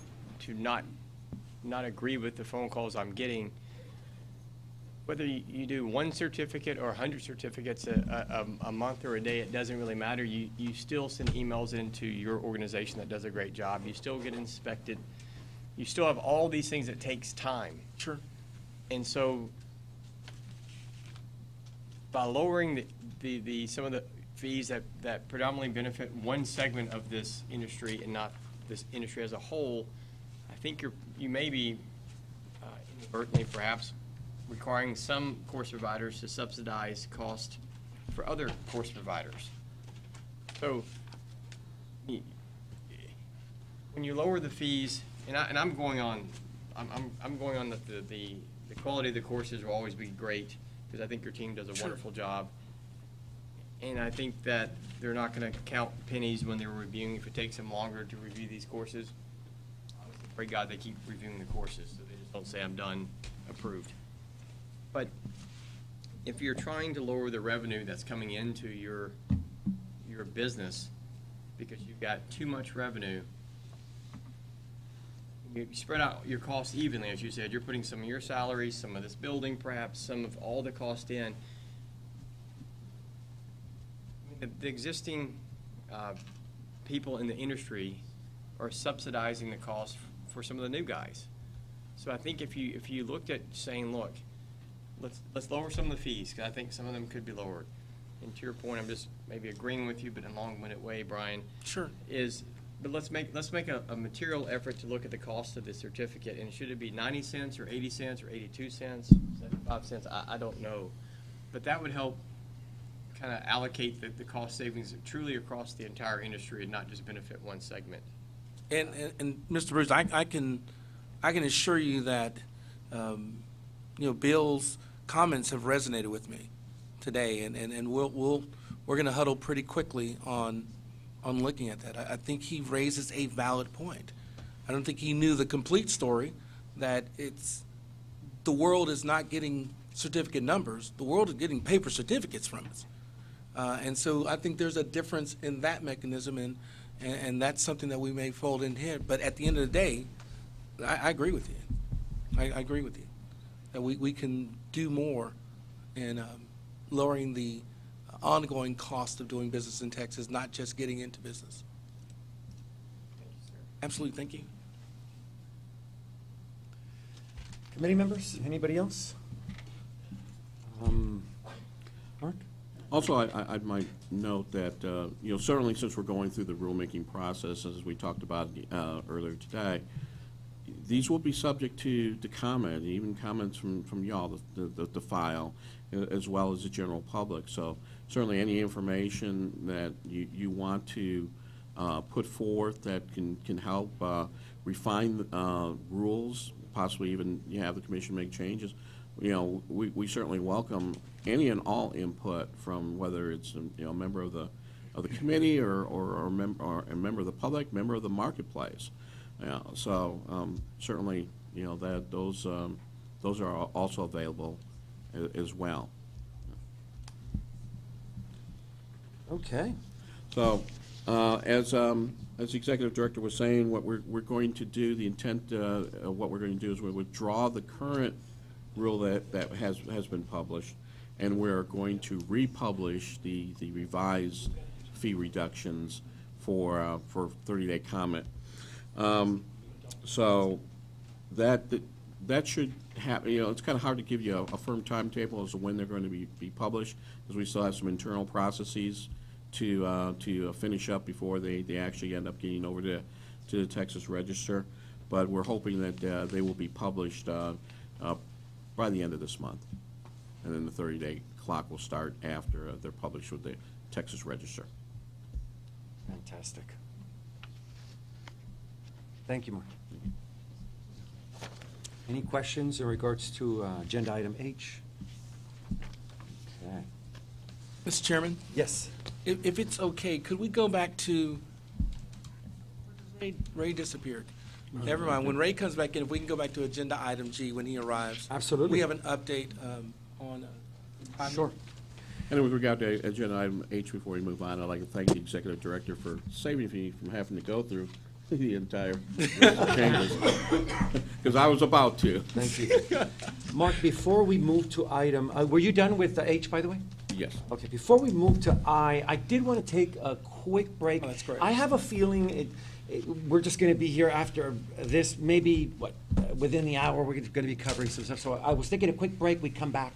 not agree with the phone calls I'm getting, whether you do one certificate or 100 certificates a month or a day, it doesn't really matter. You still send emails into your organization that does a great job. You still get inspected. You still have all these things that takes time. Sure. And so by lowering some of the fees that predominantly benefit one segment of this industry and not this industry as a whole, I think you may be inadvertently perhaps requiring some course providers to subsidize cost for other course providers. So when you lower the fees, and I'm going on that the quality of the courses will always be great, because I think your team does a wonderful job. And I think that they're not going to count pennies when they're reviewing if it takes them longer to review these courses. Pray God they keep reviewing the courses, so they just don't say I'm done, approved. But if you're trying to lower the revenue that's coming into your business because you've got too much revenue, you spread out your costs evenly, as you said. You're putting some of your salaries, some of this building, perhaps some of all the cost in. The existing people in the industry are subsidizing the cost for some of the new guys. So I think if you looked at saying, look, let's lower some of the fees, because I think some of them could be lowered. And to your point, I'm just maybe agreeing with you, but in a long-winded way, Brian. Sure. But let's make a material effort to look at the cost of the certificate, and should it be 90 cents or 80 cents or 82 cents, 75 cents? I don't know, but that would help kind of allocate the cost savings truly across the entire industry and not just benefit one segment. And Mr. Bruce, I can assure you that Bill's comments have resonated with me today, and we're going to huddle pretty quickly on looking at that. I think he raises a valid point. I don't think he knew the complete story, that the world is not getting certificate numbers. The world is getting paper certificates from us. And so I think there's a difference in that mechanism, and that's something that we may fold in here. But at the end of the day, I agree with you. I agree with you that we can do more in lowering the ongoing cost of doing business in Texas, not just getting into business. Thank you, sir. Absolutely, thank you. Committee members, anybody else? Mark? Also, I might note that, certainly since we're going through the rulemaking process, as we talked about earlier today, these will be subject to comment, even comments from y'all, the file, as well as the general public. So certainly any information that you want to put forth that can help refine rules, possibly even have the commission make changes, we certainly welcome any and all input from whether it's a member of the committee or a member of the public, member of the marketplace. So certainly you know, that those are also available as well. Okay. So, as the executive director was saying, what we're going to do, the intent of what we're going to do is we withdraw the current rule that has been published, and we're going to republish the revised fee reductions for 30-day comment. So that should happen. You know, it's kind of hard to give you a firm timetable as to when they're going to be published, because we still have some internal processes to finish up before they actually end up getting over to the Texas Register. But we're hoping that they will be published by the end of this month, and then the 30-day clock will start after they're published with the Texas Register. Fantastic. Thank you, Mark. Any questions in regards to agenda item H? Okay. Mr. Chairman? Yes. If it's okay, could we go back to, Ray disappeared. Never mind. When Ray comes back in, if we can go back to agenda item G when he arrives. Absolutely. We have an update on. Sure. And with regard to agenda item H, before we move on, I'd like to thank the executive director for saving me from having to go through the entire chambers, because I was about to. Thank you. Mark, before we move to item, were you done with the H, by the way? Yes. Okay, before we move to I did want to take a quick break. Oh, that's great. I have a feeling we're just going to be here after this, maybe, within the hour, we're going to be covering some stuff. So I was thinking a quick break, we'd come back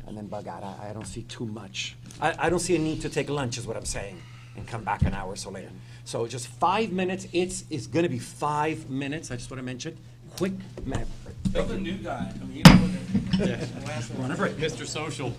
and then bug out. I don't see too much. I don't see a need to take lunch, is what I'm saying, and come back an hour or so later. So just 5 minutes. It's going to be 5 minutes. I just want to mention. Quick minute break. You're the new guy. I mean, you know what the last one. Want a break. Mr. Social.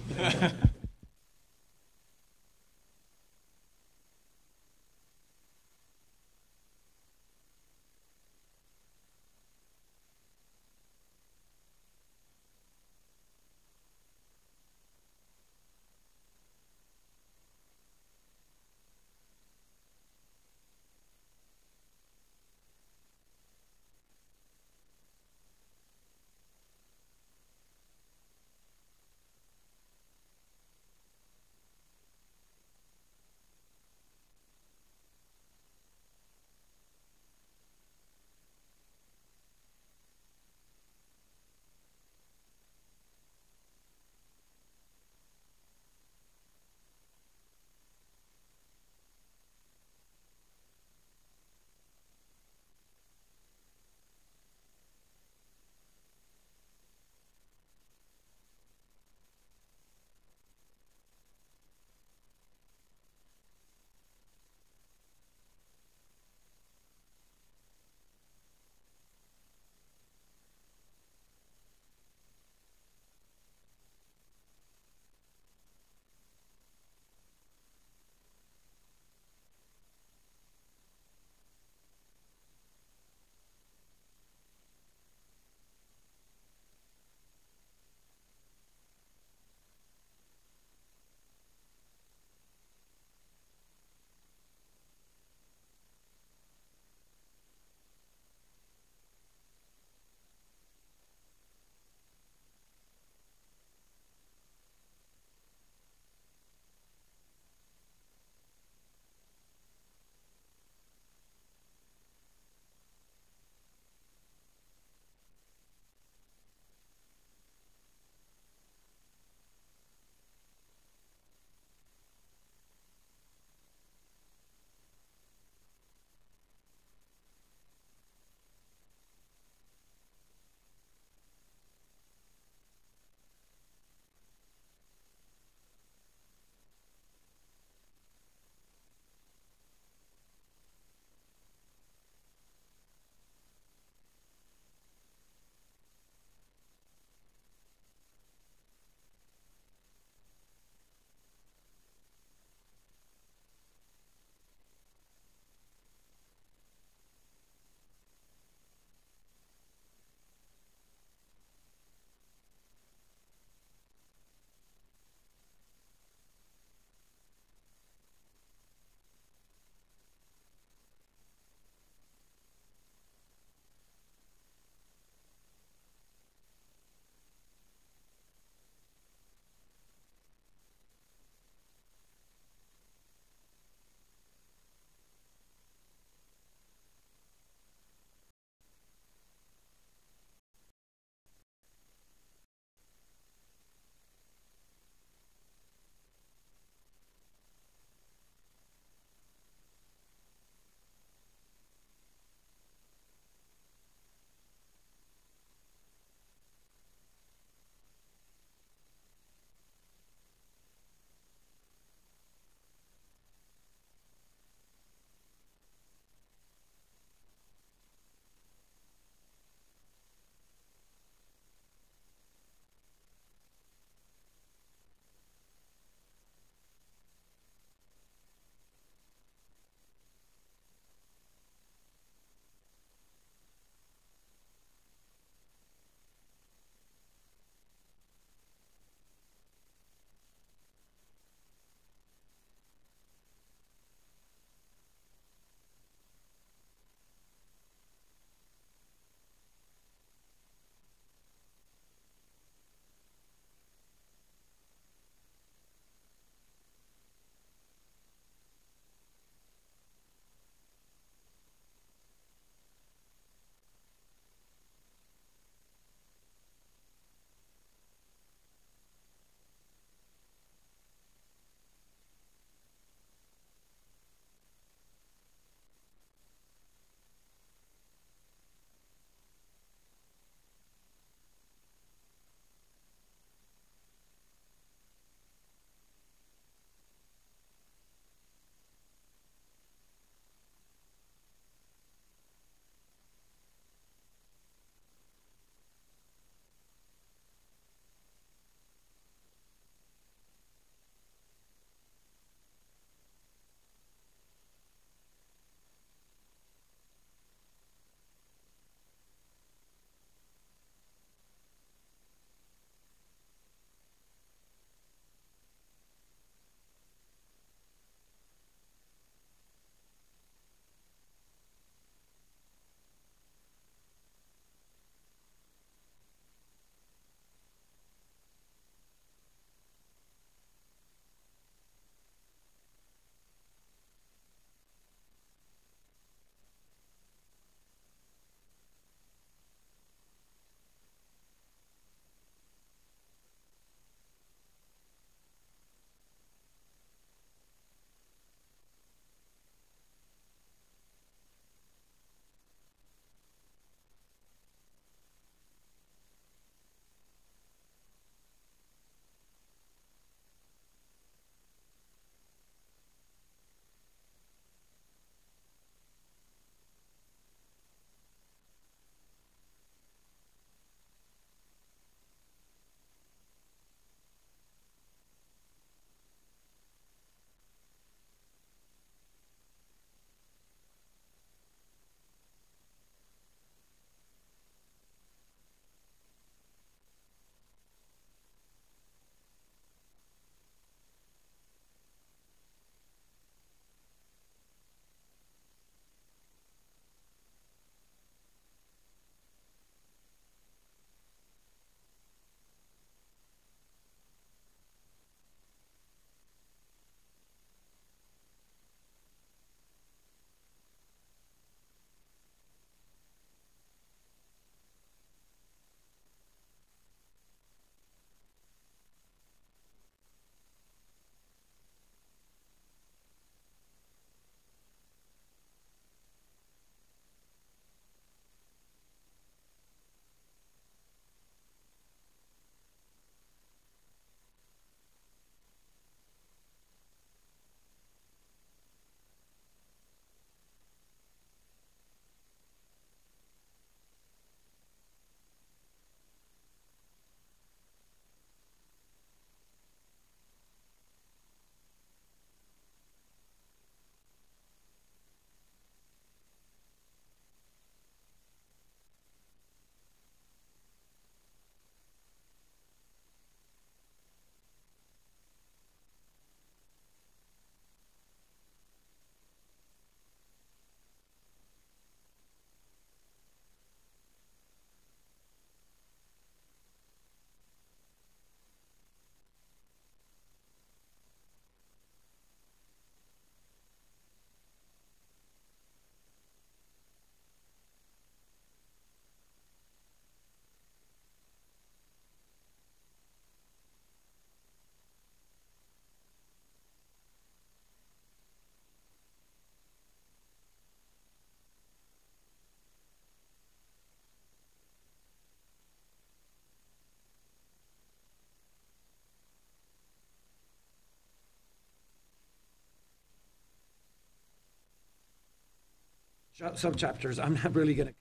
subchapters. I'm not really going to.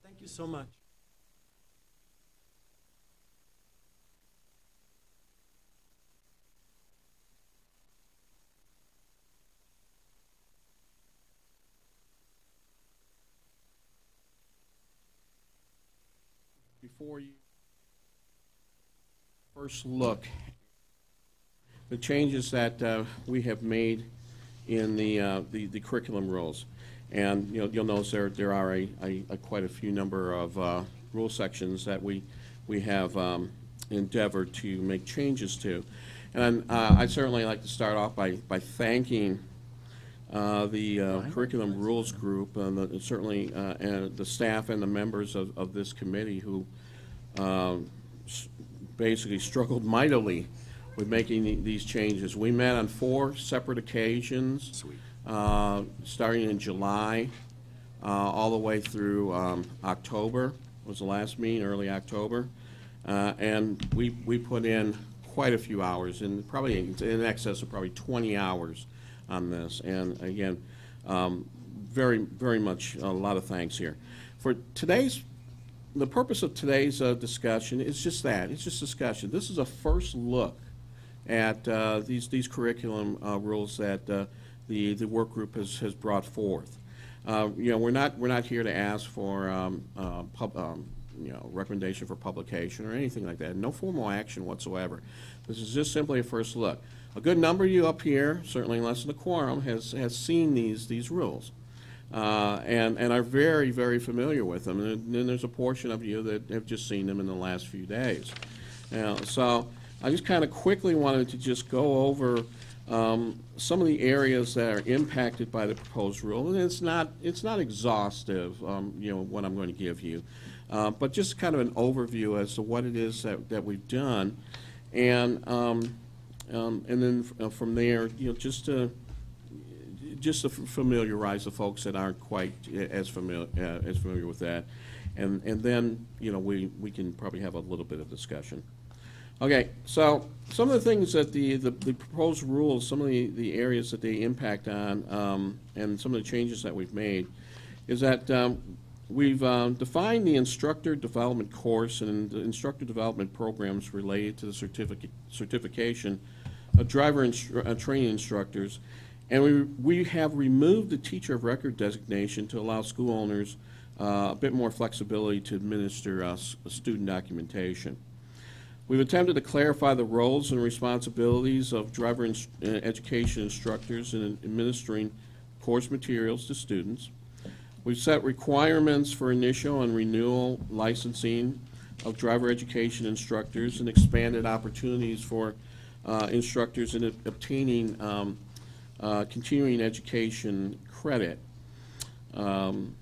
Thank you so much. Before you first look, the changes that we have made in the curriculum rules, and you'll notice there are quite a few number of rule sections that we have endeavored to make changes to, and I'd certainly like to start off by thanking the curriculum rules group, and certainly the staff and the members of this committee who basically struggled mightily with making these changes. We met on 4 separate occasions, starting in July, all the way through October was the last meeting, early October, and we put in quite a few hours, and probably in excess of probably 20 hours on this. And again, very much a lot of thanks here. For the purpose of today's discussion is just that. It's just discussion. This is a first look at these curriculum rules that the work group has brought forth. We're not here to ask for recommendation for publication or anything like that. No formal action whatsoever. This is just simply a first look. A good number of you up here, certainly less than a quorum, has seen these rules. And are very, very familiar with them. And then there's a portion of you that have just seen them in the last few days. So I just kind of quickly wanted to just go over some of the areas that are impacted by the proposed rule. And it's not exhaustive, what I'm going to give you, but just kind of an overview as to what it is that we've done, and then from there, just to familiarize the folks that aren't quite as familiar with that, and then we can probably have a little bit of discussion. Okay, so some of the things that the proposed rules, some of the areas that they impact on, and some of the changes that we've made, is that we've defined the instructor development course and the instructor development programs related to the certification of driver training instructors. And we have removed the teacher of record designation to allow school owners a bit more flexibility to administer student documentation. We've attempted to clarify the roles and responsibilities of driver education instructors in administering course materials to students. We've set requirements for initial and renewal licensing of driver education instructors and expanded opportunities for instructors in obtaining continuing education credit. And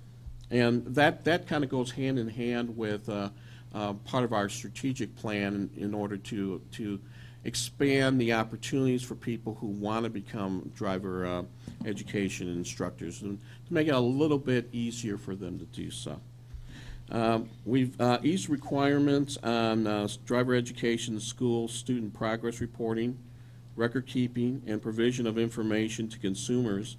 that kind of goes hand in hand with part of our strategic plan in order to expand the opportunities for people who want to become driver education instructors and to make it a little bit easier for them to do so. We've eased requirements on driver education school student progress reporting, record keeping, and provision of information to consumers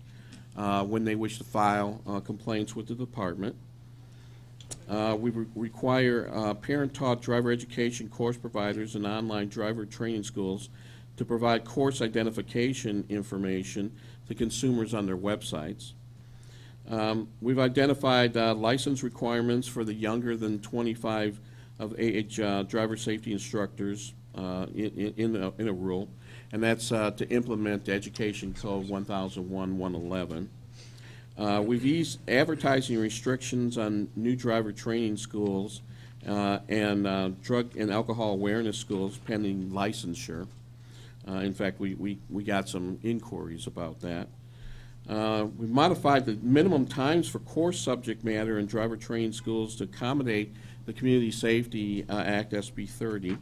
when they wish to file complaints with the department. We require parent-taught driver education course providers and online driver training schools to provide course identification information to consumers on their websites. We've identified license requirements for the younger than 25 of age driver safety instructors in a rule, and that's to implement Education Code 1001-111. We've eased advertising restrictions on new driver training schools and drug and alcohol awareness schools pending licensure. In fact, we got some inquiries about that. We modified the minimum times for course subject matter in driver training schools to accommodate the Community Safety Act, SB 30,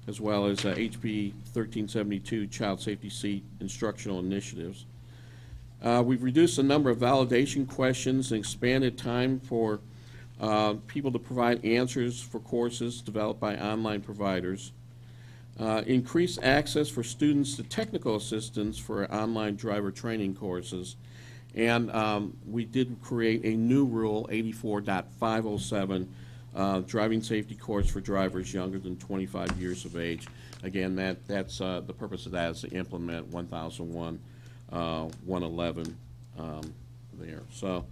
as well as HB 1372, Child Safety Seat Instructional Initiatives. We've reduced the number of validation questions and expanded time for people to provide answers for courses developed by online providers. Increased access for students to technical assistance for online driver training courses. And we did create a new rule, 84.507, driving safety course for drivers younger than 25 years of age. Again, that's the purpose of that is to implement 1001, 111 there. So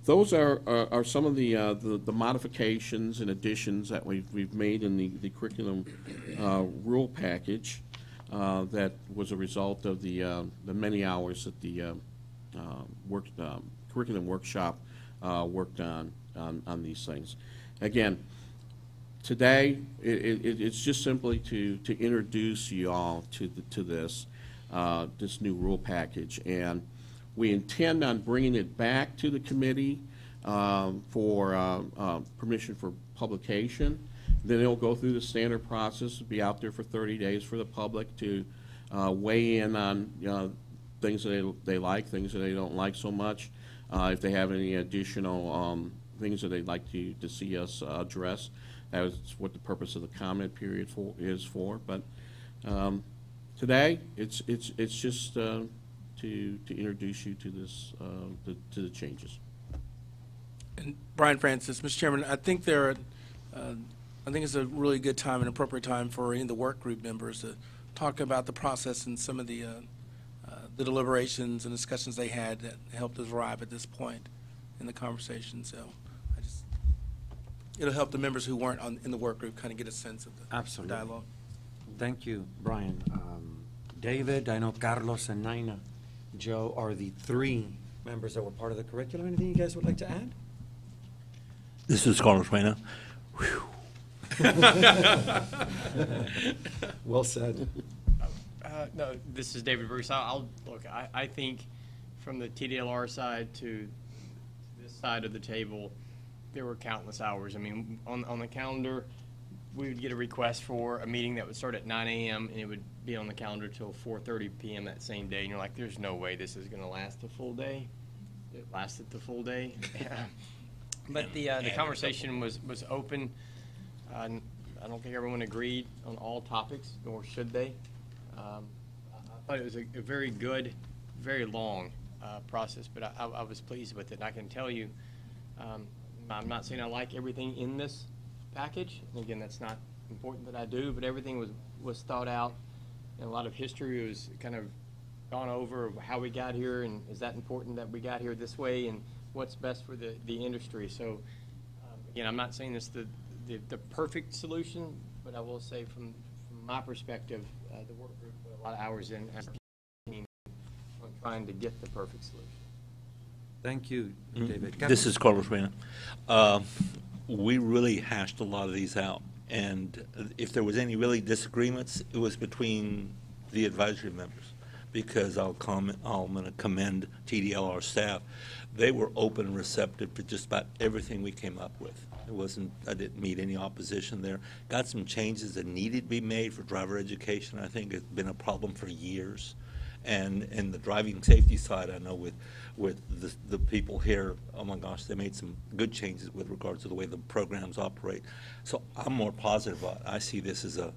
those are some of the modifications and additions that we've made in the curriculum rule package that was a result of the many hours that the curriculum workshop worked on these things. Again, today it's just simply to introduce you all to this new rule package, and we intend on bringing it back to the committee for permission for publication. Then it'll go through the standard process, be out there for 30 days for the public to weigh in on things that they like, things that they don't like so much. If they have any additional things that they'd like to see us address, that's what the purpose of the comment period is for. But today, it's just to introduce you to this to the changes. And Brian Francis, Mr. Chairman, I think I think it's a really good time and appropriate time for any of the work group members to talk about the process and some of the deliberations and discussions they had that helped us arrive at this point in the conversation. So it'll help the members who weren't in the work group kind of get a sense of the dialogue. Thank you, Brian. David, I know Carlos and Naina, Joe are the three members that were part of the curriculum. Anything you guys would like to add? This is Carlos Reyna. Well said. No, this is David Bruce. Look, I think from the TDLR side to this side of the table, there were countless hours. I mean, on the calendar, we would get a request for a meeting that would start at 9 a.m. and it would be on the calendar till 4:30 p.m. that same day. And you're like, there's no way this is going to last the full day. It lasted the full day. But the conversation was open. I don't think everyone agreed on all topics, nor should they. I thought it was a very good, very long process, but I was pleased with it. And I can tell you, I'm not saying I like everything in this package. And again, that's not important that I do, but everything was thought out, and a lot of history was kind of gone over how we got here, and is that important that we got here this way, and what's best for the industry. So again, I'm not saying this the perfect solution, but I will say from my perspective, the work group put a lot of hours in on trying to get the perfect solution. Thank you, David. This is Carlos Reyna. We really hashed a lot of these out, and if there was any really disagreements, it was between the advisory members, because I'm going to commend TDLR staff. They were open and receptive to just about everything we came up with. I didn't meet any opposition there. Got some changes that needed to be made for driver education. I think it's been a problem for years. And the driving safety side, I know with the people here, oh my gosh, they made some good changes with regards to the way the programs operate. So I'm more positive about it. I see this as a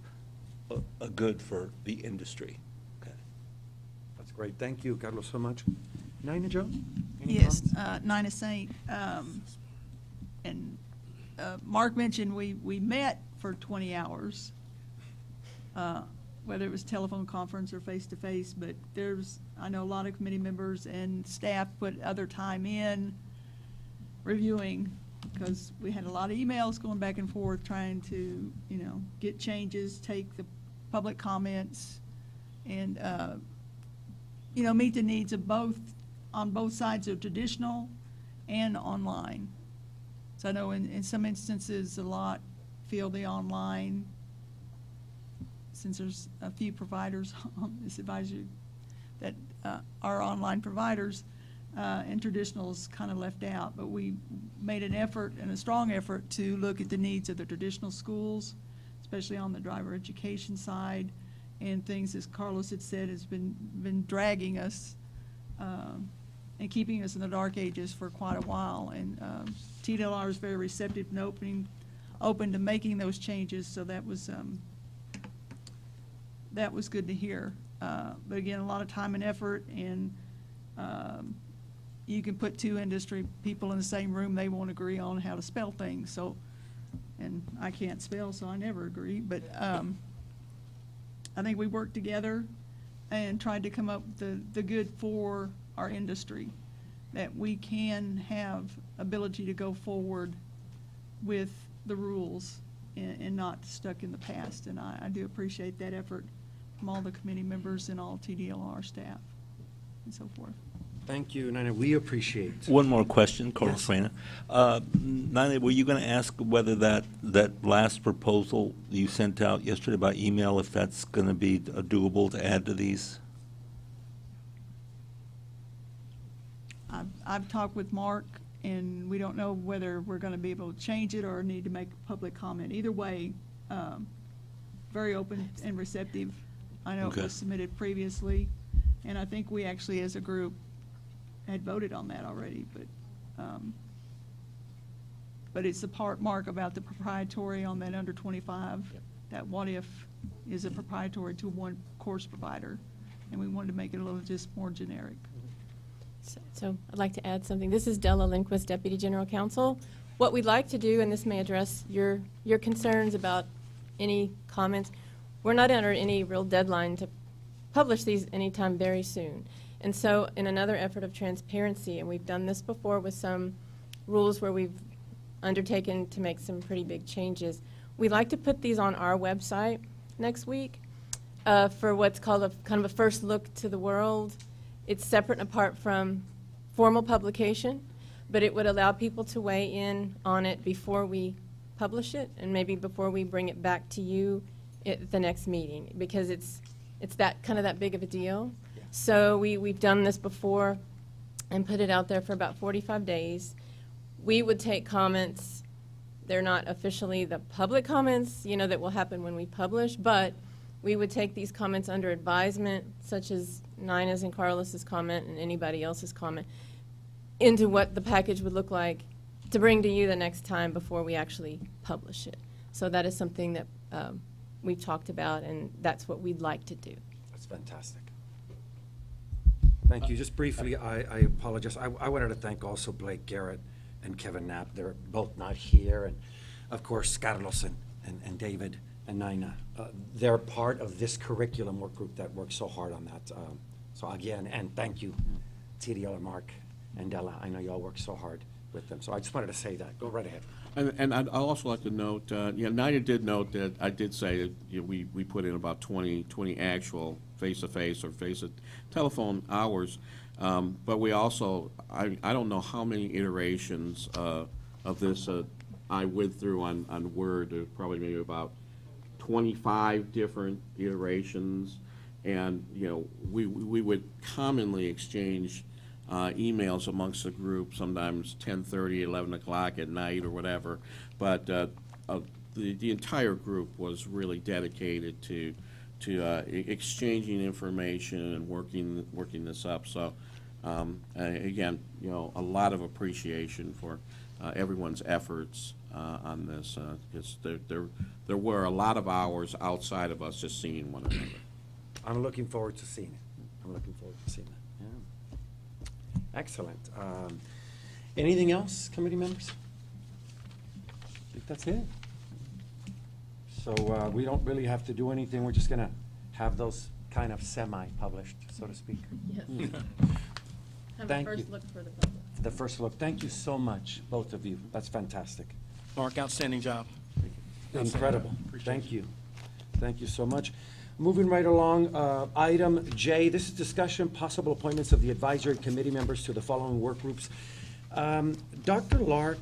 good for the industry. Okay. That's great. Thank you, Carlos, so much. Nina, Joe? Yes, Nina Saint. And Mark mentioned we met for 20 hours, whether it was telephone conference or face-to-face, but I know a lot of committee members and staff put other time in reviewing, because we had a lot of emails going back and forth trying to, get changes, take the public comments, and, meet the needs of on both sides of traditional and online. So I know in some instances, a lot feel the online, since there's a few providers on this advisory that are online providers, and traditional is kind of left out. But we made an effort, and a strong effort, to look at the needs of the traditional schools, especially on the driver education side, and things, as Carlos had said, has been dragging us and keeping us in the dark ages for quite a while. And TDLR was very receptive and open to making those changes, so that was good to hear. But again, a lot of time and effort, and you can put two industry people in the same room, they won't agree on how to spell things. So, and I can't spell, so I never agree. But I think we worked together and tried to come up with the good for our industry, that we can have ability to go forward with the rules and not stuck in the past. And I do appreciate that effort from all the committee members and all TDLR staff and so forth. Thank you, Nina. We appreciate. One more question, Carlos Yes. Reyna. Nina, were you going to ask whether that last proposal you sent out yesterday by email, if that's going to be doable to add to these? I've talked with Mark, and we don't know whether we're going to be able to change it or need to make public comment. Either way, very open and receptive. I know Okay. it was submitted previously, and I think we actually, as a group, had voted on that already. But it's the part, Mark, about the proprietary on that under 25. Yep. That what if is a proprietary to one course provider, and we wanted to make it a little just more generic. So I'd like to add something. This is Della Lindquist, Deputy General Counsel. What we'd like to do, and this may address your concerns about any comments, we're not under any real deadline to publish these anytime very soon. And so in another effort of transparency, and we've done this before with some rules where we've undertaken to make some pretty big changes, we'd like to put these on our website next week for what's called a kind of a first look to the world. It's separate and apart from formal publication, but it would allow people to weigh in on it before we publish it, and maybe before we bring it back to you at the next meeting, because it's that kind of that big of a deal. Yeah. So we've done this before and put it out there for about 45 days. We would take comments. They're not officially the public comments, you know, that will happen when we publish, but we would take these comments under advisement, such as Nina's and Carlos's comment and anybody else's comment, into what the package would look like to bring to you the next time before we actually publish it. So that is something that we've talked about, and that's what we'd like to do. That's fantastic. Thank you. Just briefly, I apologize. I wanted to thank also Blake Garrett and Kevin Knapp. They're both not here. And, of course, Carlos and David and Nina. They're part of this curriculum work group that works so hard on that. So, again, and thank you, TDL, Mark and Della. I know you all work so hard with them. So I just wanted to say that. Go right ahead. And I'd also like to note, Nina did note that I did say that we put in about 20 actual face-to-face or face-to-telephone hours, but we also, I don't know how many iterations of this I went through on Word. There's probably maybe about 25 different iterations, and we would commonly exchange emails amongst the group, sometimes 10:30, 11 o'clock at night or whatever, but the entire group was really dedicated to exchanging information and working this up. So again, a lot of appreciation for everyone's efforts on this, because there were a lot of hours outside of us just seeing one another. I'm looking forward to seeing it. I'm looking forward to seeing it. Excellent. Anything else, committee members? I think that's it. So we don't really have to do anything. We're just going to have those kind of semi-published, so to speak. Yes. Thank Have a you. first look for the public. The first look. Thank you so much, both of you. That's fantastic. Mark, outstanding job. Incredible. Thank you. Thank you so much. Moving right along, item J, this is discussion, possible appointments of the advisory committee members to the following work groups. Dr. Lark,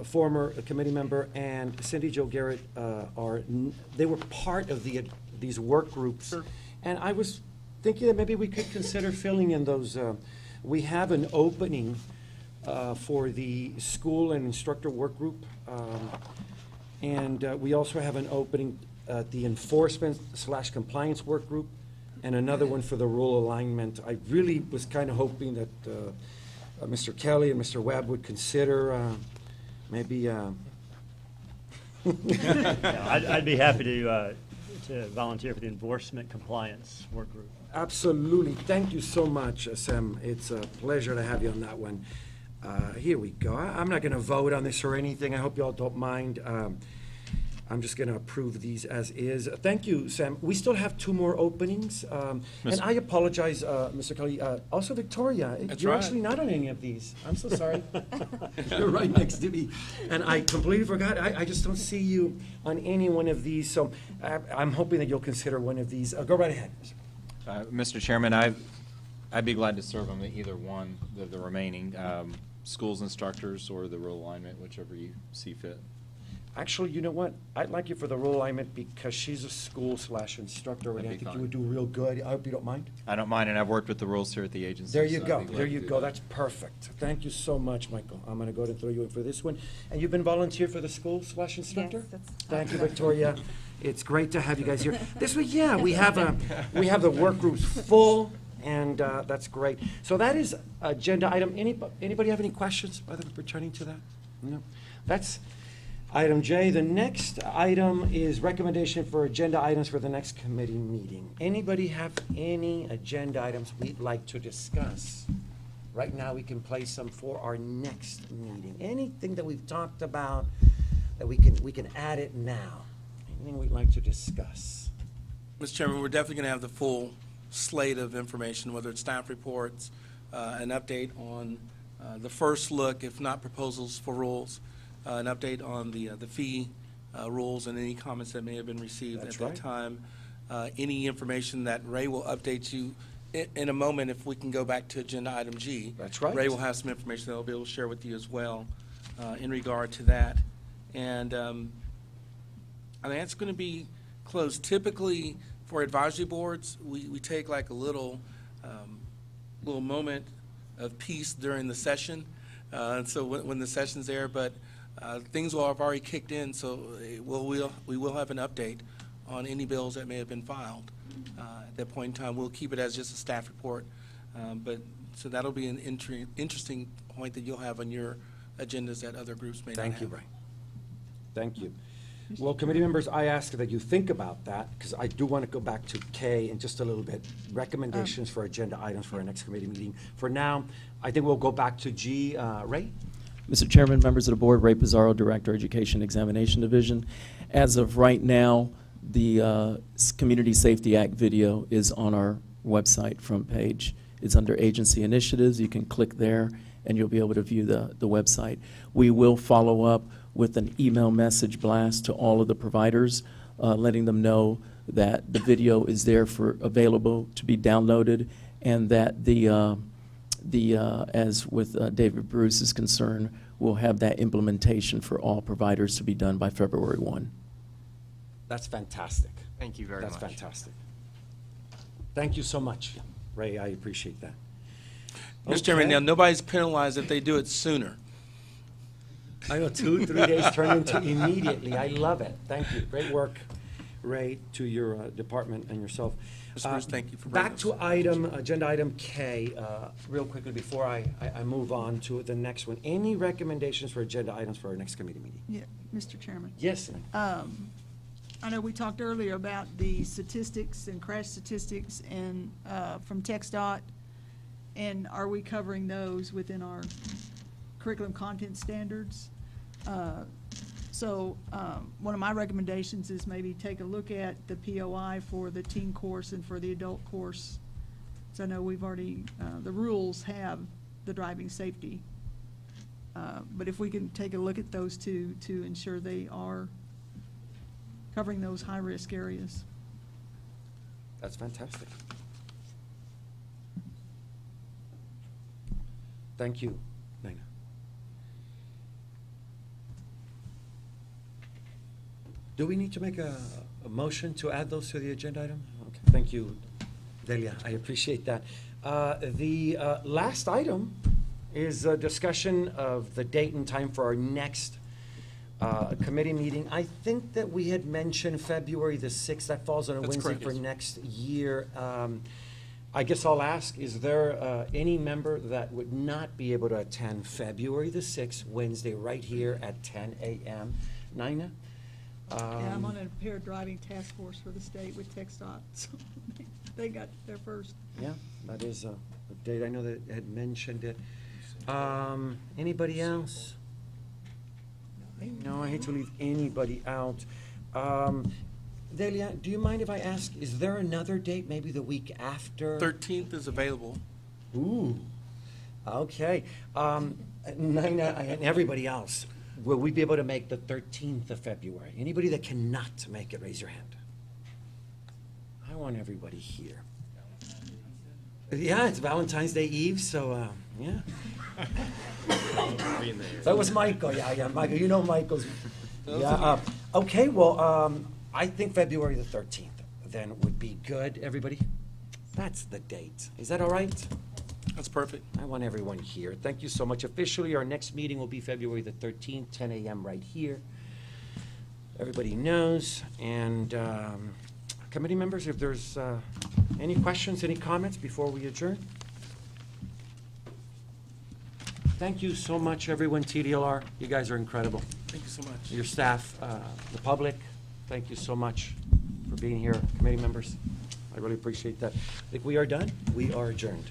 former committee member, and Cindy Jo Garrett they were part of these work groups. Sure. And I was thinking that maybe we could consider filling in those. We have an opening for the school and instructor work group. And we also have an opening at the enforcement/compliance work group. and another one for the rule alignment. I really was kind of hoping that Mr. Kelly and Mr. Webb would consider maybe. Yeah, I'd be happy to volunteer for the enforcement compliance work group. Absolutely. Thank you so much, Sam. It's a pleasure to have you on that one. Here we go. I'm not going to vote on this or anything. I hope you all don't mind. I'm just going to approve these as is. Thank you, Sam. We still have 2 more openings. And I apologize, Mr. Kelly. Also, Victoria, you're actually not on any of these. I'm so sorry. You're right next to me. And I completely forgot. I just don't see you on any one of these. So I'm hoping that you'll consider one of these. Go right ahead. Mr. Chairman, I'd be glad to serve on either one, the remaining, schools instructors or the rule alignment, whichever you see fit. Actually, you know what? I'd like you for the rule alignment because she's a school/instructor, and I think you would do real good. I hope you don't mind. I don't mind, and I've worked with the rules here at the agency. There you so go. There you go. That's perfect. Thank you so much, Michael. I'm going to go ahead and throw you in for this one. And you've been volunteer for the school/instructor? Yes, that's Thank you, Victoria. It's great to have you guys here. This week, yeah, we have the work groups full, and that's great. So that is agenda item. Anybody have any questions by the way pertaining to that? No. That's item J. The next item is recommendation for agenda items for the next committee meeting. Anybody have any agenda items we'd like to discuss? Right now, we can place them for our next meeting. Anything that we've talked about that we can add it now. Anything we'd like to discuss? Mr. Chairman, we're definitely going to have the full slate of information, whether it's staff reports, an update on the first look, if not proposals for rules, an update on the fee rules and any comments that may have been received at that time. Any information that Ray will update you in a moment. If we can go back to agenda item G. That's right. Ray will have some information that he'll be able to share with you as well in regard to that. And I mean, that's going to be closed. Typically, for advisory boards, we take like a little moment of peace during the session. So when the session's there, but things will have already kicked in, so we will have an update on any bills that may have been filed. At that point in time, we'll keep it as just a staff report. So that'll be an interesting point that you'll have on your agendas that other groups may not have. Thank you, Ray. Thank you. Well, committee members, I ask that you think about that, because I do want to go back to K in just a little bit. Recommendations for agenda items for our next committee meeting. For now, I think we'll go back to G. Ray? Mr. Chairman, members of the board, Ray Pizarro, Director, Education Examination Division. As of right now, the Community Safety Act video is on our website front page. It's under Agency Initiatives. You can click there, and you'll be able to view the website. We will follow up with an email message blast to all of the providers, letting them know that the video is there for available to be downloaded, and that as with David Bruce's concern, we'll have that implementation for all providers to be done by February 1. That's fantastic. Thank you very much. That's fantastic. Thank you so much, Ray. I appreciate that. Mr. Chairman, now nobody's penalized if they do it sooner. I know 2, 3 days turn into immediately. I love it. Thank you. Great work, Ray, to your department and yourself. Mr. Bruce, thank you for back to agenda item K, real quickly before I move on to the next one. Any recommendations for agenda items for our next committee meeting? Yeah, Mr. Chairman. Yes, ma'am. I know we talked earlier about the statistics and crash statistics and from TxDOT, and are we covering those within our curriculum content standards? So one of my recommendations is maybe take a look at the POI for the teen course and for the adult course. So I know we've already, the rules have the driving safety. But if we can take a look at those two to ensure they are covering those high-risk areas. That's fantastic. Thank you, Nina. Do we need to make a motion to add those to the agenda item? Okay, thank you, Delia. I appreciate that. The last item is a discussion of the date and time for our next committee meeting. I think that we had mentioned February the 6th. That falls on a That's Wednesday correct, for yes. next year. I guess I'll ask, is there any member that would not be able to attend February the 6th, Wednesday, right here at 10 a.m.? Nina? Yeah, I'm on a impaired driving task force for the state with TxDOT, so they got there first. Yeah, that is a date. I know that had mentioned it. Anybody else? No, I hate to leave anybody out. Delia, do you mind if I ask, is there another date, maybe the week after? 13th is available. Ooh, okay. Nina and everybody else, will we be able to make the 13th of February? Anybody that cannot make it, raise your hand. I want everybody here. Yeah, it's Valentine's Day Eve, so, yeah. That was Michael, yeah, Michael, you know Michael's. Yeah, okay, well, I think February the 13th then would be good, everybody. That's the date. Is that all right? That's perfect. I want everyone here. Thank you so much. Officially, our next meeting will be February the 13th, 10 a.m. right here. Everybody knows. And committee members, if there's any questions, any comments before we adjourn? Thank you so much, everyone, TDLR. You guys are incredible. Thank you so much. Your staff, the public, thank you so much for being here, committee members. I really appreciate that. I think we are done. We are adjourned.